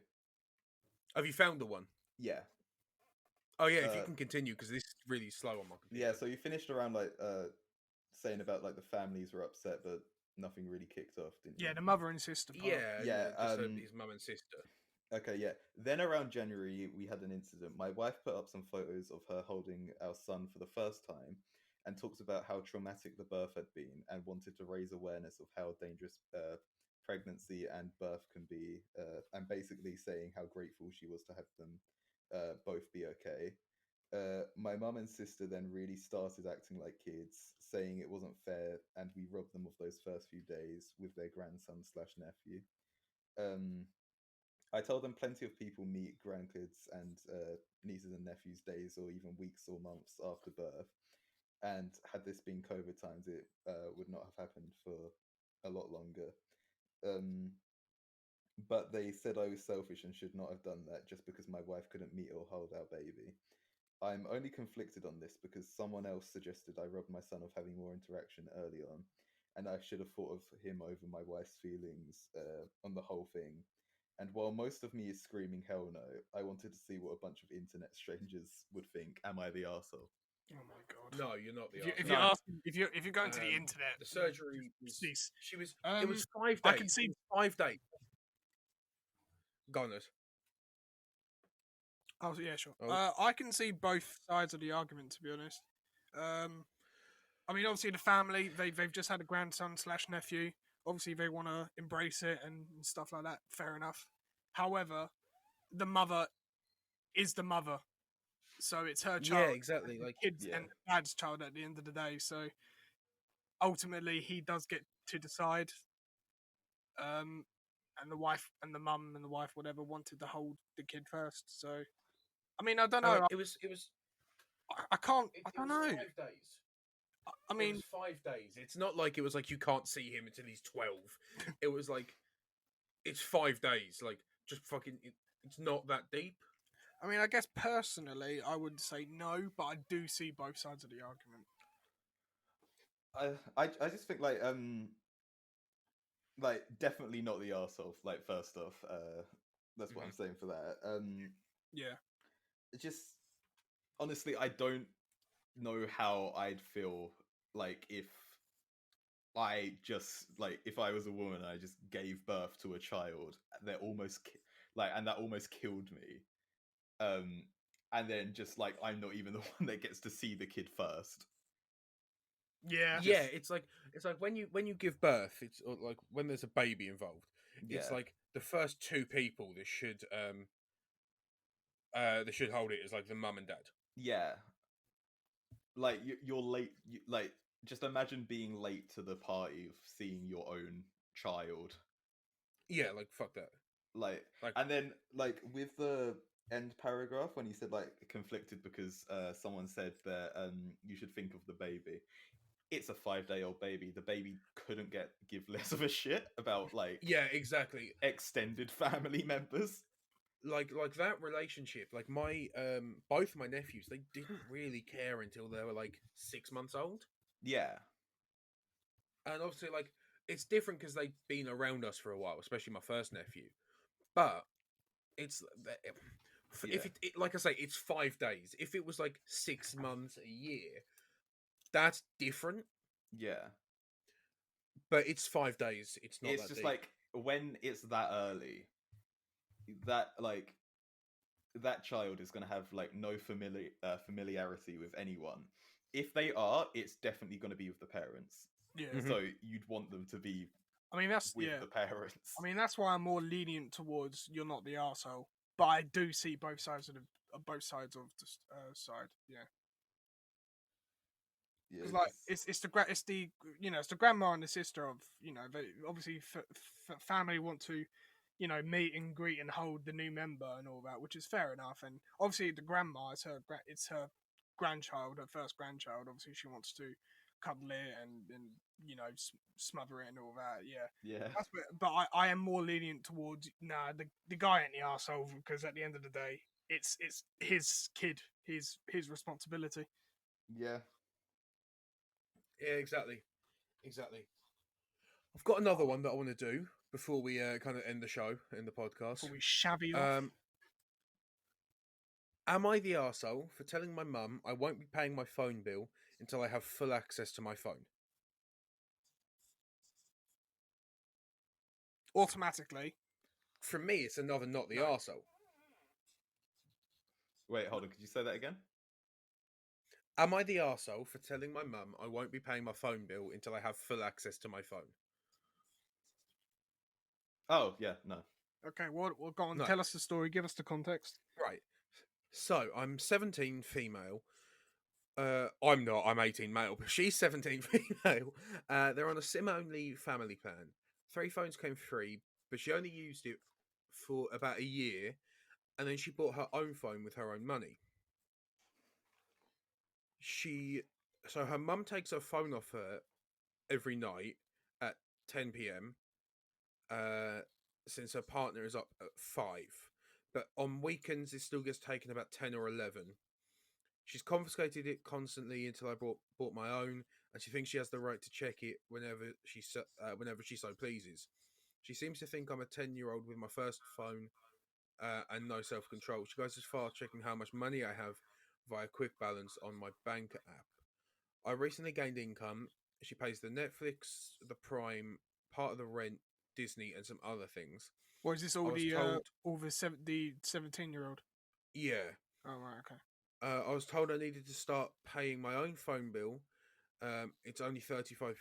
Speaker 1: Have you found the one?
Speaker 3: Yeah.
Speaker 1: Oh, yeah, if you can continue, because this is really slow on my computer.
Speaker 3: Yeah, so you finished around, like, saying about, like, the families were upset, but nothing really kicked off, didn't you?
Speaker 2: Yeah, the mother and sister part.
Speaker 1: Yeah, just his mum and sister.
Speaker 3: Okay, yeah. Then around January, we had an incident. My wife put up some photos of her holding our son for the first time and talks about how traumatic the birth had been and wanted to raise awareness of how dangerous pregnancy and birth can be, and basically saying how grateful she was to have them both be okay. My mum and sister then really started acting like kids, saying it wasn't fair, and we robbed them of those first few days with their grandson/nephew. I told them plenty of people meet grandkids and nieces and nephews days or even weeks or months after birth. And had this been COVID times, it would not have happened for a lot longer. Um, but they said I was selfish and should not have done that just because my wife couldn't meet or hold our baby. I'm only conflicted on this because someone else suggested I rob my son of having more interaction early on, and I should have thought of him over my wife's feelings on the whole thing. And while most of me is screaming hell no, I wanted to see what a bunch of internet strangers would think. Am I the arsehole?
Speaker 2: Oh my god.
Speaker 1: No, you're not the
Speaker 2: If
Speaker 1: arsehole.
Speaker 2: you're asking, if you're going to the internet,
Speaker 1: the surgery was,
Speaker 2: please.
Speaker 1: she was it was 5 days.
Speaker 2: I can see-
Speaker 1: It was 5 days. Gunners.
Speaker 2: Oh yeah, sure.
Speaker 1: Oh.
Speaker 2: I can see both sides of the argument, to be honest. I mean, obviously the family they've just had a grandson / nephew. Obviously they want to embrace it and stuff like that. Fair enough. However, the mother is the mother, so it's her child.
Speaker 1: Yeah, exactly. Like
Speaker 2: kids
Speaker 3: Yeah.
Speaker 2: and dad's child at the end of the day. So ultimately, he does get to decide. And the wife and the mum and the wife, whatever, wanted to hold the kid first. So, I mean, I don't know.
Speaker 1: it was
Speaker 2: I can't. I
Speaker 1: it
Speaker 2: don't
Speaker 1: was
Speaker 2: know.
Speaker 1: 5 days.
Speaker 2: I
Speaker 1: It
Speaker 2: mean,
Speaker 1: was 5 days. It's not like it was like you can't see him until he's 12. It was like it's 5 days. Like just fucking. It's not that deep.
Speaker 2: I guess personally, I would say no, but I do see both sides of the argument.
Speaker 3: I just think like definitely not the arsehole. Like first off, that's what I'm saying for that.
Speaker 2: Yeah.
Speaker 3: It just honestly, I don't know how I'd feel like if I just like if I was a woman and I just gave birth to a child that almost and that almost killed me. And then just like I'm not even the one that gets to see the kid first.
Speaker 2: Yeah.
Speaker 1: Yeah, it's like when you give birth, it's like when there's a baby involved. It's
Speaker 3: Yeah.
Speaker 1: like the first 2 people that should hold it is like the mum and dad.
Speaker 3: Yeah. Like you're late. Like just imagine being late to the party of seeing your own child.
Speaker 1: Yeah, like fuck that.
Speaker 3: Like and then like with the end paragraph when he said like conflicted because someone said that you should think of the baby. It's a 5-day-old baby. The baby couldn't give less of a shit about like
Speaker 1: Yeah, exactly.
Speaker 3: extended family members.
Speaker 1: Like that relationship. Like my both my nephews, they didn't really care until they were like 6 months old.
Speaker 3: Yeah.
Speaker 1: And obviously, like it's different because they've been around us for a while, especially my first nephew. But it's if it like I say, it's 5 days. If it was like 6 months, a year, that's different.
Speaker 3: Yeah.
Speaker 1: But it's 5 days. It's not.
Speaker 3: It's
Speaker 1: that
Speaker 3: just
Speaker 1: deep.
Speaker 3: like when it's that early, that like that child is going to have like no familiarity with anyone. If they are, it's definitely going to be with the parents.
Speaker 2: Yeah.
Speaker 1: Mhm.
Speaker 3: So you'd want them to be
Speaker 2: I mean, that's
Speaker 3: with the parents.
Speaker 2: I mean, that's why I'm more lenient towards you're not the arsehole. But I do see both sides of the side. Yeah.
Speaker 3: Yeah,
Speaker 2: Because like it's the it's the grandma and the sister of they obviously family want to meet and greet and hold the new member and all that, which is fair enough. And obviously the grandma it's her grandchild, her first grandchild. Obviously she wants to cuddle it and smother it and all that.
Speaker 3: Yeah.
Speaker 2: But I am more lenient towards the guy ain't the arsehole, because at the end of the day it's his kid, his responsibility.
Speaker 3: Yeah.
Speaker 1: Yeah, exactly. I've got another one that I want to do before we kind of end the show in the podcast.
Speaker 2: Before we shabby off.
Speaker 1: Am I the arsehole for telling my mum I won't be paying my phone bill until I have full access to my phone?
Speaker 2: Automatically.
Speaker 1: For me, it's another not the
Speaker 2: No.
Speaker 1: arsehole.
Speaker 3: Wait, hold on. Could you say that again?
Speaker 1: Am I the arsehole for telling my mum I won't be paying my phone bill until I have full access to my phone?
Speaker 3: Oh, yeah, no.
Speaker 2: Okay, well, go on.
Speaker 1: No.
Speaker 2: Tell us the story. Give us the context.
Speaker 1: Right. So, I'm 17 female. I'm not. I'm 18 male, but she's 17 female. They're on a SIM-only family plan. 3 phones came free, but she only used it for about a year, and then she bought her own phone with her own money. So her mum takes her phone off her every night at 10 p.m. Since her partner is up at 5. But on weekends, it still gets taken about 10 or 11. She's confiscated it constantly until I bought my own, and she thinks she has the right to check it whenever she so pleases. She seems to think I'm a 10-year-old with my first phone and no self-control. She goes as far as checking how much money I have via quick balance on my bank app. I recently gained income. She pays the Netflix, the Prime, part of the rent, Disney, and some other things.
Speaker 2: Or is this all the 17-year-old?
Speaker 1: Yeah.
Speaker 2: Oh right, okay.
Speaker 1: I was told I needed to start paying my own phone bill. It's only €35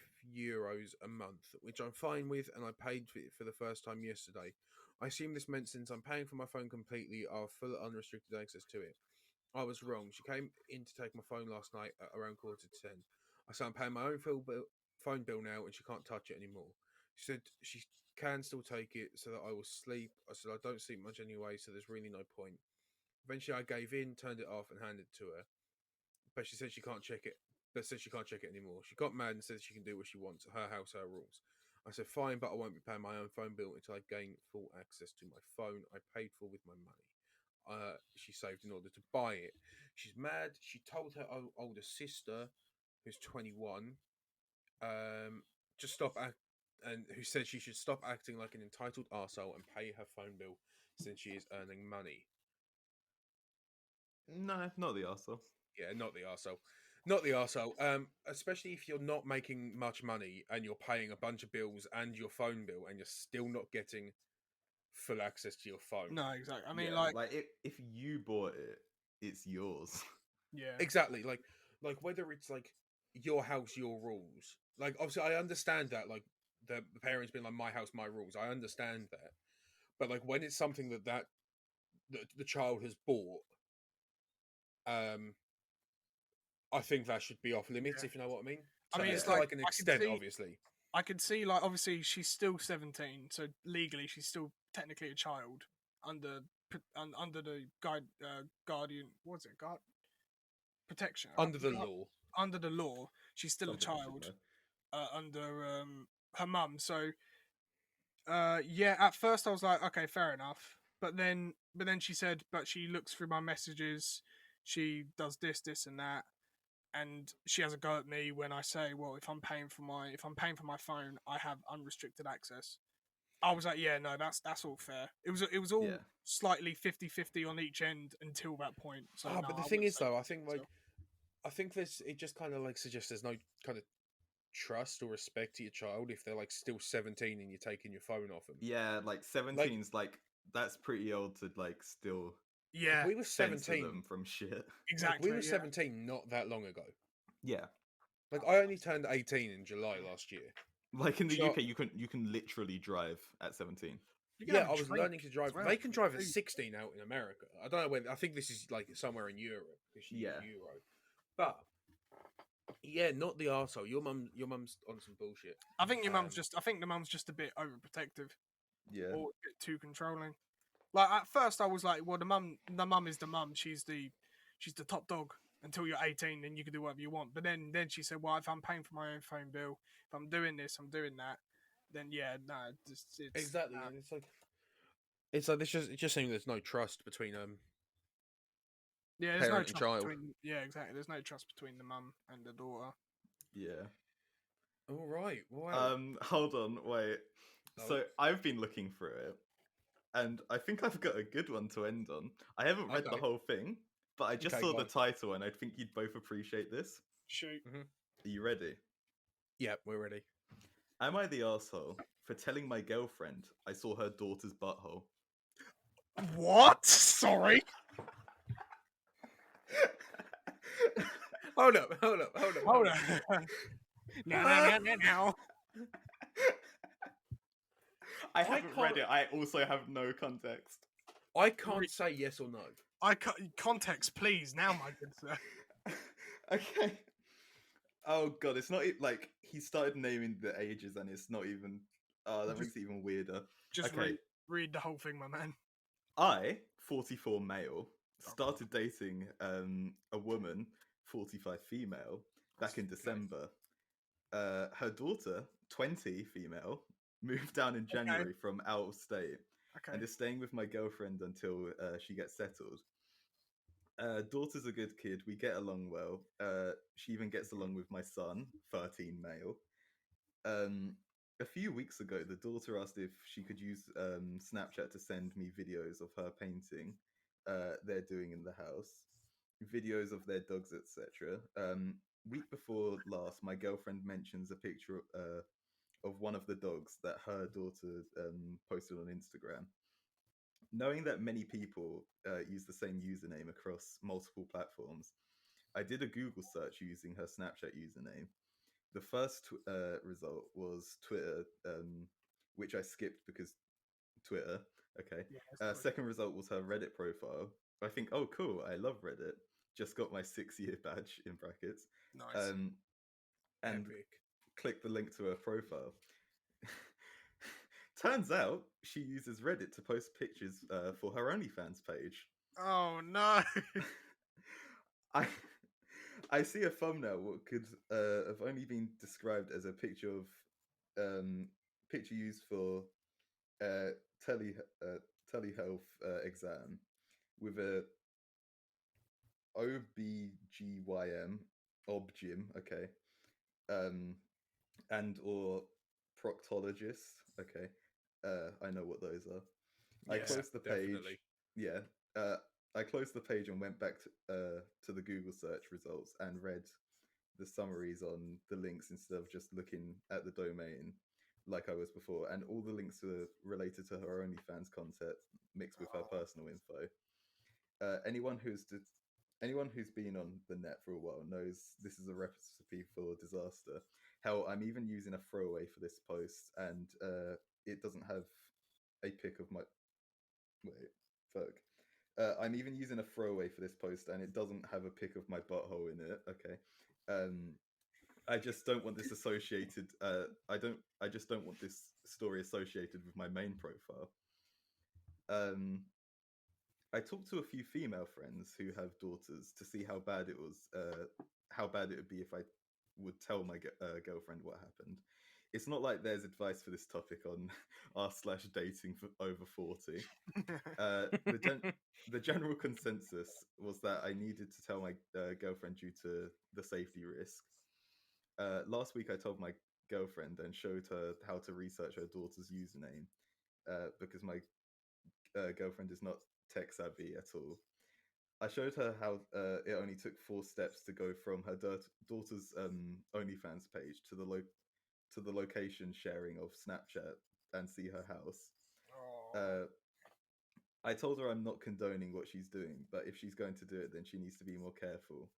Speaker 1: a month, which I'm fine with, and I paid for it for the first time yesterday. I assume this meant since I'm paying for my phone completely, I'll have full unrestricted access to it. I was wrong. She came in to take my phone last night at around 9:45. I said I'm paying my own phone bill now, and she can't touch it anymore. She said she can still take it so that I will sleep. I said I don't sleep much anyway, so there's really no point. Eventually, I gave in, turned it off, and handed it to her. But she said she can't check it. But said she can't check it anymore. She got mad and said she can do what she wants. Her house, her rules. I said fine, but I won't be paying my own phone bill until I gain full access to my phone I paid for with my money. She saved in order to buy it. She's mad. She told her older sister, who's 21, to stop and who said she should stop acting like an entitled arsehole and pay her phone bill since she is earning money.
Speaker 3: No, not the arsehole.
Speaker 1: Yeah, not the arsehole. Not the arsehole. Especially if you're not making much money and you're paying a bunch of bills and your phone bill and you're still not getting full access to your phone.
Speaker 2: No, exactly. I mean,
Speaker 3: Yeah, like if you bought it, it's yours.
Speaker 2: Yeah.
Speaker 1: Exactly. Like whether it's like your house, your rules. Like obviously, I understand that. Like the parents being like, "My house, my rules." I understand that. But like when it's something that the child has bought, I think that should be off limits.
Speaker 2: Yeah.
Speaker 1: If you know what I mean.
Speaker 2: I mean, it's
Speaker 1: to like an extent,
Speaker 2: see,
Speaker 1: obviously.
Speaker 2: I could see, like, obviously she's still 17, so legally she's still technically a child under the guardian. What's it? Protection
Speaker 1: Under the law.
Speaker 2: Under the law, she's still
Speaker 3: Something
Speaker 2: a
Speaker 3: I should
Speaker 2: child
Speaker 3: know.
Speaker 2: under her mum. So yeah, at first I was like, okay, fair enough. But then she said, but she looks through my messages, she does this and that, and she has a go at me when I say, well, if I'm paying for my phone, I have unrestricted access. I was like, yeah, no, that's all fair. It was all
Speaker 3: Yeah.
Speaker 2: slightly 50-50 on each end until that point. So no,
Speaker 1: But the
Speaker 2: I
Speaker 1: thing
Speaker 2: wouldn't
Speaker 1: is,
Speaker 2: say
Speaker 1: though,
Speaker 2: so.
Speaker 1: I think it just kind of like suggests there's no kind of trust or respect to your child if they're like still 17 and you're taking your phone off them.
Speaker 3: Yeah, like 17's like that's pretty old to like still
Speaker 2: Yeah,
Speaker 1: we were
Speaker 3: censor
Speaker 1: 17
Speaker 3: them from shit.
Speaker 2: exactly.
Speaker 1: we were
Speaker 2: yeah.
Speaker 1: 17 not that long ago.
Speaker 3: Yeah.
Speaker 1: Like I only turned 18 in July last year.
Speaker 3: Like in the
Speaker 1: So-
Speaker 3: UK, you can literally drive at 17.
Speaker 2: You can
Speaker 1: Yeah,
Speaker 2: have a
Speaker 1: I was
Speaker 2: drink
Speaker 1: learning to drive.
Speaker 2: as well.
Speaker 1: They can drive at 16 out in America. I don't know where. I think this is like somewhere in Europe.
Speaker 3: Yeah.
Speaker 1: Euro. But yeah, not the arsehole. Your mum's on some bullshit.
Speaker 2: I think your mum's just. I think the mum's just a bit overprotective
Speaker 3: Yeah.
Speaker 2: or a bit too controlling. Like at first, I was like, well, the mum is the mum. She's the top dog until you're 18, then you can do whatever you want. But then she said, well, if I'm paying for my own phone bill, if I'm doing this, I'm doing that. Then yeah, no, it's
Speaker 1: Exactly, and it's like it just seems there's no trust between
Speaker 2: yeah, there's no
Speaker 1: parent and
Speaker 2: trust
Speaker 1: child.
Speaker 2: between exactly. There's no trust between the mum and the daughter.
Speaker 3: Yeah.
Speaker 1: All right. Wow.
Speaker 3: Hold on, wait.
Speaker 1: Oh.
Speaker 3: So I've been looking through it, and I think I've got a good one to end on. I haven't read the
Speaker 1: Okay.
Speaker 3: whole thing, but I just
Speaker 1: Okay,
Speaker 3: saw
Speaker 1: go
Speaker 3: the
Speaker 1: on.
Speaker 3: title, and I think you'd both appreciate this.
Speaker 2: Shoot.
Speaker 3: Are you ready?
Speaker 1: Yeah, we're ready.
Speaker 3: Am I the arsehole for telling my girlfriend I saw her daughter's butthole?
Speaker 2: What? Sorry.
Speaker 1: Hold up.
Speaker 2: Hold on. Now.
Speaker 3: I haven't read it. I also have no context.
Speaker 1: I can't say yes or no.
Speaker 2: Context, please. Now, my good sir.
Speaker 3: Okay. Oh god, it's not like he started naming the ages, and it's not even. Oh, that makes it even weirder.
Speaker 2: Just
Speaker 3: okay.
Speaker 2: read. Read the whole thing, my man.
Speaker 3: I, 44 male,
Speaker 2: Oh,
Speaker 3: started dating a woman, 45 female, back in
Speaker 2: Nice.
Speaker 3: December. Her daughter, 20 female, moved down in
Speaker 2: Okay.
Speaker 3: January from out of state and
Speaker 2: Okay.
Speaker 3: is staying with my girlfriend until she gets settled. Daughter's a good kid. We get along well. She even gets along with my son, 13 male. A few weeks ago, the daughter asked if she could use Snapchat to send me videos of her painting they're doing in the house, videos of their dogs, etc. Week before last, my girlfriend mentions a picture of one of the dogs that her daughter posted on Instagram. Knowing that many people use the same username across multiple platforms, I did a Google search using her Snapchat username. The first result was Twitter, which I skipped because Twitter. Okay.
Speaker 2: Yeah, it's Twitter.
Speaker 3: Second result was her Reddit profile. I think, oh, cool. I love Reddit. Just got my 6-year badge in brackets.
Speaker 2: Nice.
Speaker 3: And
Speaker 1: Epic.
Speaker 3: click the link to her profile. Turns out she uses Reddit to post pictures for her OnlyFans page.
Speaker 2: Oh no.
Speaker 3: I I see a thumbnail what could have only been described as a picture of picture used for tele telehealth exam with a OBGYM obgym, okay, and or proctologist, okay. I know what those are. I
Speaker 1: Yeah,
Speaker 3: closed the page.
Speaker 1: definitely.
Speaker 3: Yeah. I closed the page and went back to the Google search results and read the summaries on the links instead of just looking at the domain like I was before. And all the links were related to her OnlyFans content mixed with her personal info. Anyone who's been on the net for a while knows this is a recipe for disaster. Hell, I'm even using a throwaway for this post, and it doesn't have a pic of my. Wait, fuck. I'm even using a throwaway for this post, and it doesn't have a pic of my butthole in it. Okay. I just don't want this associated. I just don't want this story associated with my main profile. I talked to a few female friends who have daughters to see how bad it was, how bad it would be if I would tell my girlfriend what happened. It's not like there's advice for this topic on r/dating for over 40. The general consensus was that I needed to tell my girlfriend due to the safety risk. Last week, I told my girlfriend and showed her how to research her daughter's username because my girlfriend is not tech savvy at all. I showed her how it only took 4 steps to go from her daughter's OnlyFans page to the location sharing of Snapchat and see her house.
Speaker 2: Oh.
Speaker 3: I told her I'm not condoning what she's doing, but if she's going to do it, then she needs to be more careful.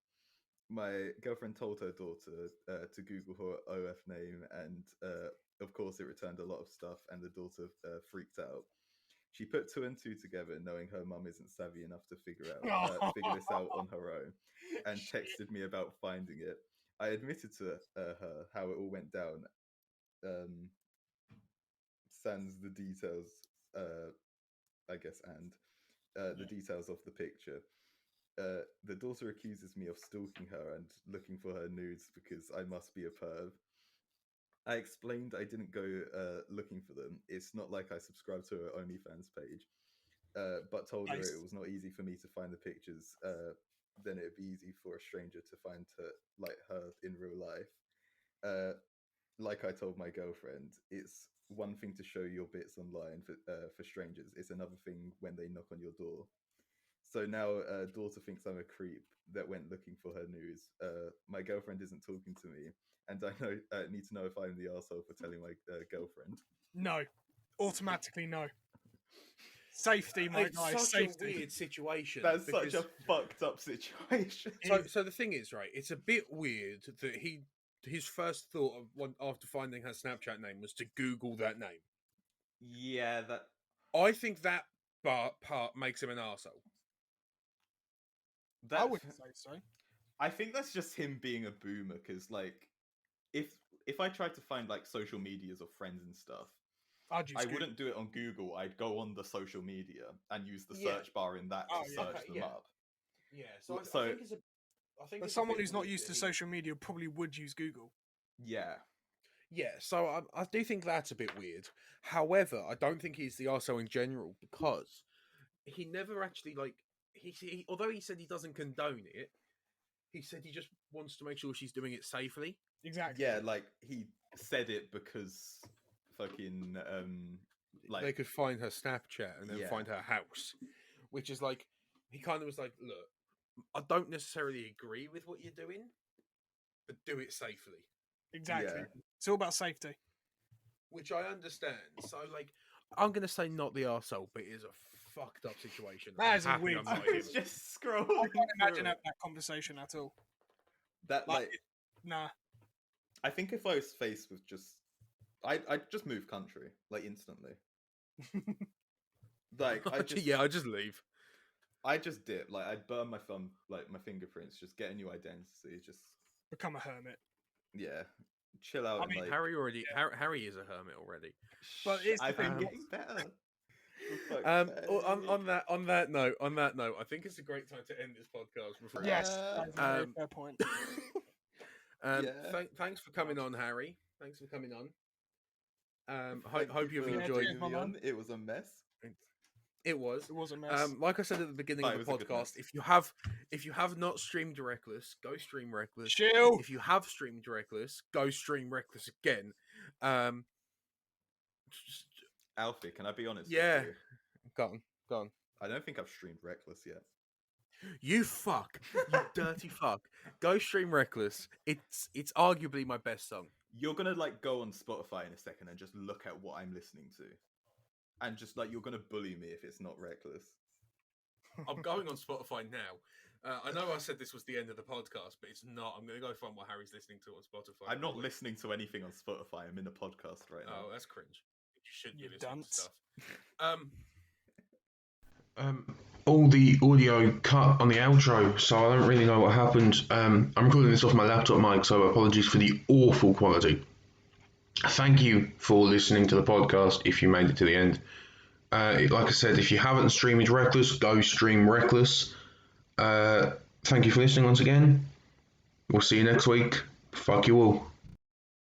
Speaker 3: My girlfriend told her daughter to Google her OF name, and of course, it returned a lot of stuff, and the daughter freaked out. She put 2 and 2 together, knowing her mum isn't savvy enough to figure this out on her own, and texted me about finding it. I admitted to her how it all went down. Sans the details, I guess, and the details of the picture. The daughter accuses me of stalking her and looking for her nudes because I must be a perv. I explained I didn't go looking for them. It's not like I subscribed to her OnlyFans page, but told her
Speaker 2: Nice.
Speaker 3: it was not easy for me to find the pictures. Then it'd be easy for a stranger to find her, like her in real life. Like I told my girlfriend, it's one thing to show your bits online for strangers. It's another thing when they knock on your door. So now daughter thinks I'm a creep that went looking for her news. My girlfriend isn't talking to me, and I need to know if I'm the arsehole for telling my girlfriend.
Speaker 2: No. Automatically no. Safety, my
Speaker 1: It's
Speaker 2: guy.
Speaker 1: such
Speaker 2: Safety.
Speaker 1: a weird situation.
Speaker 3: That's
Speaker 1: because-
Speaker 3: such a fucked up situation.
Speaker 1: So the thing is, right? It's a bit weird that his first thought of after finding her Snapchat name was to Google that name.
Speaker 3: Yeah,
Speaker 1: I think that part makes him an arsehole.
Speaker 2: I wouldn't say so.
Speaker 3: I think that's just him being a boomer. Because like, if I tried to find like social medias of friends and stuff,
Speaker 2: I'd use
Speaker 3: I
Speaker 2: Google.
Speaker 3: wouldn't do it on Google. I'd go on the social media and use the
Speaker 1: Yeah.
Speaker 3: search bar in that
Speaker 2: Oh,
Speaker 3: to
Speaker 2: yeah.
Speaker 3: search
Speaker 1: Okay,
Speaker 3: them
Speaker 1: yeah.
Speaker 3: up.
Speaker 1: Yeah, so I
Speaker 3: So-
Speaker 1: think it's a. I think
Speaker 2: But
Speaker 1: it's a
Speaker 2: someone
Speaker 1: bit
Speaker 2: who's not
Speaker 1: weird
Speaker 2: used
Speaker 1: that
Speaker 2: to
Speaker 1: he-
Speaker 2: social media probably would use Google.
Speaker 3: Yeah.
Speaker 1: Yeah, so I do think that's a bit weird. However, I don't think he's the arsehole in general because he never actually although he said he doesn't condone it, he said he just wants to make sure she's doing it safely.
Speaker 2: Exactly.
Speaker 3: Yeah, like he said it because fucking
Speaker 1: They could find her Snapchat and then
Speaker 3: Yeah.
Speaker 1: find her house, which is like he kind of was like, look, I don't necessarily agree with what you're doing, but do it safely,
Speaker 2: Exactly.
Speaker 3: Yeah.
Speaker 2: It's all about safety.
Speaker 1: which I understand. So like, I'm gonna say not the arsehole, but it is a fucked up situation.
Speaker 2: That
Speaker 1: I'm
Speaker 2: is a
Speaker 1: happy
Speaker 2: weird
Speaker 1: I'm
Speaker 3: I
Speaker 1: not him.
Speaker 3: was just
Speaker 2: I
Speaker 3: scrolling.
Speaker 2: can't imagine
Speaker 3: through
Speaker 2: having
Speaker 3: it.
Speaker 2: that conversation at all.
Speaker 3: That
Speaker 2: Like,
Speaker 3: like
Speaker 2: nah.
Speaker 3: I think if I was faced with just I'd just move country, like instantly. Like I
Speaker 1: just leave.
Speaker 3: I just dip. Like I'd burn my thumb, like my fingerprints, just get a new identity, just
Speaker 2: Become a hermit.
Speaker 3: yeah. Chill out
Speaker 2: I
Speaker 3: and
Speaker 2: mean,
Speaker 3: like
Speaker 1: Harry is a hermit already.
Speaker 2: But here's the
Speaker 3: I've been
Speaker 2: thing,
Speaker 3: getting better. For fuck's
Speaker 1: On that note, I think it's a great time to end this podcast. Before
Speaker 2: Yes,
Speaker 3: Uh,
Speaker 2: that's a very
Speaker 1: um,
Speaker 2: fair point.
Speaker 3: Yeah.
Speaker 1: Thanks for coming on, Harry. Thanks for coming on.
Speaker 3: Thank
Speaker 1: Hope
Speaker 3: you
Speaker 1: you've
Speaker 3: for
Speaker 1: enjoyed.
Speaker 2: cheers, my
Speaker 3: having me
Speaker 2: man.
Speaker 3: on. It was a mess.
Speaker 1: It was.
Speaker 2: It was a mess.
Speaker 1: Like I said at the beginning
Speaker 3: Oh,
Speaker 1: of
Speaker 3: it
Speaker 1: the
Speaker 3: was a good mess.
Speaker 1: podcast, if you have not streamed Reckless, go stream Reckless.
Speaker 2: Chill.
Speaker 1: If you have streamed Reckless, go stream Reckless again. Just-
Speaker 3: Alfie, can I be honest?
Speaker 1: Yeah.
Speaker 3: With you?
Speaker 1: go on.
Speaker 3: I don't think I've streamed Reckless yet.
Speaker 1: You fuck, you dirty fuck. Go stream Reckless. It's arguably my best song.
Speaker 3: You're gonna like go on Spotify in a second and just look at what I'm listening to, and just like you're gonna bully me if it's not Reckless.
Speaker 1: I'm going on Spotify now. I know I said this was the end of the podcast, but it's not. I'm going to go find what Harry's listening to on Spotify.
Speaker 3: I'm not listening to anything on Spotify. I'm in a podcast right now.
Speaker 1: Oh, that's cringe. You should be
Speaker 2: You
Speaker 1: listening to
Speaker 2: dunce.
Speaker 1: stuff.
Speaker 4: All the audio cut on the outro, so I don't really know what happened. I'm recording this off my laptop mic, so apologies for the awful quality. Thank you for listening to the podcast if you made it to the end. Like I said, if you haven't streamed Reckless, go stream Reckless. Thank you for listening once again. We'll see you next week. Fuck you all.